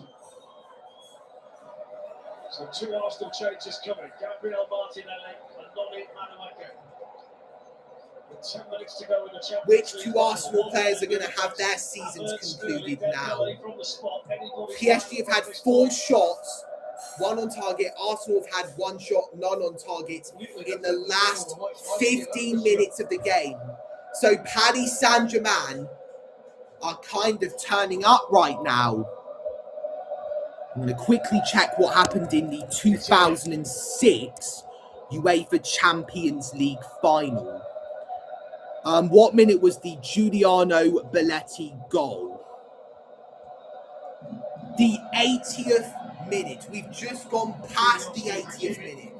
So 2 Arsenal changes coming. Gabriel Martinelli and Noni Madueke. With 10 minutes to go in the Champions Which League. 2 Arsenal players are going to have their seasons concluded now? PSG have had 4 shots, 1 on target. Arsenal have had 1 shot, none on target in the last 15 minutes of the game. So Paris Saint-Germain are kind of turning up right now. I'm going to quickly check what happened in the 2006 UEFA Champions League final. What minute was the Giuliano Belletti goal? The 80th minute. We've just gone past the 80th minute.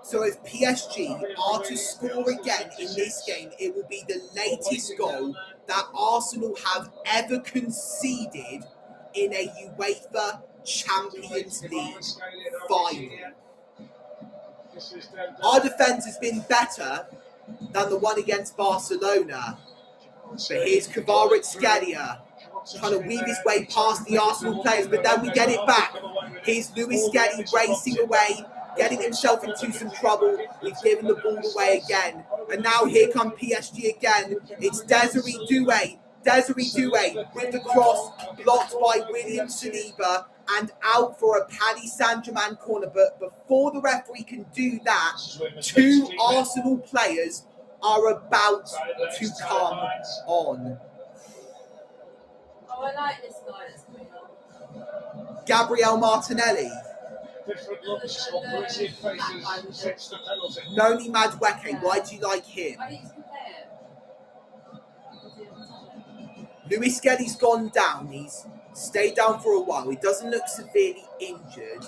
So if PSG are to score again in this game, it will be the latest goal that Arsenal have ever conceded in a UEFA Champions League final. Our defence has been better than the one against Barcelona. But here's Kvaratskhelia trying to weave his way past the Arsenal players, but then we get it back. Here's Lewis Skelly racing away, getting himself into some trouble. He's given the ball away again. And now here come PSG again. It's Desiree Doué. Desiree Doué with the cross, blocked by William Saliba, and out for a Paris Saint-Germain corner. But before the referee can do that, 2 Arsenal players are about to come on. Oh, I like this guy that's coming on. Gabriel Martinelli. Different looks on British faces since the penalty. Noni Madueke, why do you like him? I think he's a good player. Lewis Skelly's gone down. He's stayed down for a while. He doesn't look severely injured.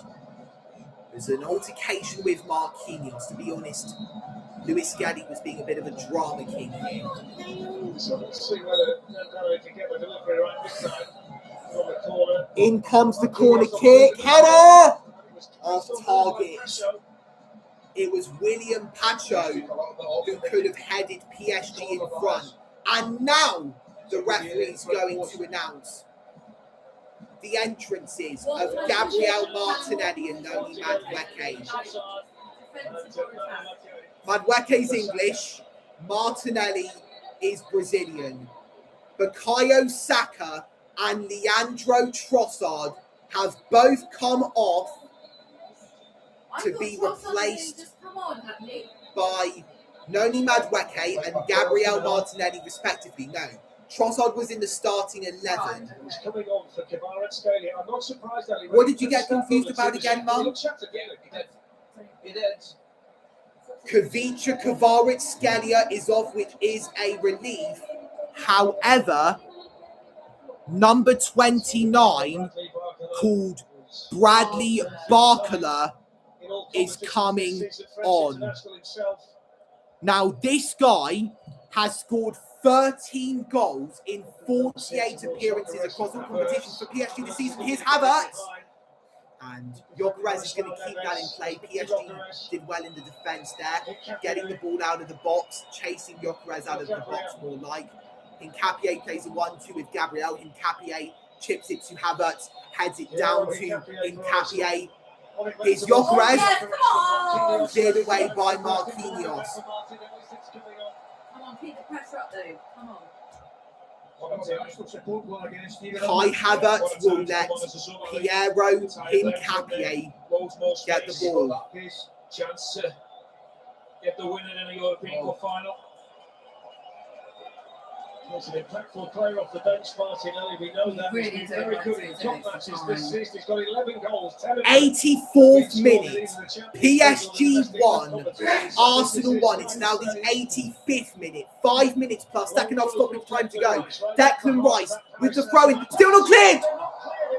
There's an altercation with Marquinhos. To be honest, Lewis Skelly was being a bit of a drama king here. So let's see whether Nandaro can get the delivery right this time from the corner. In comes the corner kick. Header! Off target. It was William Pacho who could have headed PSG in front. And now the referee is going to announce the entrances of Gabriel Martinelli and Noni Madueke. Madueke's English, Martinelli is Brazilian. Bukayo Saka and Leandro Trossard have both come off to be replaced by Noni Madueke and Gabriel Martinelli respectively. No, Trossard was in the starting 11. He's coming on for Kvaratskhelia. I'm not surprised, Ali. What did you get confused about again, Mum? Kavicha Kvaratskhelia is off, which is a relief. However, number 29, called Bradley Barcola, is coming on. Now, this guy has scored 13 goals in 48 appearances across all competitions for PSG this season. Here's Havertz. And Gyökeres is going to keep that in play. PSG did well in the defence there, getting the ball out of the box, chasing Gyökeres out of the box more like. Hincapié plays a 1-2 with Gabriel. Hincapié chips it to Havertz, heads it down to Hincapié. Here's Gyökeres, cleared away by Marquinhos. Come on, keep the pressure up though. Come on. Kai Havertz will let Piero Hincapié get the ball. Chance to get the winner in a European Cup final. He's an impactful player off the bench, Martinelli. We know that. Really He's been very good in top matches this season. He's got 11 goals. 84th minute. PSG 1, Arsenal 1. It's now the 85th minute. 5 minutes plus second half stoppage time to go. Declan Rice with the throw-in. Still not cleared.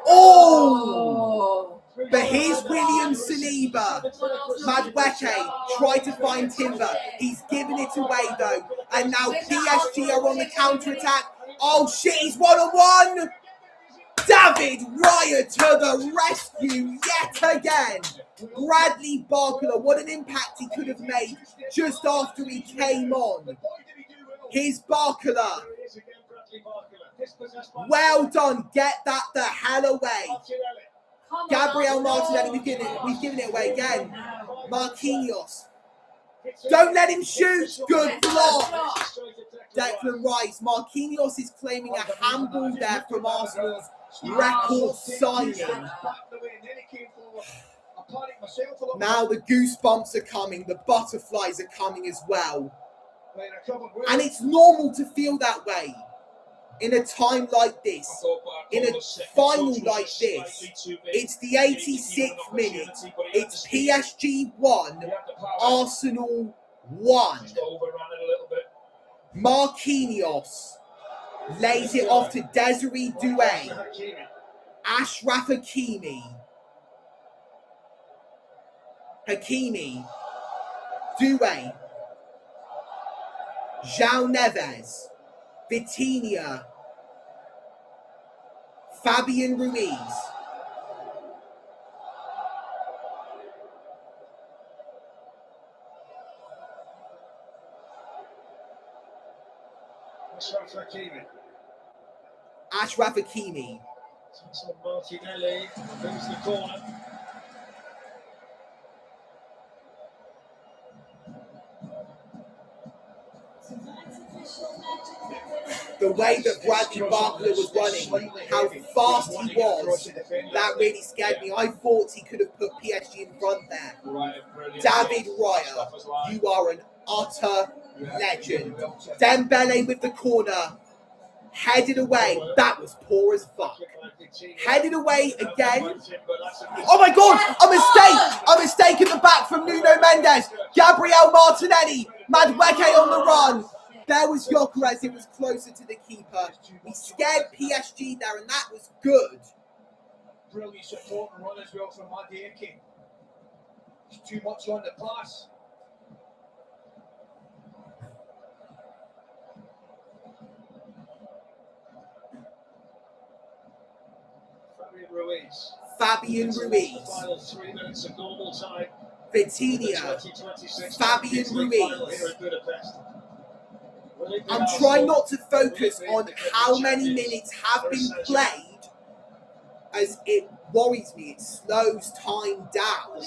Oh! But here's William Saliba. Madueke tried to find Timber. He's given it away though. And now PSG are on the counter-attack. Oh shit, he's 1-on-1. David Raya to the rescue yet again. Bradley Barcola, what an impact he could have made just after he came on. Here's Barcola. Well done, get that the hell away. Gabriel Martinelli, we've given it away again. Marquinhos. Don't let him shoot. Good block. Declan Rice. Marquinhos is claiming a handball there from Arsenal's record signing. Now the goosebumps are coming. The butterflies are coming as well. And it's normal to feel that way. In a time like this, in a final like this, it's the 86th minute. It's PSG 1, Arsenal 1. Marquinhos lays it off to Desiree Doué. Ashraf Hakimi. Doué. João Neves. Vitinha. Fabian Ruiz. Ashraf Hakimi. So Martinelli moves the corner. The way that Bradley Barcola was running, how fast he was, that really scared me. I thought he could have put PSG in front there. David Raya, you are an utter legend. Dembele with the corner, headed away. That was poor as fuck. Headed away again. Oh my God, a mistake in the back from Nuno Mendes. Gabriel Martinelli, Madueke on the run. there was Gyökeres, it was closer to the keeper. He scared PSG there, and that was good. Brilliant support and run as well from Madueke. It's too much on the pass. Fabian Ruiz. Final 3 minutes of normal time. Vitinha. Fabian Ruiz. I'm trying not to focus on how many minutes have been played, as it worries me. It slows time down.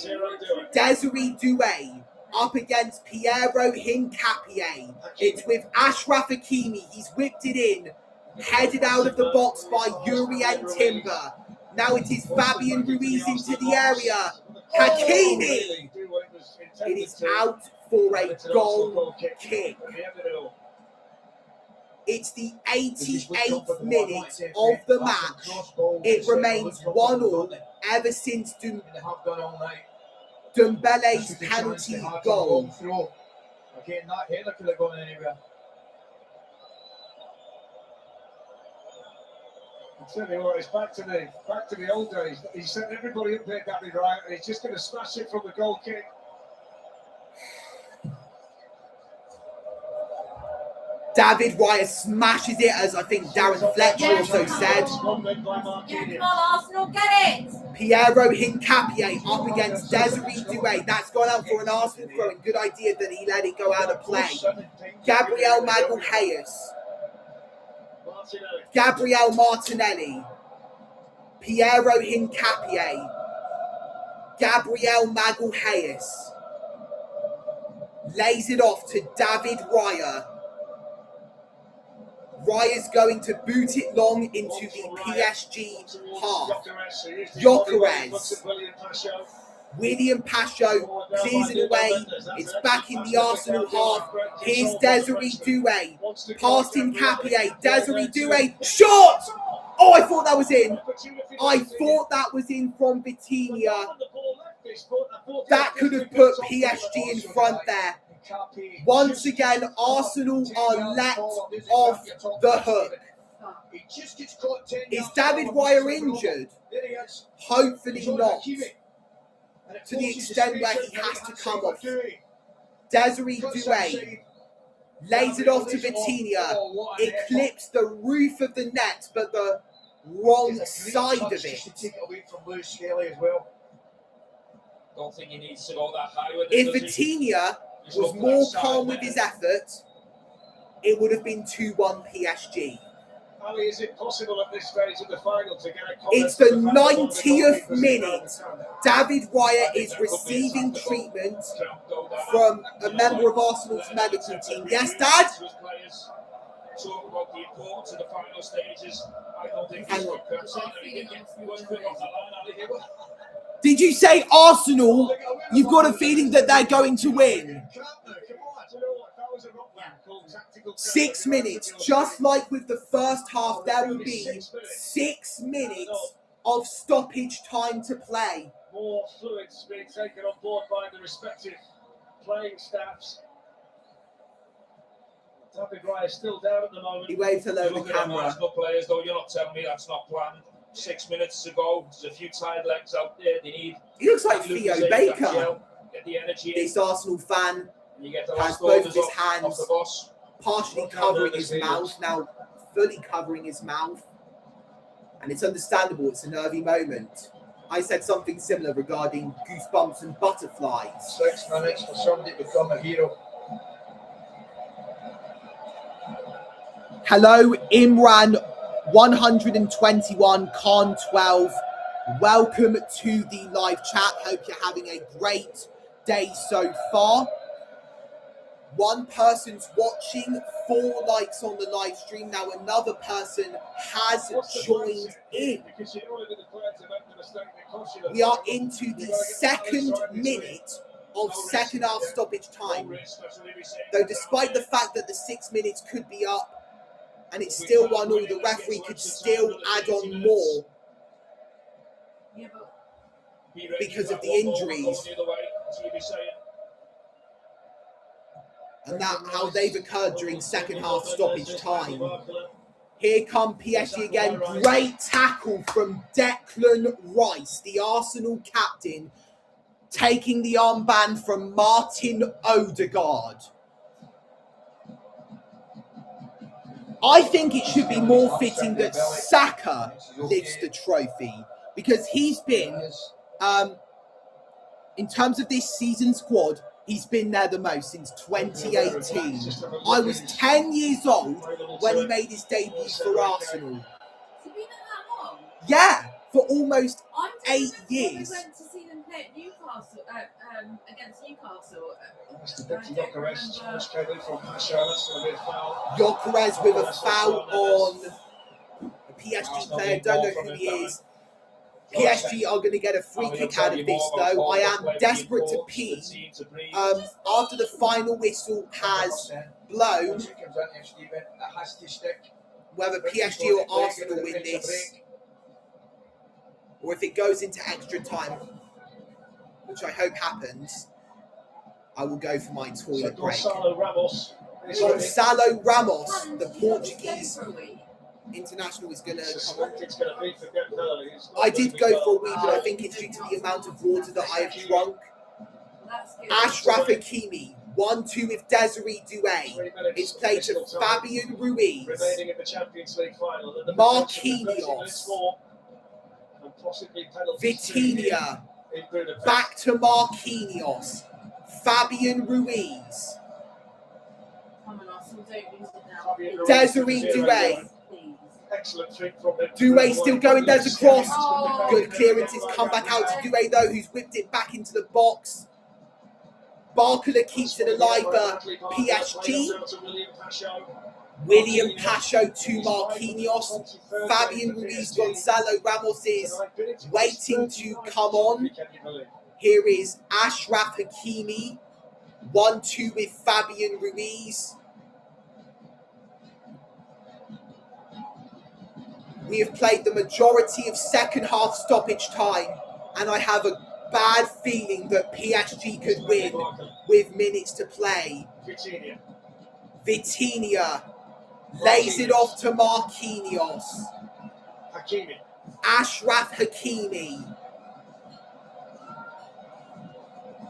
Desiree Doué up against Piero Hincapié. It's with Ashraf Hakimi. He's whipped it in. Headed out of the box by Jurrien Timber. Now it is Fabian Ruiz into the area. Hakimi! It is out for a goal kick. It's the 88th minute of the match. It remains 1-1 ever since Dembele's penalty goal. Again, that header could have gone anywhere. I tell you what, it's back to the old days. He sent everybody up there, David Raya, and he's just going to smash it from the goal kick. David Raya smashes it, as I think Darren Fletcher also said. Yeah, come on, Arsenal, get it! Piero Hincapié up against Desiree Doué. That's gone out for an Arsenal throw. Good idea that he let it go out of play. Gabriel Magalhaes. Gabriel Martinelli. Piero Hincapié. Gabriel Magalhaes. Lays it off to David Raya. Raya's going to boot it long into the PSG half. Gyökeres. William Pacho clears it away. It's back in the Arsenal half. Here's Desiree Doué. Past Hincapié. Desiree Doué. Shot! Oh, I thought that was in. I thought that was in from Vitinha. That could have put PSG in front there. Once again, Arsenal are let off the hook. Is David Raya injured? Hopefully not. To the extent where he has to come off. Desiree Doué lays it off to Vitinha. It clips the roof of the net, but the wrong side of it. Don't think he needs to go that high with it. If Vitinha was more calm with his effort, it would have been 2-1 PSG. Ali, is it possible at this stage of the final to get a comment? It's the 90th minute. David Raya is receiving treatment from a member of Arsenal's medical team. Yes, Dad? Talk about the importance of the final stages. I don't think he's got Did you say Arsenal? You've got a feeling that they're going to win. 6 minutes, just like with the first half, there will be 6 minutes of stoppage time to play. More fluids being taken on board by the respective playing staffs. David Raya still down at the moment. He waved hello to the camera. Arsenal players, though, you're not telling me that's not planned. 6 minutes to go. There's a few tired legs out there. They need. He looks like Theo Baker. Get the energy. This Arsenal fan has both of his hands partially covering his mouth, now fully covering his mouth. And it's understandable, it's a nervy moment. I said something similar regarding goosebumps and butterflies. 6 minutes for somebody to become a hero. Hello, Imran 121, Khan 12. Welcome to the live chat. Hope you're having a great day so far. One person's watching, 4 likes on the live stream. Now another person has joined in. We are into the 2nd minute of second half stoppage time. Though despite the fact that the 6 minutes could be up and it's still 1-1, the referee could still add on more because of the injuries. and that how they've occurred during second half stoppage time. Here come PSG again. Great tackle from Declan Rice, the Arsenal captain, taking the armband from Martin Odegaard. I think it should be more fitting that Saka lifts the trophy, because he's been, in terms of this season's squad, he's been there the most since 2018. I was 10 years old when he made his debut for Arsenal. Has he been there that long? Yeah, for almost I'm 8 years. We went to see them play at Newcastle, against Newcastle. Gyökeres with a foul on a PSG player. Don't know who he is. PSG are going to get a free kick out of this, though. I am desperate to pee. After the final whistle has blown, whether PSG or Arsenal win this, or if it goes into extra time, which I hope happens, I will go for my toilet break. Gonçalo Ramos, the Portuguese international, is going to come on. I did go for a wee, but I think it's due to the amount of water that I have drunk. Achraf Hakimi, 1-2 with Desiree Doué. It's played to Fabian Ruiz. Marquinhos. Vitinha. Back to Marquinhos. Fabian Ruiz. Desiree Doué. Doué still going, there's a cross. Good clearances, come back out to Doué though, who's whipped it back into the box. Barcola keeps it alive for PSG. William Pacho to Marquinhos. Fabian Ruiz, Gonçalo Ramos is waiting to come on. Here is Achraf Hakimi. 1-2 with Fabian Ruiz. We have played the majority of second half stoppage time, and I have a bad feeling that PSG could win with minutes to play. Vitinha lays it off to Marquinhos. Achraf Hakimi.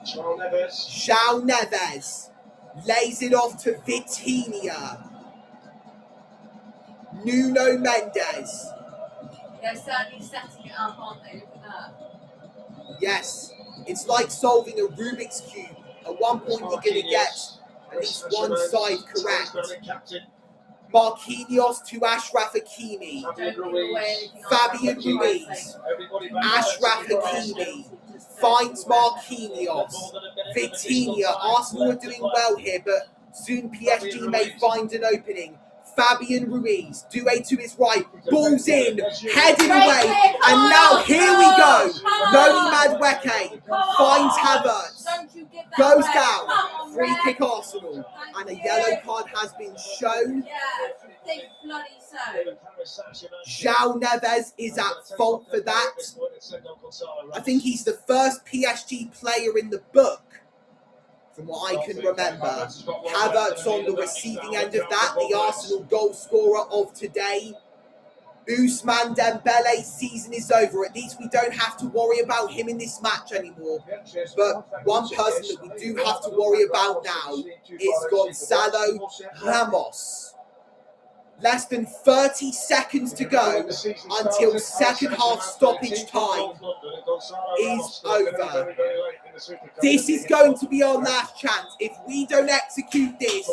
João Neves lays it off to Vitinha. Nuno Mendes. They're certainly setting it up, aren't they? Look at that. Yes, it's like solving a Rubik's Cube. At one point you're going to get at least one side correct. Marquinhos to Achraf Hakimi. Fabian Ruiz. Achraf Hakimi finds Marquinhos. Vitinha. Arsenal are doing well here, but soon PSG may find an opening. Fabian Ruiz, Doué to his right, balls in, headed away, and now here we go. Noni Madueke finds Havertz, goes down, free kick Arsenal, and a yellow card has been shown. João Neves is at fault for that. I think he's the first PSG player in the book, from what I can remember. Havertz on the receiving end of that, the Arsenal goal scorer of today. Ousmane Dembele's season is over. At least we don't have to worry about him in this match anymore. But one person that we do have to worry about now is Gonçalo Ramos. Less than 30 seconds to go until second half stoppage time is over. This is going to be our last chance. If we don't execute this,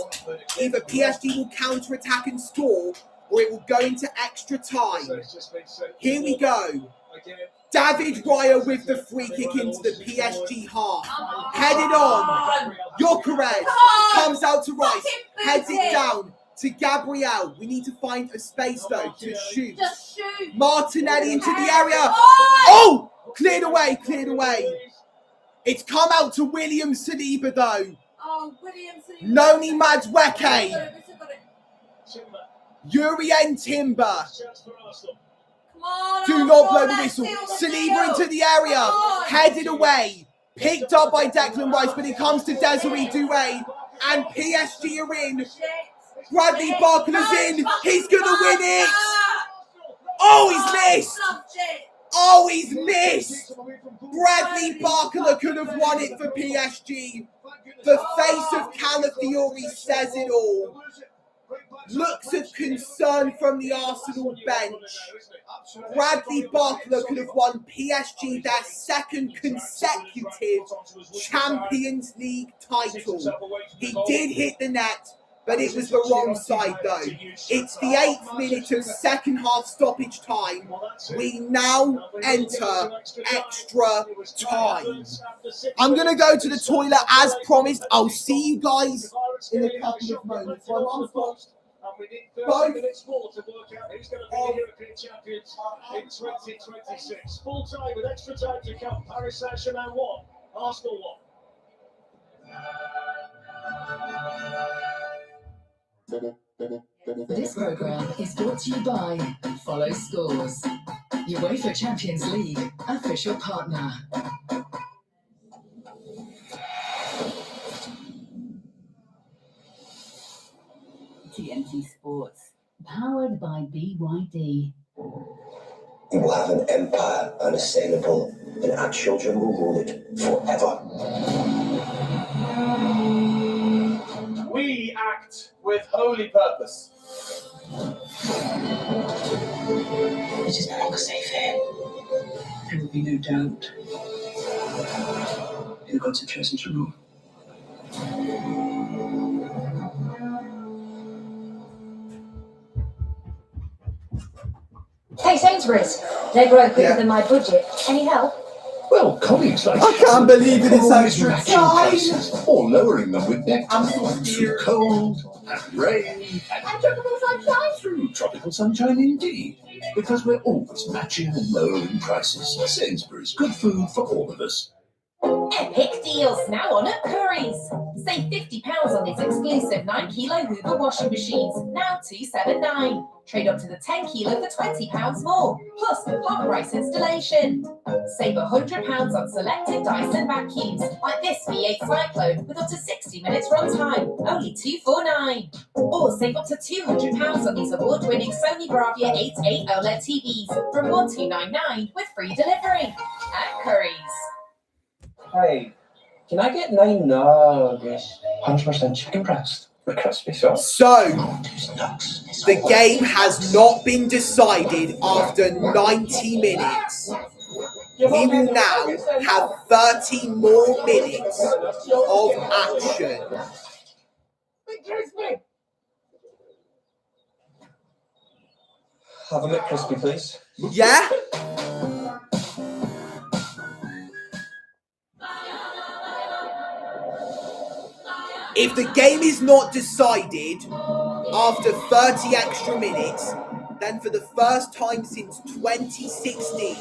either PSG will counter-attack and score, or it will go into extra time. Here we go. David Raya with the free kick into the PSG half. Headed on. Gyökeres comes out to Rice. Heads it down to Gabriel. We need to find a space though to shoot. Martinelli into the area. Oh! Cleared away, cleared away. It's come out to William Saliba though. Oh, William Saliba. Noni Madueke. Urien Timber. Do not blow the whistle. Saliba into the area. Headed away. Picked up by Declan Rice, but it comes to Desiree Doué. And PSG are in. Bradley Barcolla's in. He's going to win it. Oh, he's missed. Oh, he's missed. Bradley Barcolla could have won it for PSG. The face of Calafiori says it all. Looks of concern from the Arsenal bench. Bradley Barcolla could have won PSG their second consecutive Champions League title. He did hit the net, but it was the wrong side though. It's the 8th minute of second half stoppage time. We now enter extra time. I'm going to go to the toilet as promised. I'll see you guys in a couple of moments. My mum's got we need 30 minutes more to work out who's going to be the European champions in 2026. Full time with extra time to come. Paris Saint-Germain 1, Arsenal 1. This programme is brought to you by Follow Scores, UEFA Champions League official partner. TNT Sports, powered by BYD. We will have an empire unassailable, and our children will rule it forever. We act with holy purpose. It is no longer safe here. There will be no doubt. The gods have chosen to rule. Hey, Sainsbury's. They grow quicker than my budget. Any help? Well, colleagues like I can't believe it, it's extra time. Or lowering them with their through cold and rain And tropical sunshine. through tropical sunshine indeed. Because we're always matching and lowering prices. Sainsbury's, good food for all of us. Epic deals now on at Curry's. Save £50 on these exclusive 9-kilo Hoover washing machines, now $279. Trade up to the 10 kilo for £20 more, plus half price installation. Save £100 on selected Dyson vacuums, like this V8 Cyclone with up to 60 minutes runtime, only $249. Or save up to £200 on these award-winning Sony Bravia 8.8 OLED TVs from $1299 with free delivery. At Curry's. Hey, can I get 9 nuggets? 100% chicken breast. The crispy sauce. So, the game has not been decided after 90 minutes. We will now have 30 more minutes of action. Have a McCrispy, please. Yeah? If the game is not decided after 30 extra minutes, then for the first time since 2016,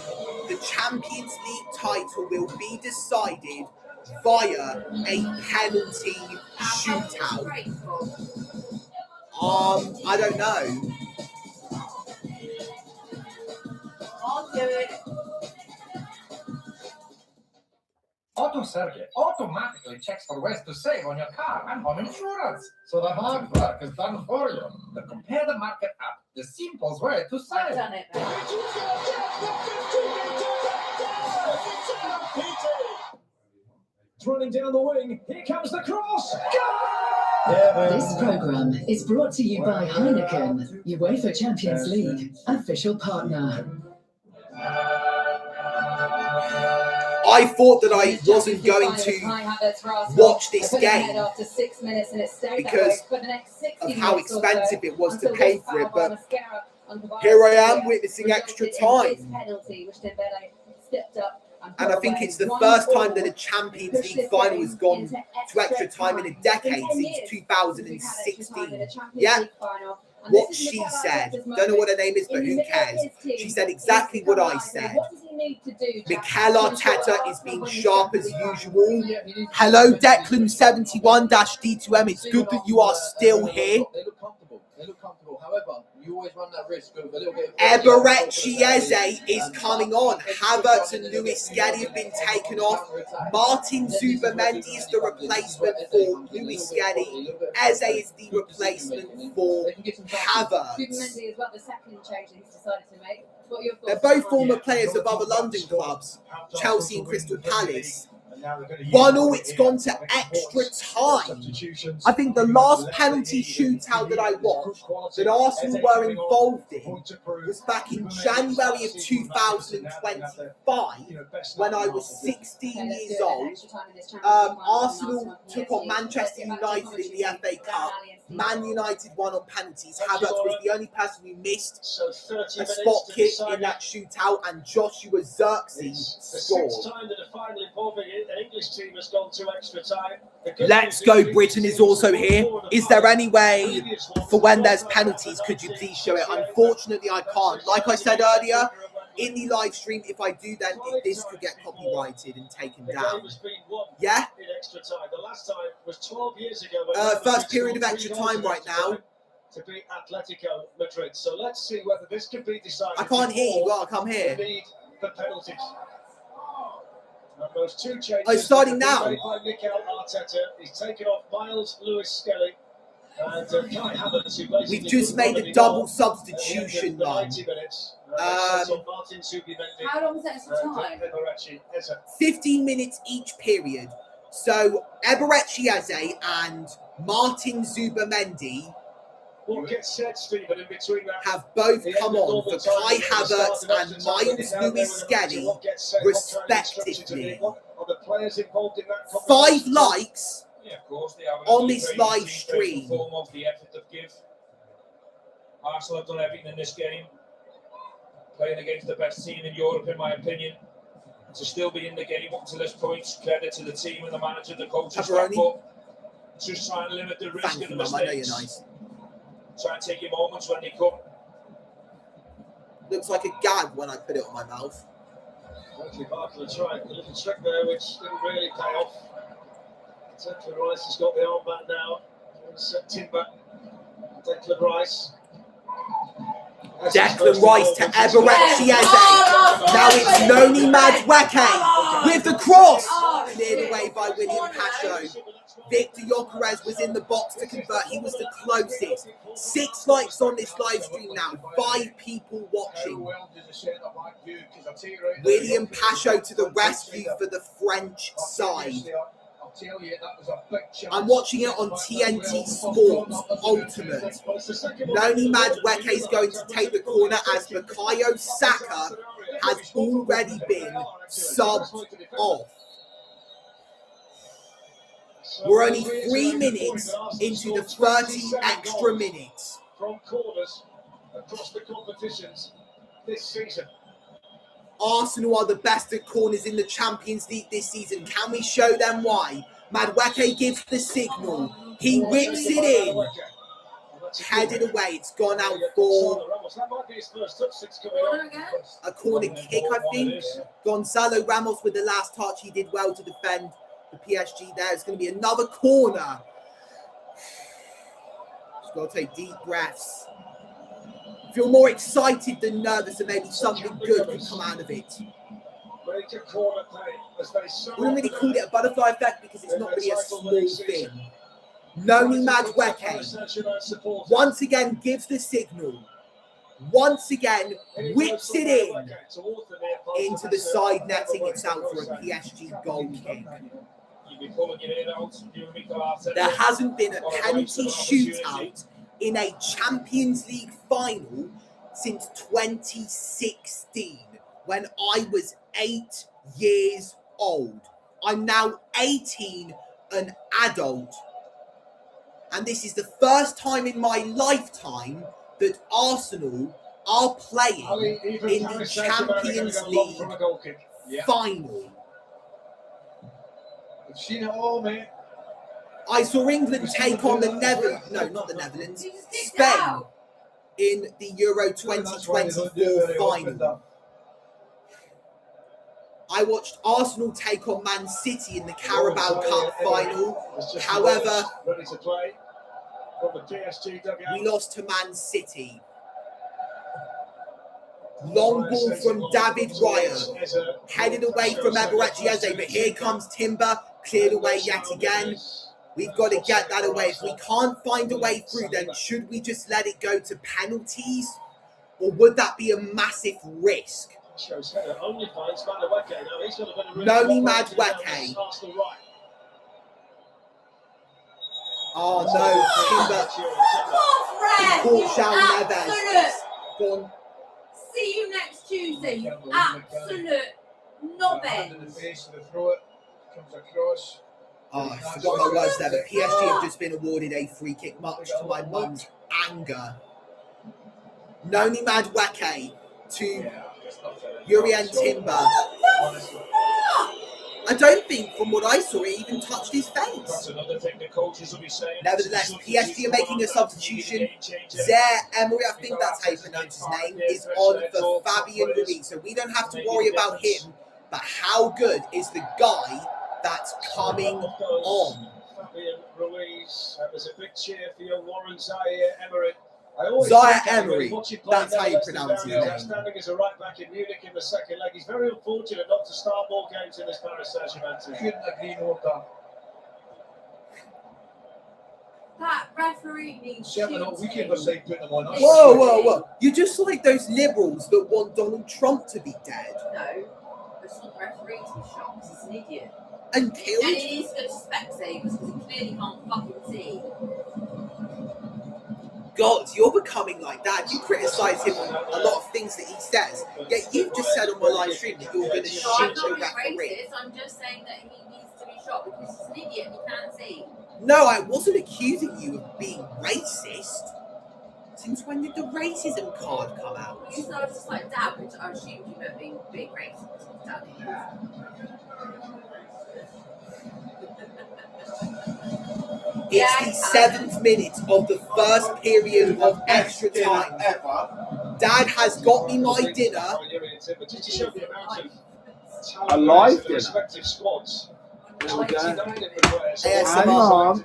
the Champions League title will be decided via a penalty shootout. I don't know. I'll do it. AutoCircuit automatically checks for ways to save on your car and home insurance. So the hard work is done for you. The Compare the Market app, the simplest way to save. I've done it. It's running down the wing. Here comes the cross. This programme is brought to you by Heineken, UEFA Champions League official partner. I thought that I wasn't going to watch this game because of how expensive it was to pay for it, but here I am witnessing extra time. And I think it's the first time that a Champions League final has gone to extra time in a decade since 2016. Yeah, what she said. Don't know what her name is, but who cares? She said exactly what I said. Mikel Arteta is being sharp as usual. Hello, Declan71-D2M. It's good that you are still here. They look comfortable. However, you always run that risk of a little bit of... Eberechi Eze is coming on. Havertz and Luis Skelly have been taken off. Martin Zubamendi is the replacement for Luis Skelly. Eze is the replacement for Havertz. Zubamendi as well, the second change that he's decided to make. What are your thoughts? They're both former players of other London clubs, Chelsea and Crystal Palace. 1-1, it's gone to extra time. I think the last penalty shootout that I watched that Arsenal were involved in was back in January of 2025 when I was 16 years old. Arsenal took on Manchester United in the FA Cup. Man United won on penalties. Havertz was the only person who missed a spot kick in that shootout, and Joshua Zirkzee scored. Let's Go Britain is also here. Is there any way for when there's penalties, could you please show it? Unfortunately, I can't. Like I said earlier, in the live stream, if I do, then this could get copyrighted and taken down. Yeah? First period of extra time right now. To beat Atletico Madrid. So let's see whether this can be decided. I can't hear you. Well, come here. The penalties. Those two changes. Oh, it's starting now. By Mikel Arteta. He's taken off Miles Lewis Skelly and Kai Havertz, who we've just made a double substitution, man. How long was that time? 15 minutes each period. So Eberechi Eze and Martin Zubamendi have both come on for Kai Havertz and Miles Lewis Skelly, respectively. 5 likes on this live stream. Arsenal have done everything in this game, playing against the best team in Europe, in my opinion. To still be in the game up to this point, credit to the team and the manager, the coaching staff, but just trying to limit the risk and the mistakes. I know you're nice. Try and take your moments when they come. Looks like a gag when I put it on my mouth. Hopefully Barkley tried a little trick there, which didn't really pay off. Declan Rice has got the armband now. Timber. Declan Rice. Declan Rice to Eberechi Eze. Now it's Noni Madueke with the cross. Cleared away by William Pacho. Victor Gyökeres was in the box to convert. He was the closest. 6 likes on this live stream now. 5 people watching. William Pacho to the rescue for the French side. I'm watching it on TNT Sports Ultimate. Noni Madueke is going to take the corner as Bukayo Saka has already been subbed off. We're only 3 minutes into the 30 extra minutes. From corners across the competitions this season. Arsenal are the best at corners in the Champions League this season. Can we show them why? Madueke gives the signal. He whips it in. Headed away. It's gone out for a corner kick, I think. Gonzalo Ramos with the last touch. He did well to defend the PSG there. It's going to be another corner. Just got to take deep breaths. Feel more excited than nervous, and maybe something good could come out of it. Wouldn't really call it a butterfly effect because it's not really a small thing. Noni Madueke once again gives the signal. Once again whips it in into the side netting. It's out for a PSG goal kick. There hasn't been a penalty shootout in a Champions League final since 2016, when I was 8 years old. I'm now 18, an adult. And this is the first time in my lifetime that Arsenal are playing in the Champions League final. I've seen it all, mate. I saw England take on the Netherlands, no, not the Netherlands, Spain in the Euro 2024 final. I watched Arsenal take on Man City in the Carabao Cup final. However, we lost to Man City. Long ball from David Raya. Headed away from Eberechi Eze, but here comes Timber. Cleared away yet again. We've got to get that away. If we can't find a way through, then should we just let it go to penalties? Or would that be a massive risk? Noni Madweke. Oh no, Timber. Caught Shaun Neves. Gone. See you next Tuesday, you absolute knobhead. Oh, I forgot my words there, but PSG have just been awarded a free kick, much to my mum's anger. Noni Madweke to Urian Timber. I don't think, from what I saw, he even touched his face. Nevertheless, PSG are making a substitution. Zaire Emery, I think that's how you pronounce his name, is on for Fabian Ruiz. So we don't have to worry about him. But how good is the guy that's coming on? Fabian Ruiz, that was a big cheer for your Warren Zaire Emery. Zaire Emery, that's how you pronounce his name. Outstanding as a right back in Munich in the second leg. He's very unfortunate not to start more games in this Paris Saint-Germain team. Couldn't agree more with that. That referee needs certainly not weekend aside putting them on us. Whoa. You're just like those liberals that want Donald Trump to be dead. No, it's not the referee to be shot because he's an idiot. And killed? And he needs to go to Specsavers because he clearly can't fucking see. God, you're becoming like that. You criticise him on a lot of things that he says. Yet you've just said on my live stream that you're going to shoot the referee. I'm just saying that he needs to be shot because he's an idiot and he can't see. No, I wasn't accusing you of being racist. Since when did the racism card come out? You thought I was just like, Dad, which I assumed you meant being racist. Daddy. It's the 7th minute of the first period of extra time. Dad has got me my dinner. A live dinner. There we go. ASMR. Mom.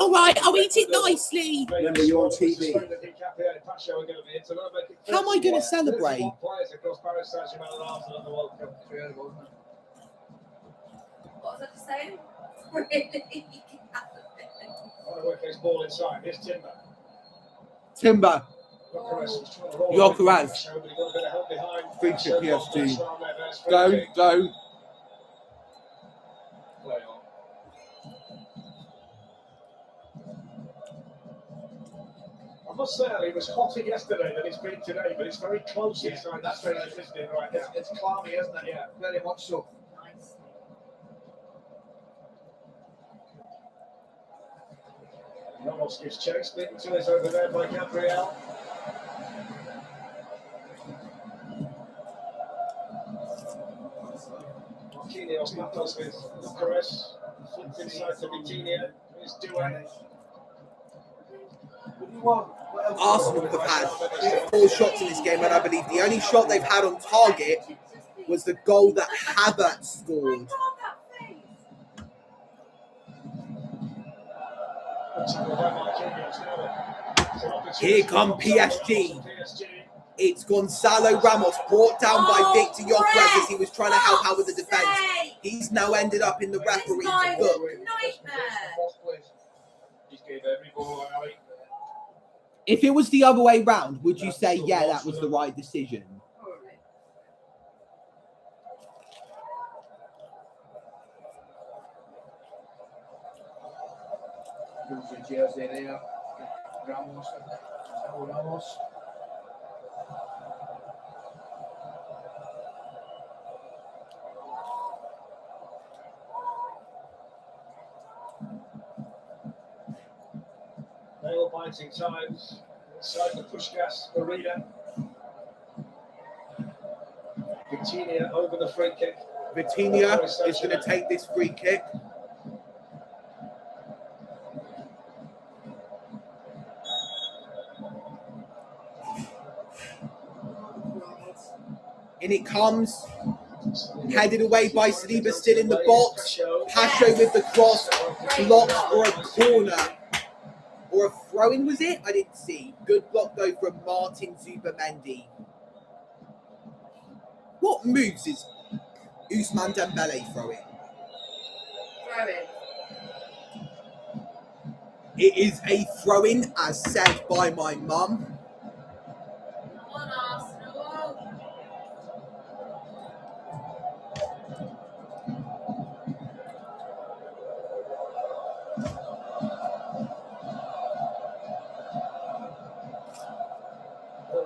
All right, I'll eat it nicely. Remember, you're on TV. How am I going to celebrate? What was I just saying? Really? I want to work this ball inside. Here's Timber. Timber. Yokeres. Free kick PSG. Go. I must say, it was hotter yesterday than it's been today, but it's very close inside. That's very interesting right now. It's clammy, isn't it? Yeah, very much so. Ramos gives chase, beaten to us over there by Gabriel. Marquinhos battles with Bucharest. Flipped inside to Vitinha. Here's Douay. Arsenal have had 4 shots in this game, and I believe the only shot they've had on target was the goal that Havertz scored. Here come PSG. It's Gonzalo Ramos, brought down by Victor Yokeres as he was trying to help out with the defence. He's now ended up in the referee's book. If it was the other way round, would you say, yeah, that was the right decision? Jersey there. Ramos. Nail-biting times inside the Puskás arena. Vitinha over the free kick. Vitinha is going to take this free kick. In it comes, headed away by Saliba, still in the box. Pacho with the cross, blocked for a corner. Or a throw-in, was it? I didn't see. Good block, though, from Martin Zubamendi. What moves is Ousmane Dembele throwing? Throw-in. It is a throw-in, as said by my mum. Come on, Arsenal.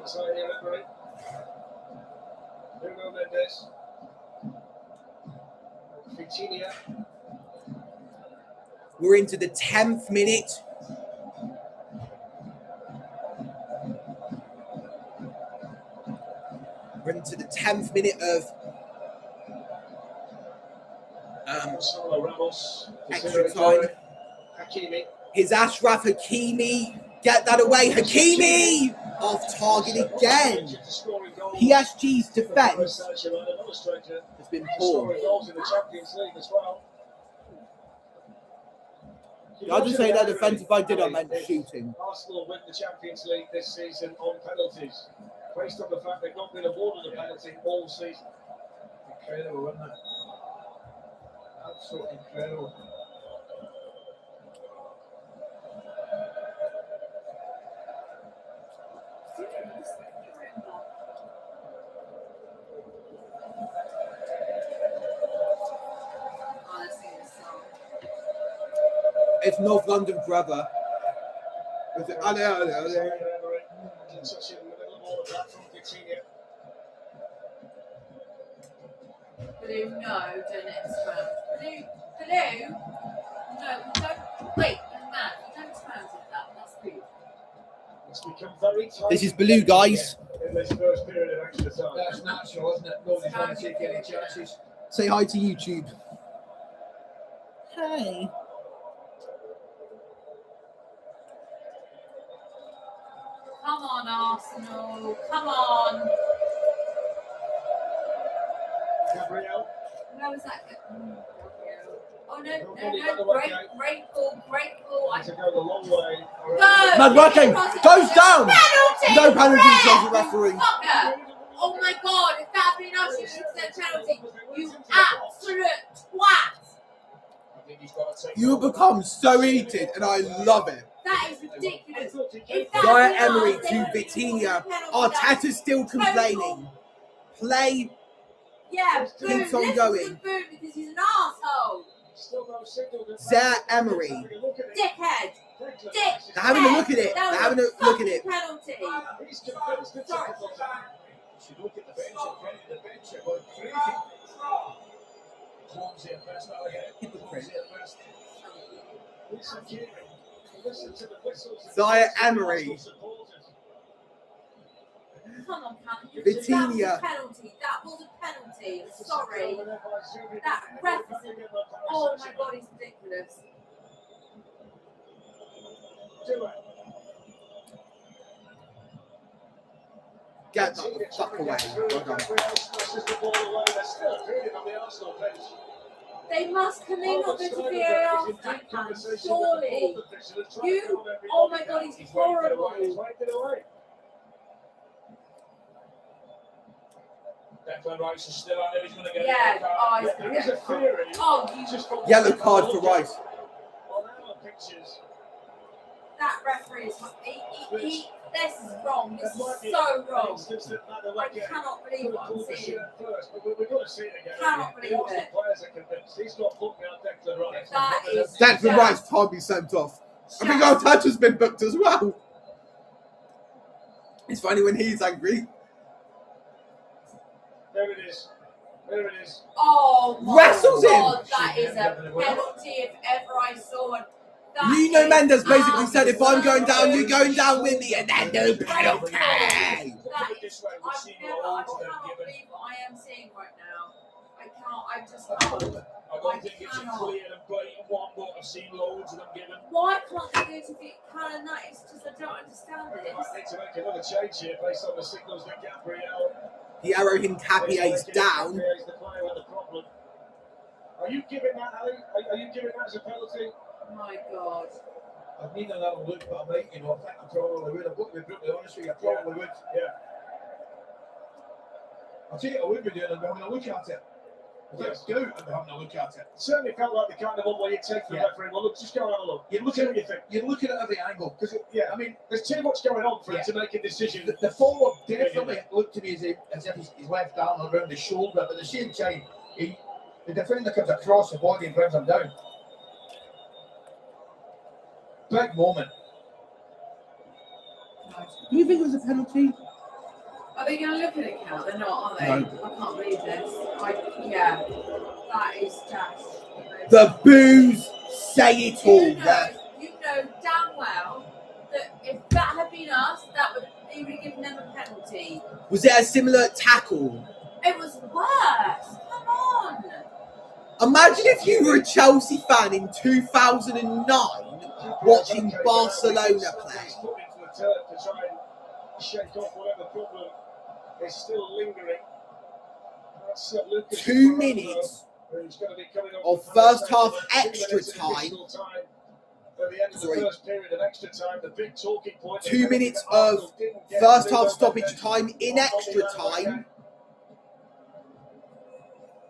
Sorry, referee. Bruno Mendes. Vitinha. We're into the 10th minute. We're into the 10th minute of Ramos. extra time. Hakimi. Here's Ashraf Hakimi. Get that away, Hakimi! Off target again. PSG's defence has been poor. I'll just say their defence, if I did, I meant shooting. Arsenal win the Champions League this season on penalties, based on the fact they've not been awarded a penalty all season. Incredible, isn't it? Absolutely incredible. It's North London forever. Is it? Touching in the middle of all of that from Vitinha. Blue, no, don't expand. Blue, no, don't. Wait, man, don't expand with that. That's rude. It's become very tight. This is Blue, guys. In this first period of extra time. That's natural, isn't it? Nobody's going to take any chances. Say hi to YouTube. Hey. Come on, Arsenal. Come on. Gabriel. Where was that? Oh, no, great ball. To go the long way. Go! Mad working! Goes down! Penalty! No penalty, says the referee. Fucker! Oh my god, if that had been us, you should have said penalty. You absolute twat! You become so heated, and I love it. That is ridiculous. Zaya Emery to Vitinha. Arteta's still complaining. Play Yeah, boom. keeps on Listen going. to boom because he's an asshole. Zaya Emery. Dickhead. Dick. They're having a look at it. That They're having was a look at it. penalty. Sorry. Should look at the bench and credit the bench. It was crazy. Clumsy at best. Clumsy at best. Zaya Emery. Come on, Callum. Vitinha. That was a penalty. Sorry. That ref is oh my god, he's ridiculous. Get that the fuck away. Well done. They must, can they not go to VAR for that plan? Surely. You, oh my god, he's horrible. Declan Rice is still out there. He's going to get Yeah, a he's going to get a card. Oh, you Yellow card for Rice. that referee is, this is wrong. This is so wrong. I cannot believe what I'm seeing. Cannot believe it. That is Declan Rice can't be sent off. I think Arteta's been booked as well. It's funny when he's angry. There it is. There it is. Oh my Wrestles him. god, that is a penalty if ever I saw one. Nuno Mendes basically said, if I'm going down, you're going down with me, and then no penalty. I cannot believe what I am seeing right now. I just can't. I don't think it's a clear and blatant one, but I've seen loads of them given. Why can't they go to the Callum? That is just, I don't understand I this. need to make another change here based on the signals that Gabriel. Piero Hincapie's down. Is the player with the problem. Are you giving that, Ali? Are you giving that as a penalty? My god. I'd need another look, but I might, you know, I think I probably would. I've got to be brutally honest with you, I probably would. Yeah. I'll tell you what I would be doing, I'd be having a look at it. Without doubt, I'd be having a look at it. Certainly felt like the kind of one where you take the referee. Well, look, just go and have a look. You're looking at anything. You're looking at every angle. Because, yeah, I mean, there's too much going on for him to make a decision. The forward definitely looked to me as if his left arm around his shoulder, but at the same time, the defender comes across the body and brings him down. Big moment. Do you think it was a penalty? Are they going to look at it, Cal? They're not, are they? No. I can't believe this. Yeah, that is just... The boos say it all. You know damn well that if that had been us, he would have given them a penalty. Was there a similar tackle? It was worse. Come on. Imagine if you were a Chelsea fan in 2009 watching Barcelona play. To try and shake off whatever problem is still lingering. 2 minutes of first half extra time. Sorry. 2 minutes of first half stoppage time in extra time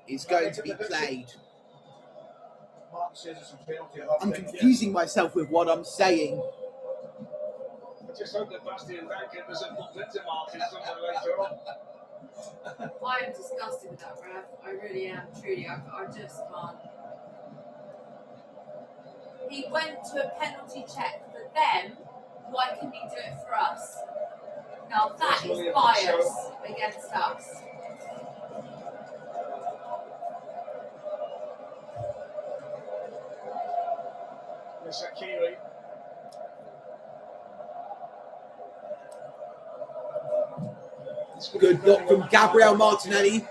is going to be played. I'm confusing myself with what I'm saying. I just hope that Bastian Duncan doesn't bump into Martin somewhere later on. I am disgusted with that ref. I really am, truly. I just can't. He went to a penalty check for them. Why couldn't he do it for us? Now that is bias against us. Shaqiri. Good block from Gabriel Martinelli.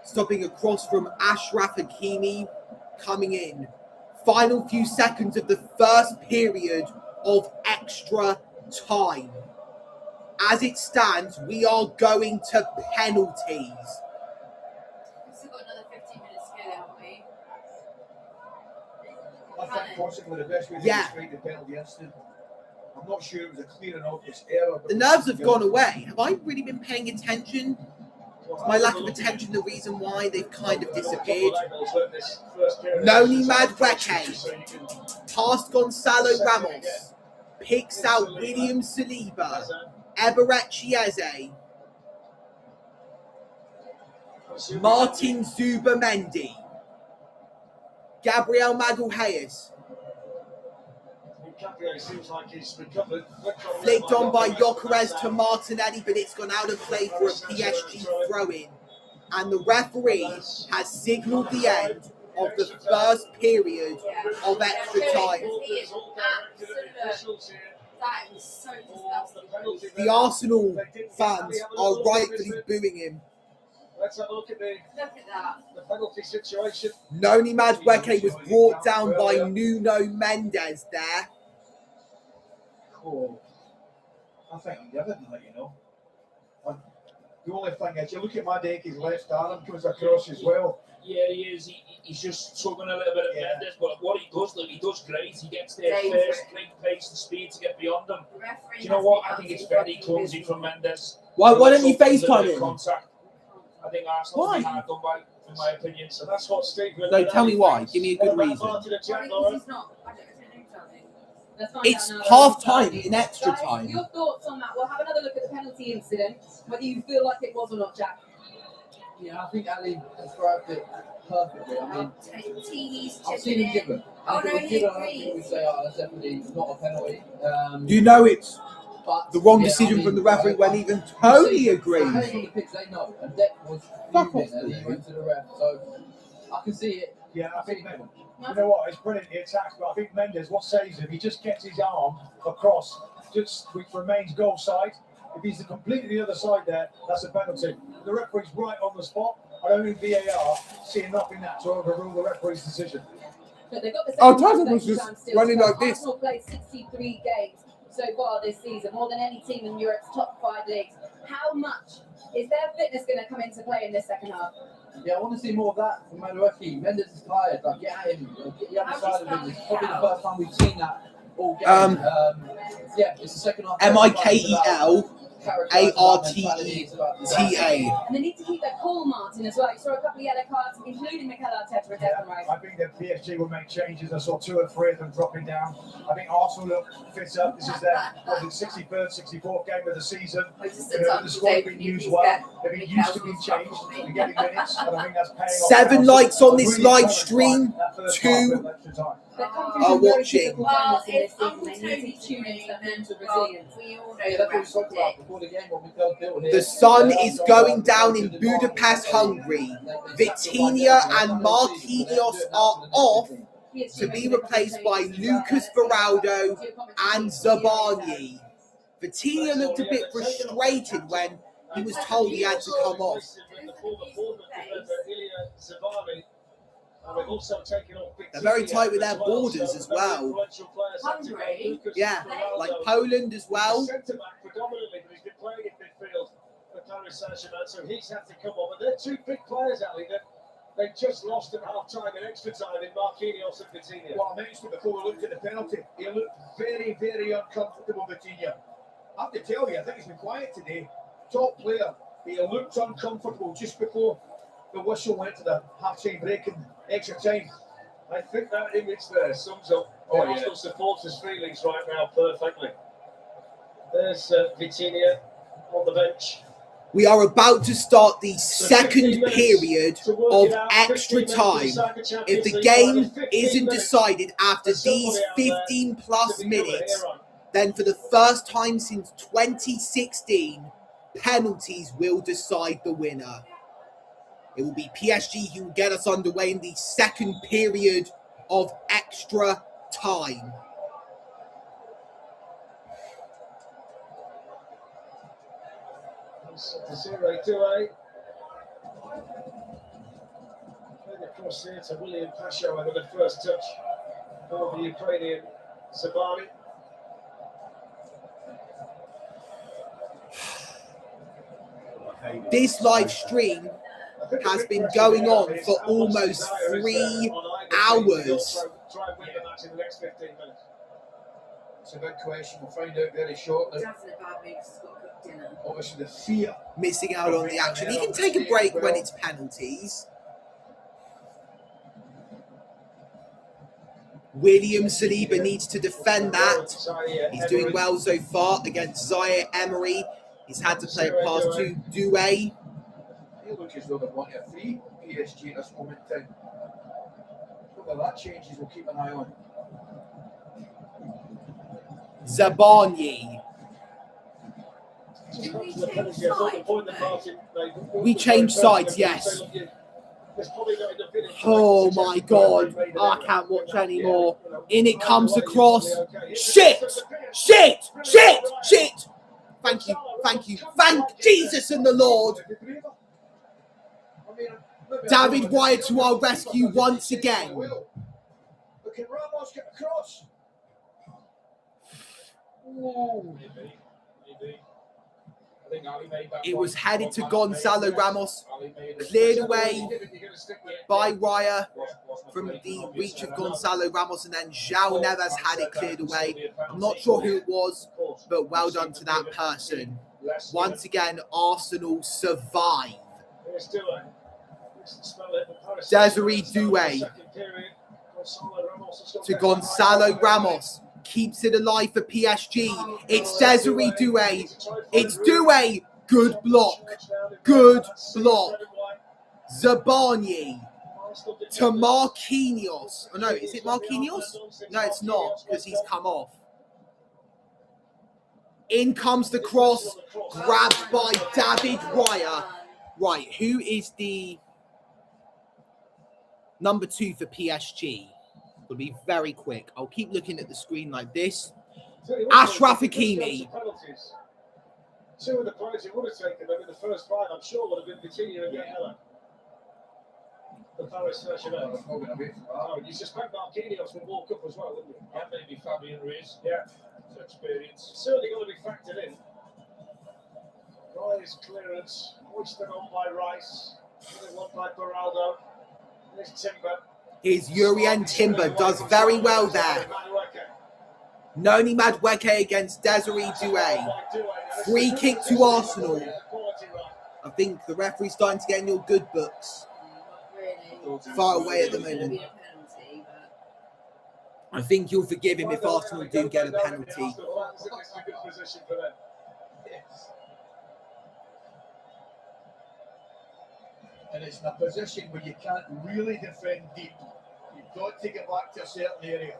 Stopping across from Ashraf Hakimi. Coming in. Final few seconds of the first period of extra time. As it stands, we are going to penalties. We've still got another 15 minutes to go, haven't we? I think possibly the best way to describe the penalty incident. I'm not sure it was a clear and obvious error. The nerves have gone away. Have I really been paying attention? Is my lack of attention the reason why they've kind of disappeared? Noni Madueke. Past Gonzalo Ramos. Picks out William Saliba. Eberechi Eze. Martin Zubamendi. Gabriel Magalhaes. Seems like he's recovered. Flicked on by Gyökeres to Martinelli, but it's gone out of play for a PSG throw-in. And the referee has signalled the end of the first period of extra time. That was so disgusting. The Arsenal fans are rightfully booing him. Let's have a look at the penalty situation. Noni Madueke was brought down by Nuno Mendes there. Cool. I think I'm giving that, you know. The only thing is, you look at Madueke's left arm comes across as well. Yeah, he is. He's just tugging a little bit at Mendes, but what he does great. He gets there first, great pace and speed to get beyond them. Do you know what? I think it's very clumsy from Mendes. Why don't you FaceTime him? Contact. I think Arsenal be hard done by, in my opinion. So that's what Steve. No, tell me why. Give me a good reason. It's half time in extra time. Your thoughts on that? We'll have another look at the penalty incident, whether you feel like it was or not, Jack. Yeah, I think Ali described it perfectly. I mean, I've seen him give it. Oh, no, he I think we say, that's definitely not a penalty. You know it's the wrong decision from the referee when even Tony agrees. On the pitch, they know. And Deck was fuming and he went to the ref. So I can see it. Yeah, I think you know what? It's brilliant he attacks, but I think Mendes, what saves him, he just gets his arm across, which remains goal side. If he's completely the other side there, that's a penalty. The referee's right on the spot. I don't think VAR see enough in that to overrule the referee's decision. But they've got the Oh, Tyson was just running like this. Arsenal played 63 games. so far this season, more than any team in Europe's top 5 leagues. How much is their fitness going to come into play in this second half? Yeah, I want to see more of that from Madueke. Mendes is tired. Like, get at him. Get the other side of him. It's probably the first time we've seen that all game. Yeah, it's the second half. Mikelarteta. And they need to keep their cool, Martin, as well. You saw a couple of yellow cards, including Mikel Arteta at Declan Rice. I think that PSG will make changes. I saw 2 or 3 of them dropping down. I think Arsenal look fitter. This is their 63rd, 64th game of the season. The squad have been used well. They've been used to being changed. They're getting minutes, and I think that's paying off. 7 likes on this live stream. 2 are watching. Well, it's Uncle Tony tuning and we all know The sun is going down in Budapest, Hungary. Vitinha and Marquinhos are off to be replaced by Lucas Beraldo and Zabarnyi. Vitinha looked a bit frustrated when he was told he had to come off. They're very tight with their borders as well. Yeah, like Poland as well. Predominantly, but he's been playing in midfield for Paris Saint-Germain, so he's had to come on. But they're 2 big players, Ali, that they just lost at half-time and extra time in Marquinhos and Vitinha. Well, I mentioned before we looked at the penalty, he looked very, very uncomfortable, Vitinha. I have to tell you, I think he's been quiet today. Top player, but he looked uncomfortable just before the whistle went to the half-time break and extra time. I think that image there sums up Arsenal supporters' feelings right now perfectly. There's Vitinha on the bench. We are about to start the second period of extra time. If the game isn't decided after these 15 plus minutes, then for the first time since 2016, penalties will decide the winner. It will be PSG who will get us underway in the second period of extra time. Desiree Doué. Playing across here to William Pasho over the first touch for the Ukrainian Sabani. This live stream has been going on for almost 3 hours. Try and win the match in the next 15 minutes. It's a good question. We'll find out very shortly. Obviously, the fear. Missing out on the action. He can take a break when it's penalties. William Saliba needs to defend that. He's doing well so far against Zaire Emery. He's had to play it past to Doué. They look as though they want a free PSG at this moment in time. Whether that changes, we'll keep an eye on. Zabarnyi. We changed sides, yes. Oh my god, I can't watch anymore. In it comes the cross. Shit! Shit! Shit! Shit! Thank you, thank you, thank Jesus and the Lord. David Wyatt to our rescue once again. But can Ramos get across? It was headed to Gonzalo Ramos, cleared away by Raya from the reach of Gonzalo Ramos, and then João Neves had it cleared away. I'm not sure who it was, but well done to that person. Once again, Arsenal survive. Desiree Doué to Gonzalo Ramos. Keeps it alive for PSG. It's Desiree Doué. It's Doué. Good block. Good block. Zabarnyi to Marquinhos. Oh no, is it Marquinhos? No, it's not, because he's come off. In comes the cross. Grabbed by David Raya. Right, who is the number 2 for PSG? Will be very quick. I'll keep looking at the screen like this. Ashraf Hakimi. 2 of the players who would have taken them in the first 5, I'm sure, would have been Vitinha and Gayella. The Paris Saint-Germain. You suspect Marquinhos will walk up as well, wouldn't you? And maybe Fabian Ruiz. Yeah. experience. Certainly got to be factored in. Roy's clearance, hoisted on by Rice, one by Beraldo. There's Timber. Here's Jurien Timber, does very well there. Noni Madueke against Desiree Doué. Free kick to Arsenal. I think the referee's starting to get in your good books. Far away at the moment. I think you'll forgive him if Arsenal do get a penalty. And it's in a position where you can't really defend deep. You've got to get back to a certain area.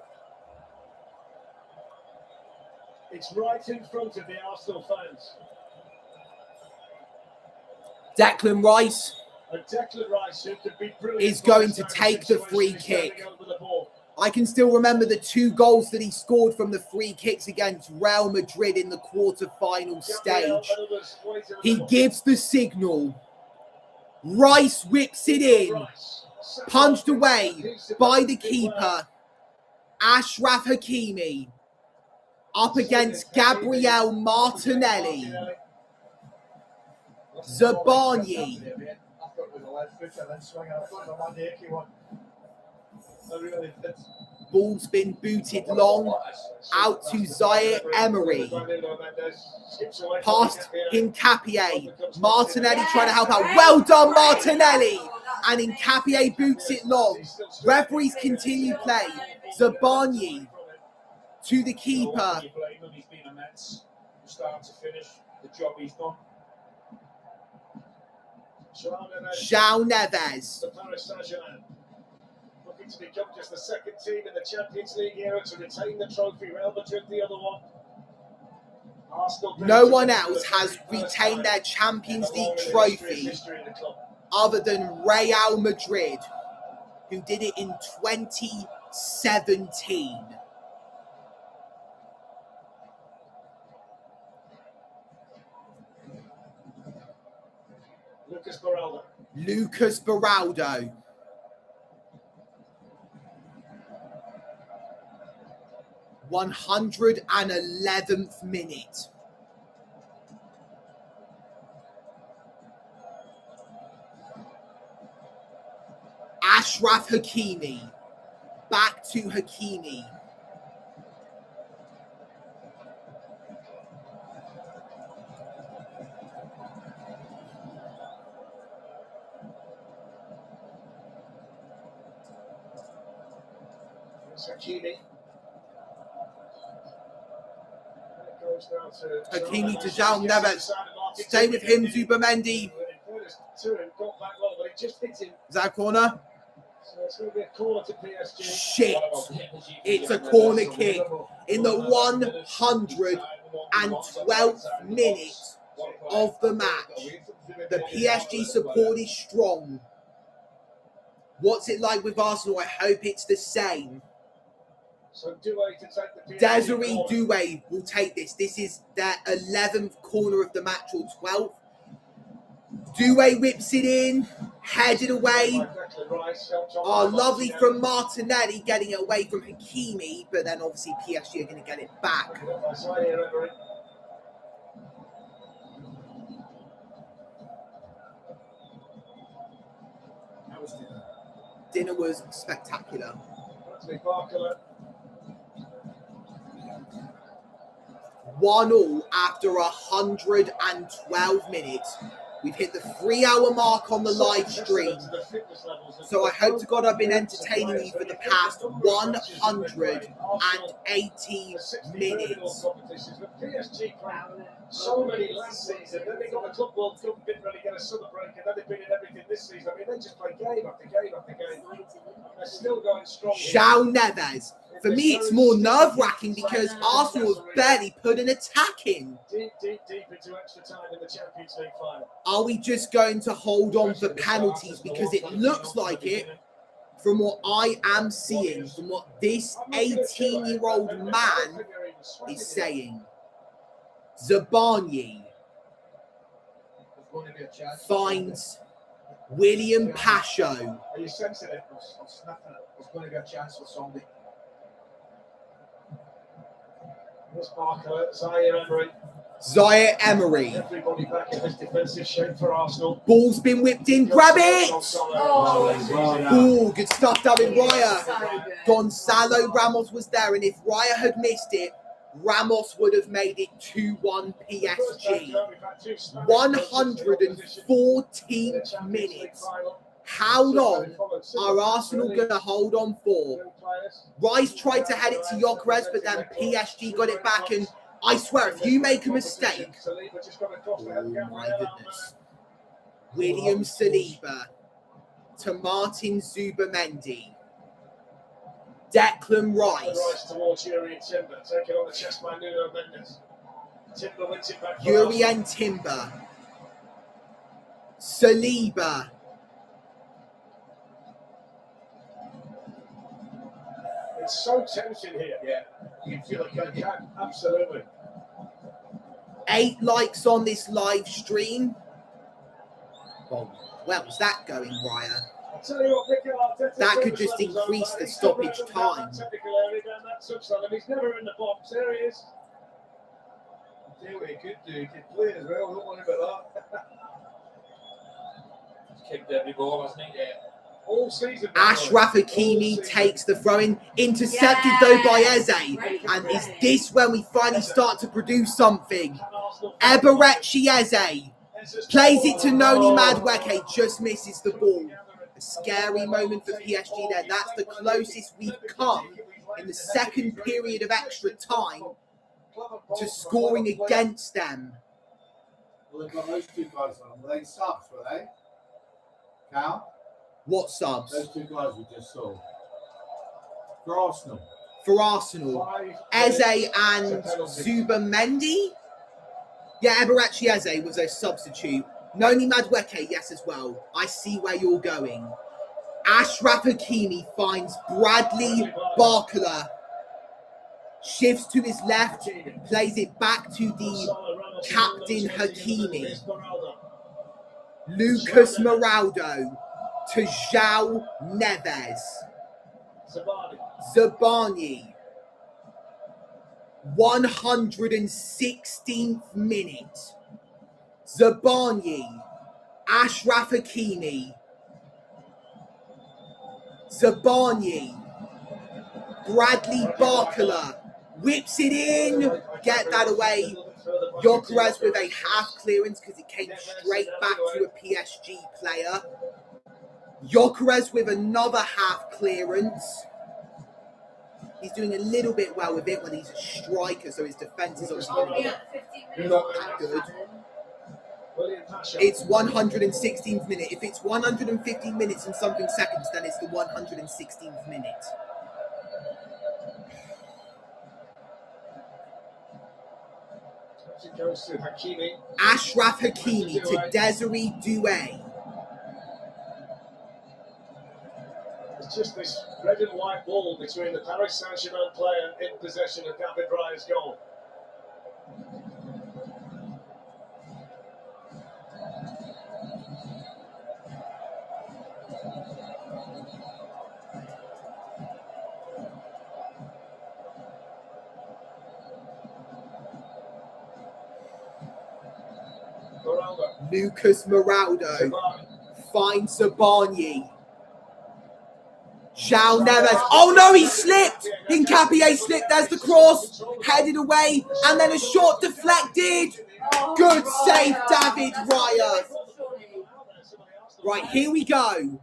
It's right in front of the Arsenal fans. Declan Rice And Declan Rice, who could be brilliant, is going to take the free kick. I can still remember the 2 goals that he scored from the free kicks against Real Madrid in the quarter-final stage. He gives the signal. Rice whips it in. Punched away by the keeper. Ashraf Hakimi. Up against Gabriel Martinelli. Zabarnyi. Ball's been booted long out to Zaire Emery. Past Hincapié. Martinelli trying to help out. Well done, Martinelli. And Hincapié boots it long. Referees continue play. Zabarnyi to the keeper. He's been immense. Start to finish, the job he's done. João Neves. The Paris Saint-Germain looking to become just the second team in the Champions League era to retain the trophy. Real Madrid, the other one. Arsenal. No one else has retained their Champions League trophy other than Real Madrid, who did it in 2017. Lucas Beraldo. (111th minute). Ashraf Hakimi. Back to Hakimi. Hakimi to João Neves. Stay with him, Zubimendi. Is that a corner? Shit. It's a corner kick in the 112th minute of the match. The PSG support is strong. What's it like with Arsenal? I hope it's the same. So Doué to take the Desiree Doué will take this. This is their 11th corner of the match, or 12th. Doué whips it in, headed away. Oh, lovely from Martinelli, getting it away from Hakimi, but then obviously PSG are going to get it back. Dinner was spectacular. 1-1 after 112 minutes. We've hit the 3-hour mark on the live stream. So I hope to God I've been entertaining you for the past 180 minutes. So many last season, then they got the Club World Cup, didn't really get a summer break, and then they've been in everything this season. I mean, they just play game after game after game. They're still going strong. João Neves. For me, it's more nerve-wracking because Arsenal have barely put an attack in. Deep into extra time in the Champions League final. Are we just going to hold on for penalties? Because it looks like it, from what I am seeing, from what this 18-year-old man is saying. Zabarnyi finds William Pacho. Are you sensing it? I'm sniffing it. There's going to be a chance for somebody. This Barker, Zaire Emery. Zaire Emery. Everybody back in this defensive shape for Arsenal. Ball's been whipped in. Grab it! Oh, Good stuff, David Raya. Gonzalo Ramos was there, and if Raya had missed it, Ramos would have made it 2-1 PSG. 114 minutes. How long are Arsenal going to hold on for? Rice tried to head it to Gyökeres, but then PSG got it back, and I swear, if you make a mistake... Oh my goodness. William Saliba to Martin Zubamendi. Declan Rice. Towards Yuri and Timber. Take it on the chest by Nuno Mendes. Timber wins it back. Yuri and Timber. Saliba. It's so tempting here. Yeah, you can feel it, can't you? Absolutely. 8 likes on this live stream. Well, where's that going, Raya? That could just increase the stoppage time. He's never in the box. There he is. I'll tell you what he could do. He could play as well. Don't worry about that. He's kicked every ball, hasn't he? Yeah. All season. Ashraf Hakimi takes the throw-in, intercepted though by Eze. And is this when we finally start to produce something? Eberechi Eze plays it to Noni Madueke, just misses the ball. A scary moment for PSG there. That's the closest we've come in the second period of extra time to scoring against them. Well, they've got those two guys on. Were they subs, were they? Cal? What subs? Those two guys we just saw. For Arsenal. For Arsenal. Eze and Zubamendi? Yeah, Eberechi Eze was a substitute. Noni Madueke, yes, as well. I see where you're going. Ashraf Hakimi finds Bradley Barcola. Shifts to his left, plays it back to the captain Hakimi. Lucas Mourado to João Neves. Zabani. 116th minute. Zabani. Ashraf Hakimi. Zabani. Bradley Barcola. Whips it in. Get that away. Gyökeres with a half clearance because it came straight back to a PSG player. Gyökeres with another half clearance. He's doing a little bit well with it when he's a striker, so his defence is obviously not that good. It's 116th minute. If it's 115 minutes and something seconds, then it's the 116th minute. It goes to Hakimi. Ashraf Hakimi to Desiree Doué. It's just this red and white ball between the Paris Saint-Germain player in possession of David Raya's goal. Lucas Mourado finds Zabani. João Neves. Oh no, he slipped! Hincapié slipped. There's the cross. Headed away. And then a shot deflected. Good save, David Raya. Right, here we go.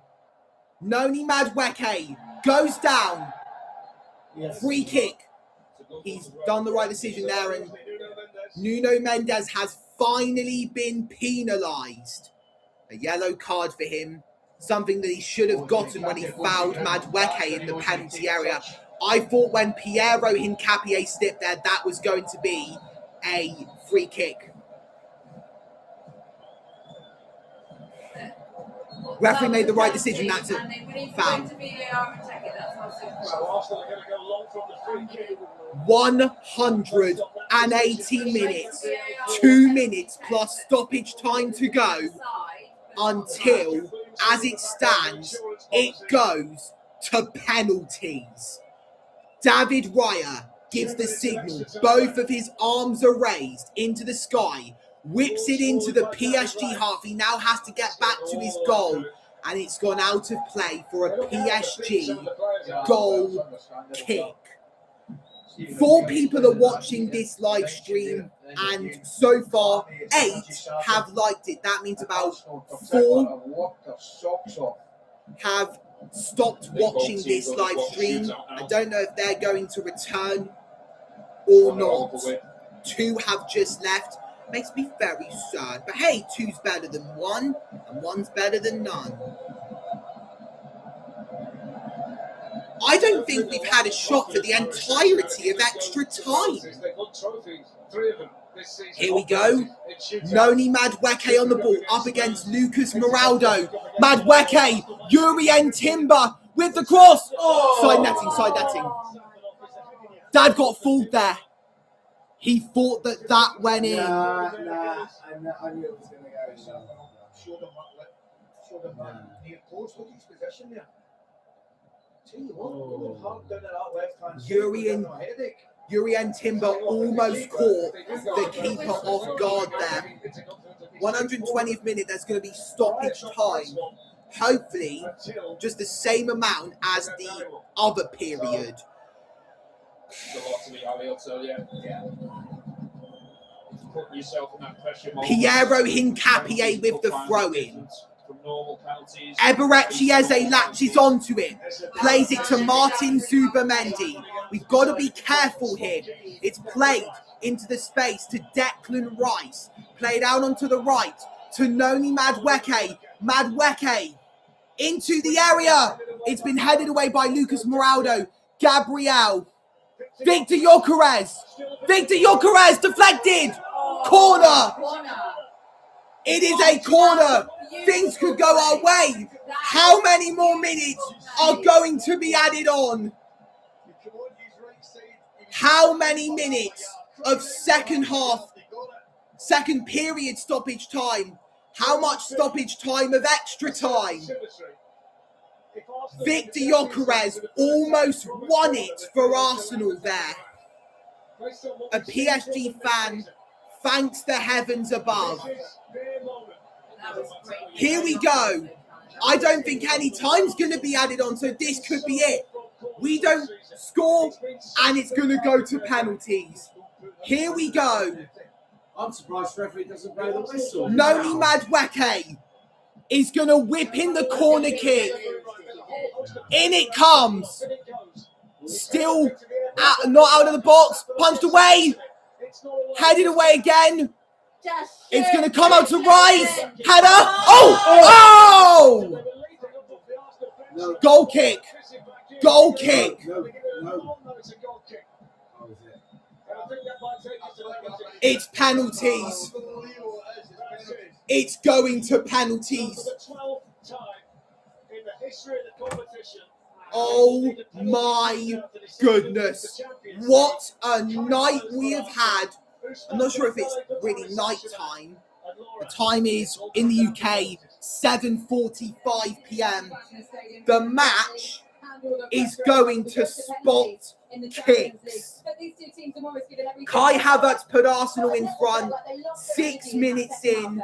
Noni Madueke goes down. Free kick. He's done the right decision there, and Nuno Mendes has finally been penalised. A yellow card for him. Something that he should have gotten when he fouled Madueke in the penalty area. I thought when Piero Hincapié slipped there, that was going to be a free kick. Referee made the right decision. That's a foul. 180 minutes. 2 minutes plus stoppage time to go until, as it stands, it goes to penalties. David Raya gives the signal. Both of his arms are raised into the sky. Whips it into the PSG half. He now has to get back to his goal. And it's gone out of play for a PSG goal kick. 4 people are watching this live stream, and so far 8 have liked it. That means about 4 have stopped watching this live stream. I don't know if they're going to return or not. 2 have just left. Makes me very sad. But hey, 2's better than 1, and 1's better than none. I don't think we've had a shot for the entirety of extra time. Here we go. Noni Madueke on the ball, up against Lucas Mourado. Madueke, Urien Timber with the cross. Side netting, side netting. Dad got fooled there. He thought that went in. I knew it was going to go. Showed him that near post. Look at his position there. Tell you what, hard down that left-hand Urien Timber almost caught the keeper off guard there. 120th minute, there's going to be stoppage time. Hopefully, just the same amount as the other period. Piero Hincapié with the throw-in. Eberechi Eze latches onto it, plays it to Martin Zubamendi. We've got to be careful here. It's played into the space to Declan Rice. Played out onto the right to Noni Madueke. Madueke into the area. It's been headed away by Lucas Mourado. Gabriel. Victor Gyökeres. Victor Gyökeres deflected. Corner. It is a corner. Things could go our way. How many more minutes are going to be added on? How many minutes of second period stoppage time? How much stoppage time of extra time? Victor Gyökeres almost won it for Arsenal there. A PSG fan thanks the heavens above. Here we go. I don't think any time's going to be added on, so this could be it. We don't score, and it's going to go to penalties. Here we go. I'm surprised referee doesn't blow the whistle. Noni Madueke is going to whip in the corner kick. In it comes. Still not out of the box. Punched away. Headed away again. It's going to come out to Rice. Header. Oh! No. Goal kick. Goal kick. No. It's penalties. It's going to penalties. Oh my goodness. What a night we have had. I'm not sure if it's really night time. The time is, in the UK, 7:45 p.m. The match is going to spot kicks. Kai Havertz put Arsenal in front 6 minutes in.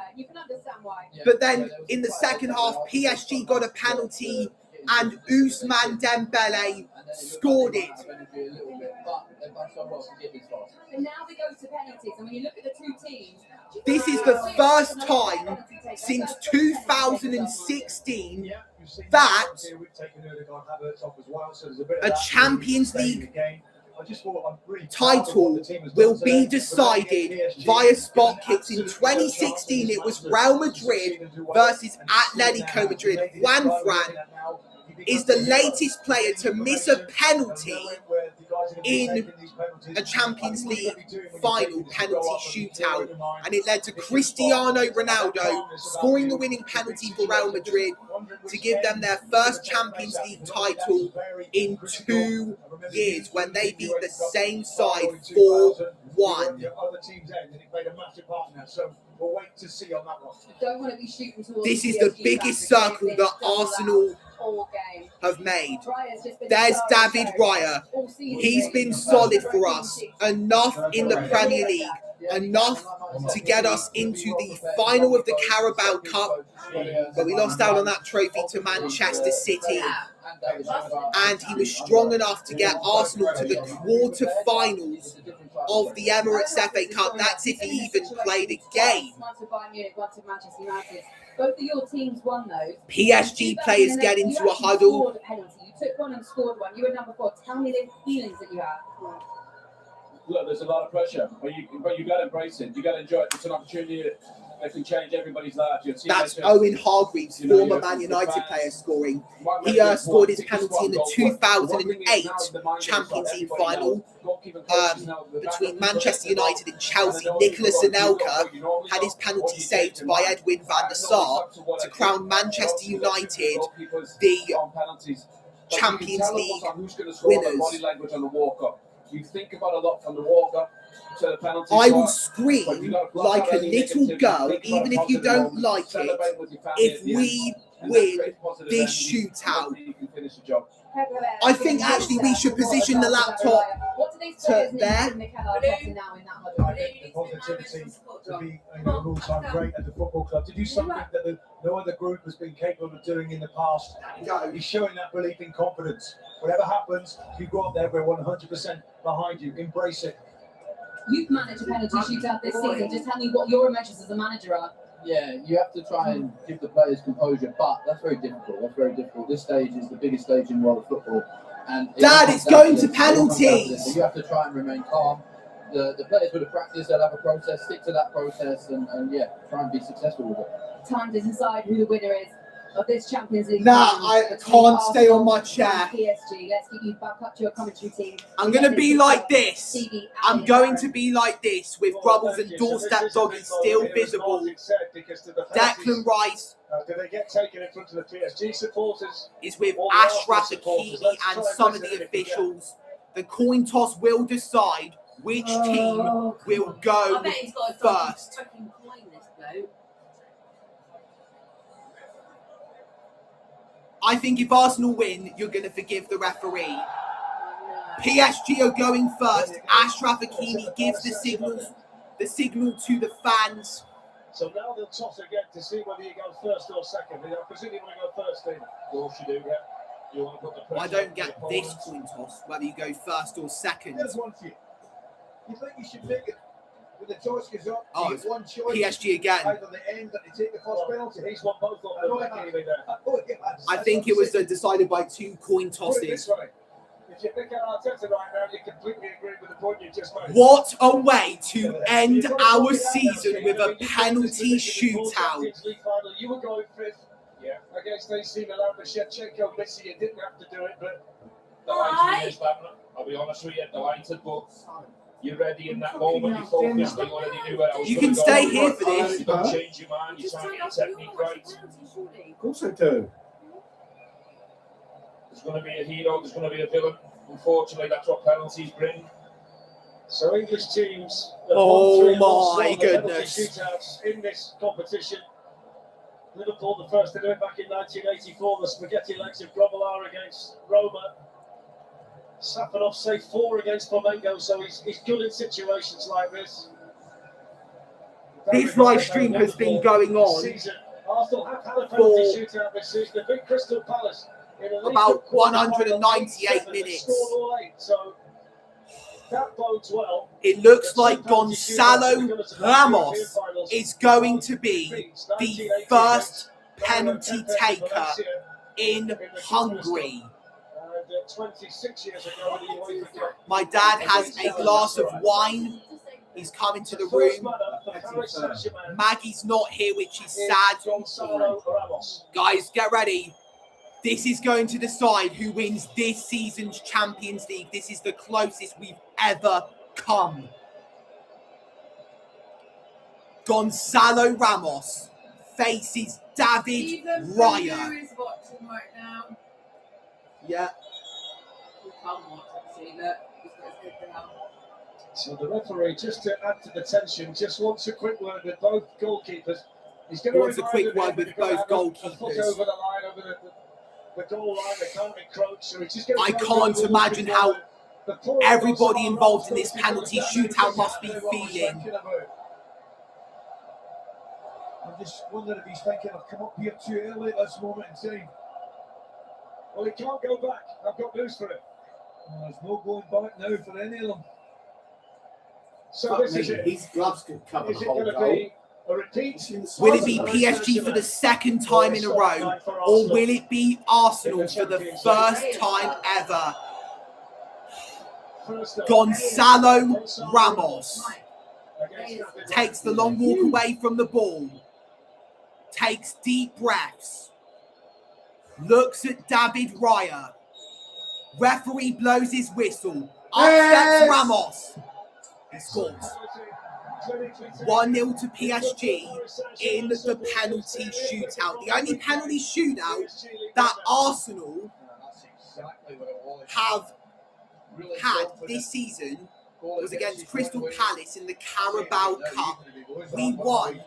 But then in the second half, PSG got a penalty and Ousmane Dembele scored it. And now we go to penalties, and when you look at the two teams, this is the first time since 2016 that a Champions League title will be decided via spot kicks. In 2016, it was Real Madrid versus Atletico Madrid. Juan Fran is the latest player to miss a penalty in a Champions League final penalty shootout, and it led to Cristiano Ronaldo scoring the winning penalty for Real Madrid to give them their first Champions League title in 2 years when they beat the same side 4-1. we'll wait to see on that one. Don't want to be shooting towards This is PSG the biggest fans circle because that they've done Arsenal that all game. have made. Raya's just been There's the star of the David show Raya. all season. He's been solid for us. Enough in the Premier League. Enough to get us into the final of the Carabao Cup. But we lost out on that trophy to Manchester City. And he was strong enough to get Arsenal to the quarter-finals of the Emirates FA Cup. That's if he even played a game. One to Bayern Munich, one to Manchester United. Both of your teams won those. PSG players get into a huddle. You took one and scored one. You were number 4. Tell me the feelings that you had. Look, there's a lot of pressure, but you got to embrace it. You got to enjoy it. It's an opportunity that can change everybody's lives. That's Owen Hargreaves, former Man United player, scoring. He scored his penalty in the 2008 Champions League final between Manchester United and Chelsea. Nicolas Anelka had his penalty saved by Edwin van der Sar to crown Manchester United the Champions League winners. You think about a lot from the walk-up to the penalty. I will scream like a little girl, even if you don't like it, if we win this shootout. I think actually we should position the laptop to there. The positivity to be an all-time great at the football club, to do something that no other group has been capable of doing in the past. He's showing that belief in confidence. Whatever happens, you go up there, we're 100% behind you. Embrace it. You've managed a penalty shootout this season. Just tell me what your emotions as a manager are. Yeah, you have to try and give the players composure, but that's very difficult. That's very difficult. This stage is the biggest stage in world football. And Dad, it's going to penalties. So you have to try and remain calm. The players would have practiced, they'll have a process, stick to that process, and yeah, try and be successful with it. Time to decide who the winner is of this Champions League. Nah, I can't stay on my chair. PSG. Let's get you back up to your commentary team. I'm going to be like this. I'm going to be like this with Grubbles and Doorstep Doggy still visible. Declan Rice do they get taken in front of the PSG supporters? Is with Ashraf Hakimi and some of the officials. The coin toss will decide which team will go first. I think if Arsenal win, you're going to forgive the referee. PSG are going first. Ashraf Hakimi gives the signal to the fans. So now they'll toss again to see whether you go first or second. I presume you want to go first, Steve. Of course you do, yeah. You want to put the I don't get this coin toss, whether you go first or second. There's one for you. You think you should make it when the toss goes up? Oh, it's one choice. PSG again. Either the end that they take the first penalty. He's won both of them. I think it was decided by 2 coin tosses. If you pick out Arteta right now, you completely agree with the point you just made. What a way to end our season with a penalty shootout. You were going 5th. Yeah. Against AC Milan, but Shevchenko, Messi, you didn't have to do it, but I'll be honest with you, delighted, but you're ready in that moment, you focused, you already knew where I was. You can stay here for this. You don't change your mind, you're trying to get your technique right. Of course I do. There's going to be a hero, there's going to be a villain. Unfortunately, that's what penalties bring. So English teams oh my goodness shootouts in this competition. Liverpool, the first to do it back in 1984, the spaghetti legs of Grobbelaar against Roma. Safanov saved 4 against Flamengo, so he's good in situations like this. This live stream has been going on Arsenal have had a penalty shootout this season. They beat Crystal Palace in about 198 minutes. So that bodes well. It looks like Gonzalo Ramos is going to be the first penalty taker in Hungary. 26 years ago in the UEFA Cup. My dad has a glass of wine. He's coming to the room. Maggie's not here, which is sad. Guys, get ready. This is going to decide who wins this season's Champions League. This is the closest we've ever come. Gonzalo Ramos faces David Raya. Is watching right now. Yeah. We can't watch it, see that. He's got his head down. So the referee, just to add to the tension, just wants a quick word with both goalkeepers. He's going to Wants a quick word with both goalkeepers. Foot over the line, over the goal line. They can't encroach, so he's just going I can't imagine how everybody involved in this penalty shootout must be feeling. I'm just wondering if he's thinking I've come up here too early at this moment in time. Well, he can't go back. I've got news for him. There's no going back now for any of them. So this is it. His gloves could cover Is the it whole going to goal. be a repeat? Will it be PSG for the second time in a row, or will it be Arsenal for the first time ever? Gonzalo Ramos takes the long walk away from the ball, takes deep breaths, looks at David Raya. Referee blows his whistle. Up steps Ramos. He scores. 1-0 to PSG in the penalty shootout. The only penalty shootout that Arsenal have had this season was against Crystal Palace in the Carabao Cup. We won.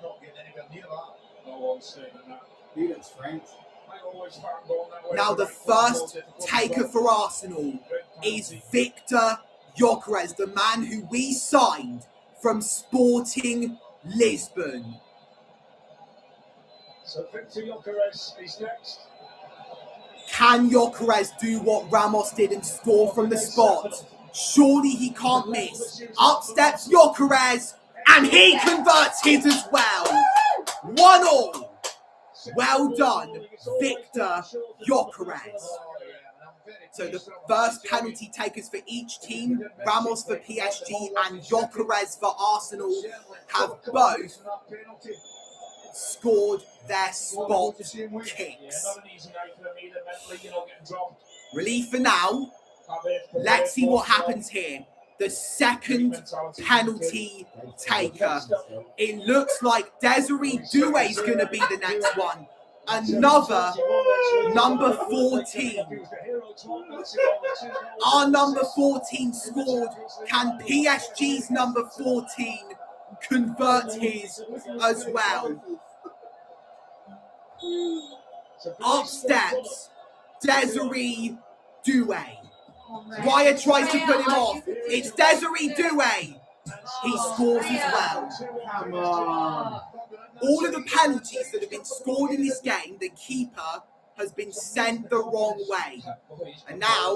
Now the first taker for Arsenal is Victor Gyökeres, the man who we signed from Sporting Lisbon. So Victor Gyökeres is next. Can Gyökeres do what Ramos did and score from the spot? Surely he can't miss. Up steps Gyökeres, and he converts his as well. 1-1. Well done, Victor Gyökeres. So the first penalty takers for each team, Ramos for PSG and Gyökeres for Arsenal, have both scored their spot kicks. Relief for now. Let's see what happens here. The second penalty taker. It looks like Desiree Doué is going to be the next one. Another number 14. Our number 14 scored. Can PSG's number 14 convert his as well? Up steps Desiree Doué. Raya tries to put him off. It's Desiree Doué. He scores as well. Come on. All of the penalties that have been scored in this game, the keeper has been sent the wrong way. And now,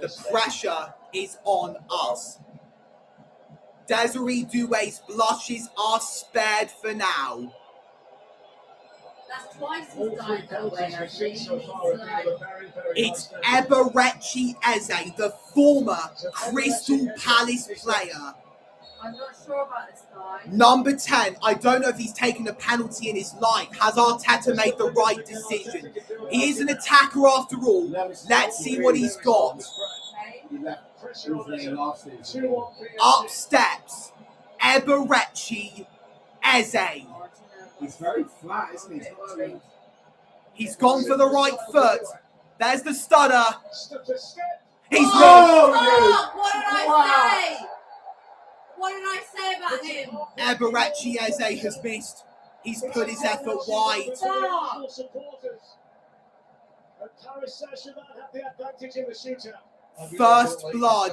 the pressure is on us. Desiree Doué's blushes are spared for now. That's twice he's died that way, actually. It's Eberechi Eze, the former Crystal Palace player. I'm not sure about this guy. Number 10, I don't know if he's taken a penalty in his life. Has Arteta made the right decision? He is an attacker after all. Let's see what he's got. Up steps Eberechi Eze. He's very flat, isn't he? He's gone for the right foot. There's the stutter. He's what did I say? What did I say about him? Eberechi Eze has missed. He's put his effort wide. Paris Saint-Germain have the advantage in the shootout. First blood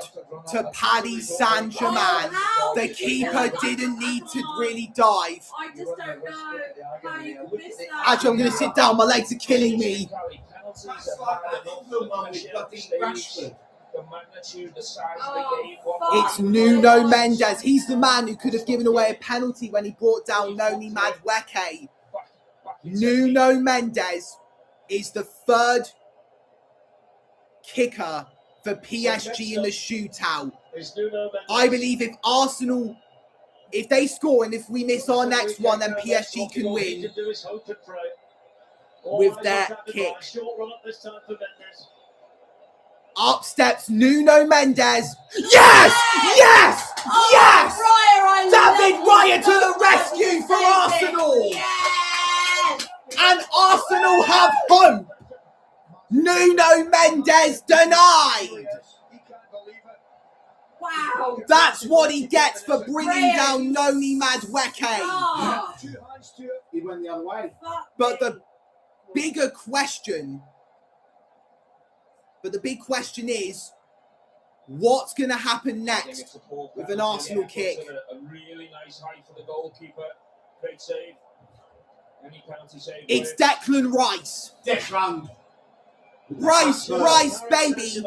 to Paris Saint-Germain. The keeper didn't need to really dive. I just don't know how you could miss that. Actually, I'm going to sit down. My legs are killing me. It's Nuno Mendes. He's the man who could have given away a penalty when he brought down Noni Madueke. Nuno Mendes is the third kicker for PSG in the shootout. I believe if Arsenal, if they score and if we miss our next one, then PSG can win with their kick. Up steps Nuno Mendes. Yes! Yes! Yes! David Raya to the rescue for Arsenal! And Arsenal have hope! Nuno Mendes denied! Wow. That's what he gets for bringing down Noni Madueke. Oh. He went the other way. But the bigger question, is, what's going to happen next with an Arsenal kick? A really nice height for the goalkeeper. Great save. Any penalty save. It's Declan Rice. Declan. Rice, baby.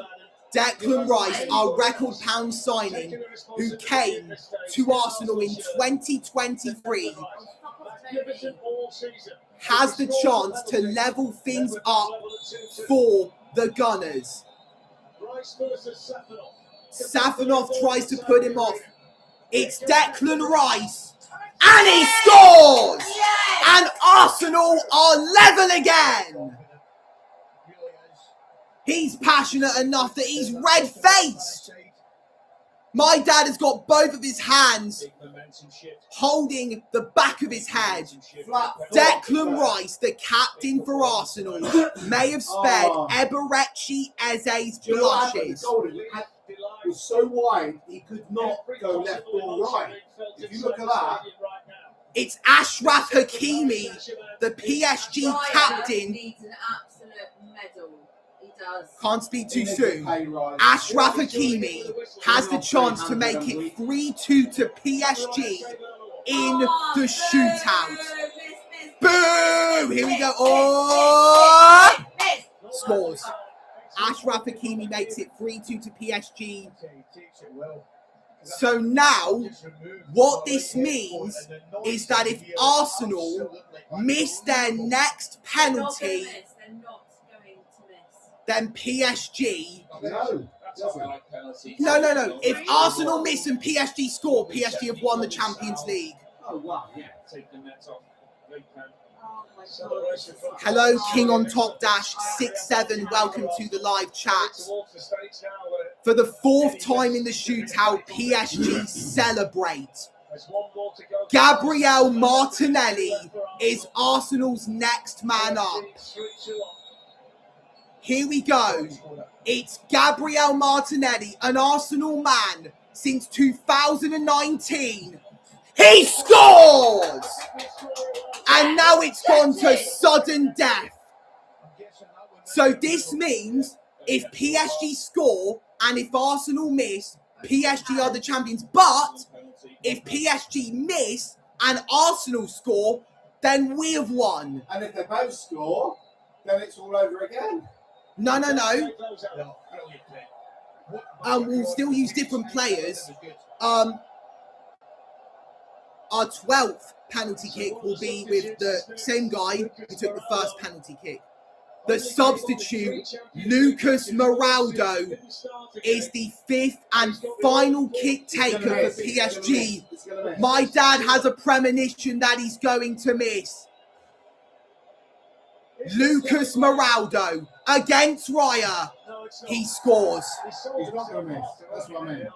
Declan Rice, our record pound signing, who came to Arsenal in 2023, has the chance to level things up for the Gunners. Safanov tries to put him off. It's Declan Rice, and he scores! Yes! And Arsenal are level again! He's passionate enough that he's red-faced. My dad has got both of his hands holding the back of his head. Declan Rice, the captain for Arsenal, may have spared Eberechi Eze's blushes. It was so wide, he could not go left or right. If you look at that, it's Ashraf Hakimi, the PSG captain. Needs an absolute medal. He does. Can't speak too soon. Ashraf Hakimi has the chance to make it 3-2 to PSG in the shootout. Boom! Here we go. Oh! Scores. Ashraf Hakimi makes it 3-2 to PSG. So now, what this means is that if Arsenal miss their next penalty, then PSG... No. If Arsenal miss and PSG score, PSG have won the Champions League. oh wow, yeah. Take the net off. Hello, King on Top Dash 67. Welcome to the live chat. For the fourth time in the shootout, PSG celebrate. Gabriel Martinelli is Arsenal's next man up. Here we go. It's Gabriel Martinelli, an Arsenal man since 2019. He scores! And now it's gone to sudden death. So this means if PSG score and if Arsenal miss, PSG are the champions. But if PSG miss and Arsenal score, then we have won. And if they both score, then it's all over again. No. We'll still use different players. Our 12th penalty kick will be with the same guy who took the first penalty kick. The substitute, Lucas Mourado, is the fifth and final kick taker for PSG. My dad has a premonition that he's going to miss. Lucas Mourado against Raya. He scores. He's not going to miss. That's what I mean.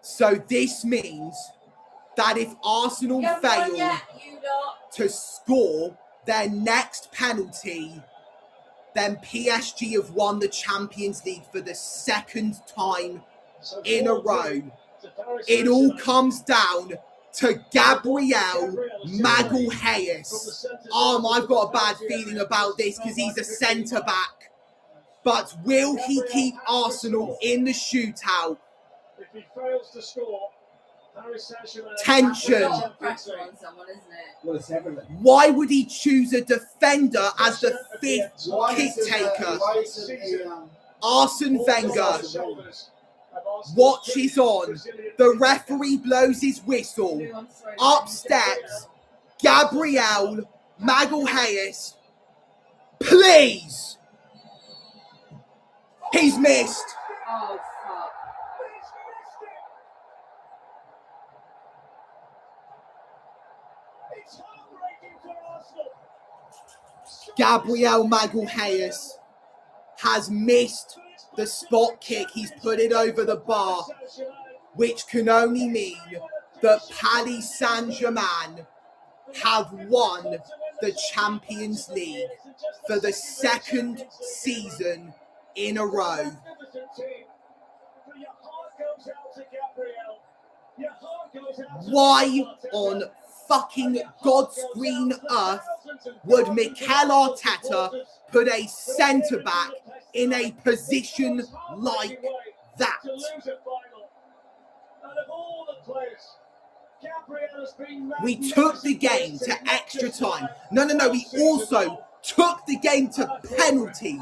So this means that if Arsenal fail to score their next penalty, then PSG have won the Champions League for the second time in a row. It all comes down to Gabriel Magalhaes. I've got a bad feeling about this because he's a centre-back. But will he keep Arsenal in the shootout? If he fails to score, Tension. Well, it's everything. Why would he choose a defender as the fifth kick taker? Arsene Wenger. Watch is on. The referee blows his whistle. Up steps Gabriel Magalhaes. Please. He's missed. Oh, fuck. Gabriel Magalhaes has missed the spot kick. He's put it over the bar, which can only mean that Paris Saint-Germain have won the Champions League for the second season in a row. Why on fucking God's green earth would Mikel Arteta put a centre-back in a position like that? We took the game to extra time. No, we also took the game to penalties.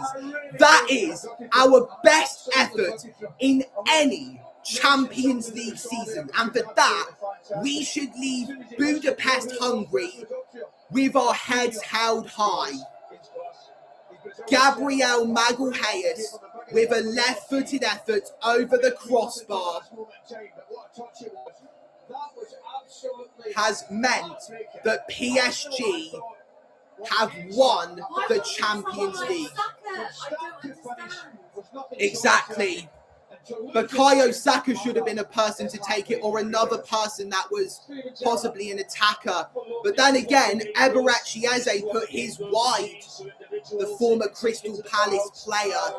That is our best effort in any Champions League season. And for that, we should leave Budapest hungry with our heads held high. Gabriel Magalhaes with a left-footed effort over the crossbar has meant that PSG have won the Champions League. Exactly. Bukayo Saka should have been a person to take it, or another person that was possibly an attacker. But then again, Eberechi Eze put his wide, the former Crystal Palace player.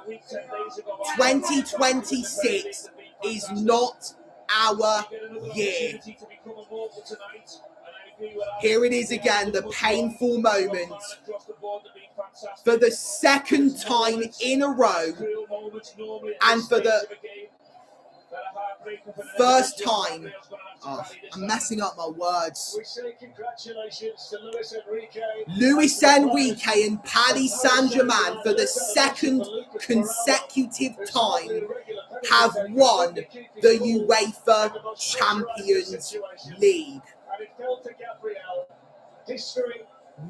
2026 is not our year. Here it is again, the painful moment. For the second time in a row, and for the first time, I'm messing up my words. Luis Enrique and Paris Saint-Germain, for the second consecutive time, have won the UEFA Champions League.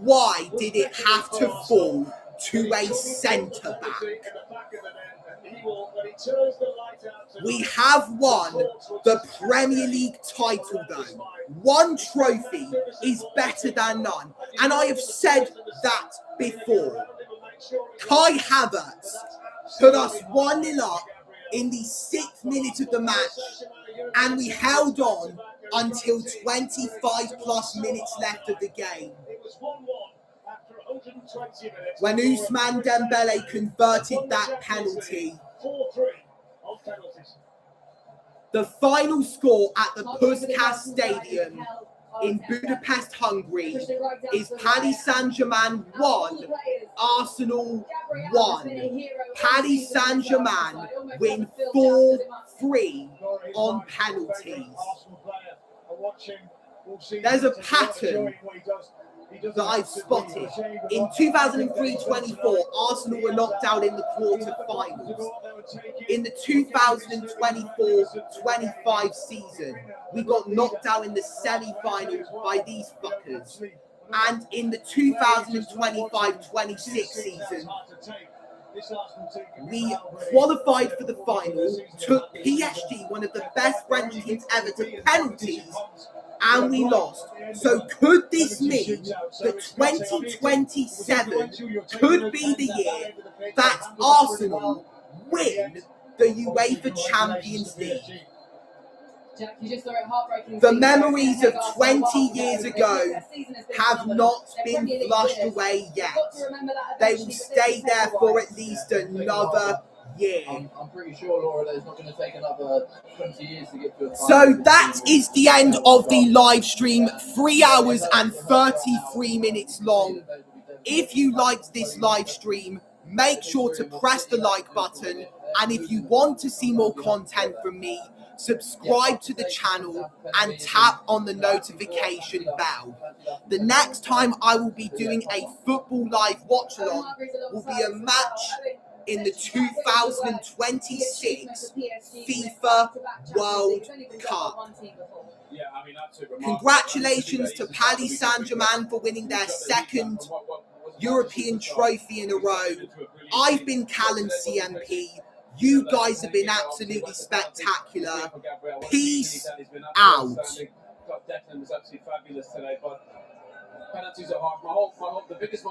Why did it have to fall to a centre-back? We have won the Premier League title though. One trophy is better than none. And I have said that before. Kai Havertz put us 1-0 up in the 6th minute of the match, and we held on until 25 plus minutes left of the game, when Ousmane Dembele converted that penalty. The final score at the Puskás Stadium in Budapest, Hungary is Paris Saint-Germain 1, Arsenal 1. Paris Saint-Germain win 4-3 on penalties. There's a pattern that I've spotted. In 2023-24, Arsenal were knocked out in the quarter-finals. In the 2024-25 season, we got knocked out in the semi-finals by these fuckers. And in the 2025-26 season, we qualified for the final, took PSG, one of the best French teams ever, to penalties, and we lost. So could this mean that 2027 could be the year that Arsenal win the UEFA Champions League? The memories of 20 years ago have not been flushed away yet. They will stay there for at least another year. I'm pretty sure, Laura, that it's not going to take another 20 years to get to a final. So that is the end of the live stream, 3 hours and 33 minutes long. If you liked this live stream, make sure to press the like button. And if you want to see more content from me, subscribe to the channel and tap on the notification bell. The next time I will be doing a football live watch-along will be a match in the 2026 FIFA World Cup. Congratulations to Paris Saint-Germain for winning their second European trophy in a row. I've been Callan CMP. You guys have been absolutely spectacular. Peace out. Declan was absolutely fabulous today, but penalties are hard. The biggest one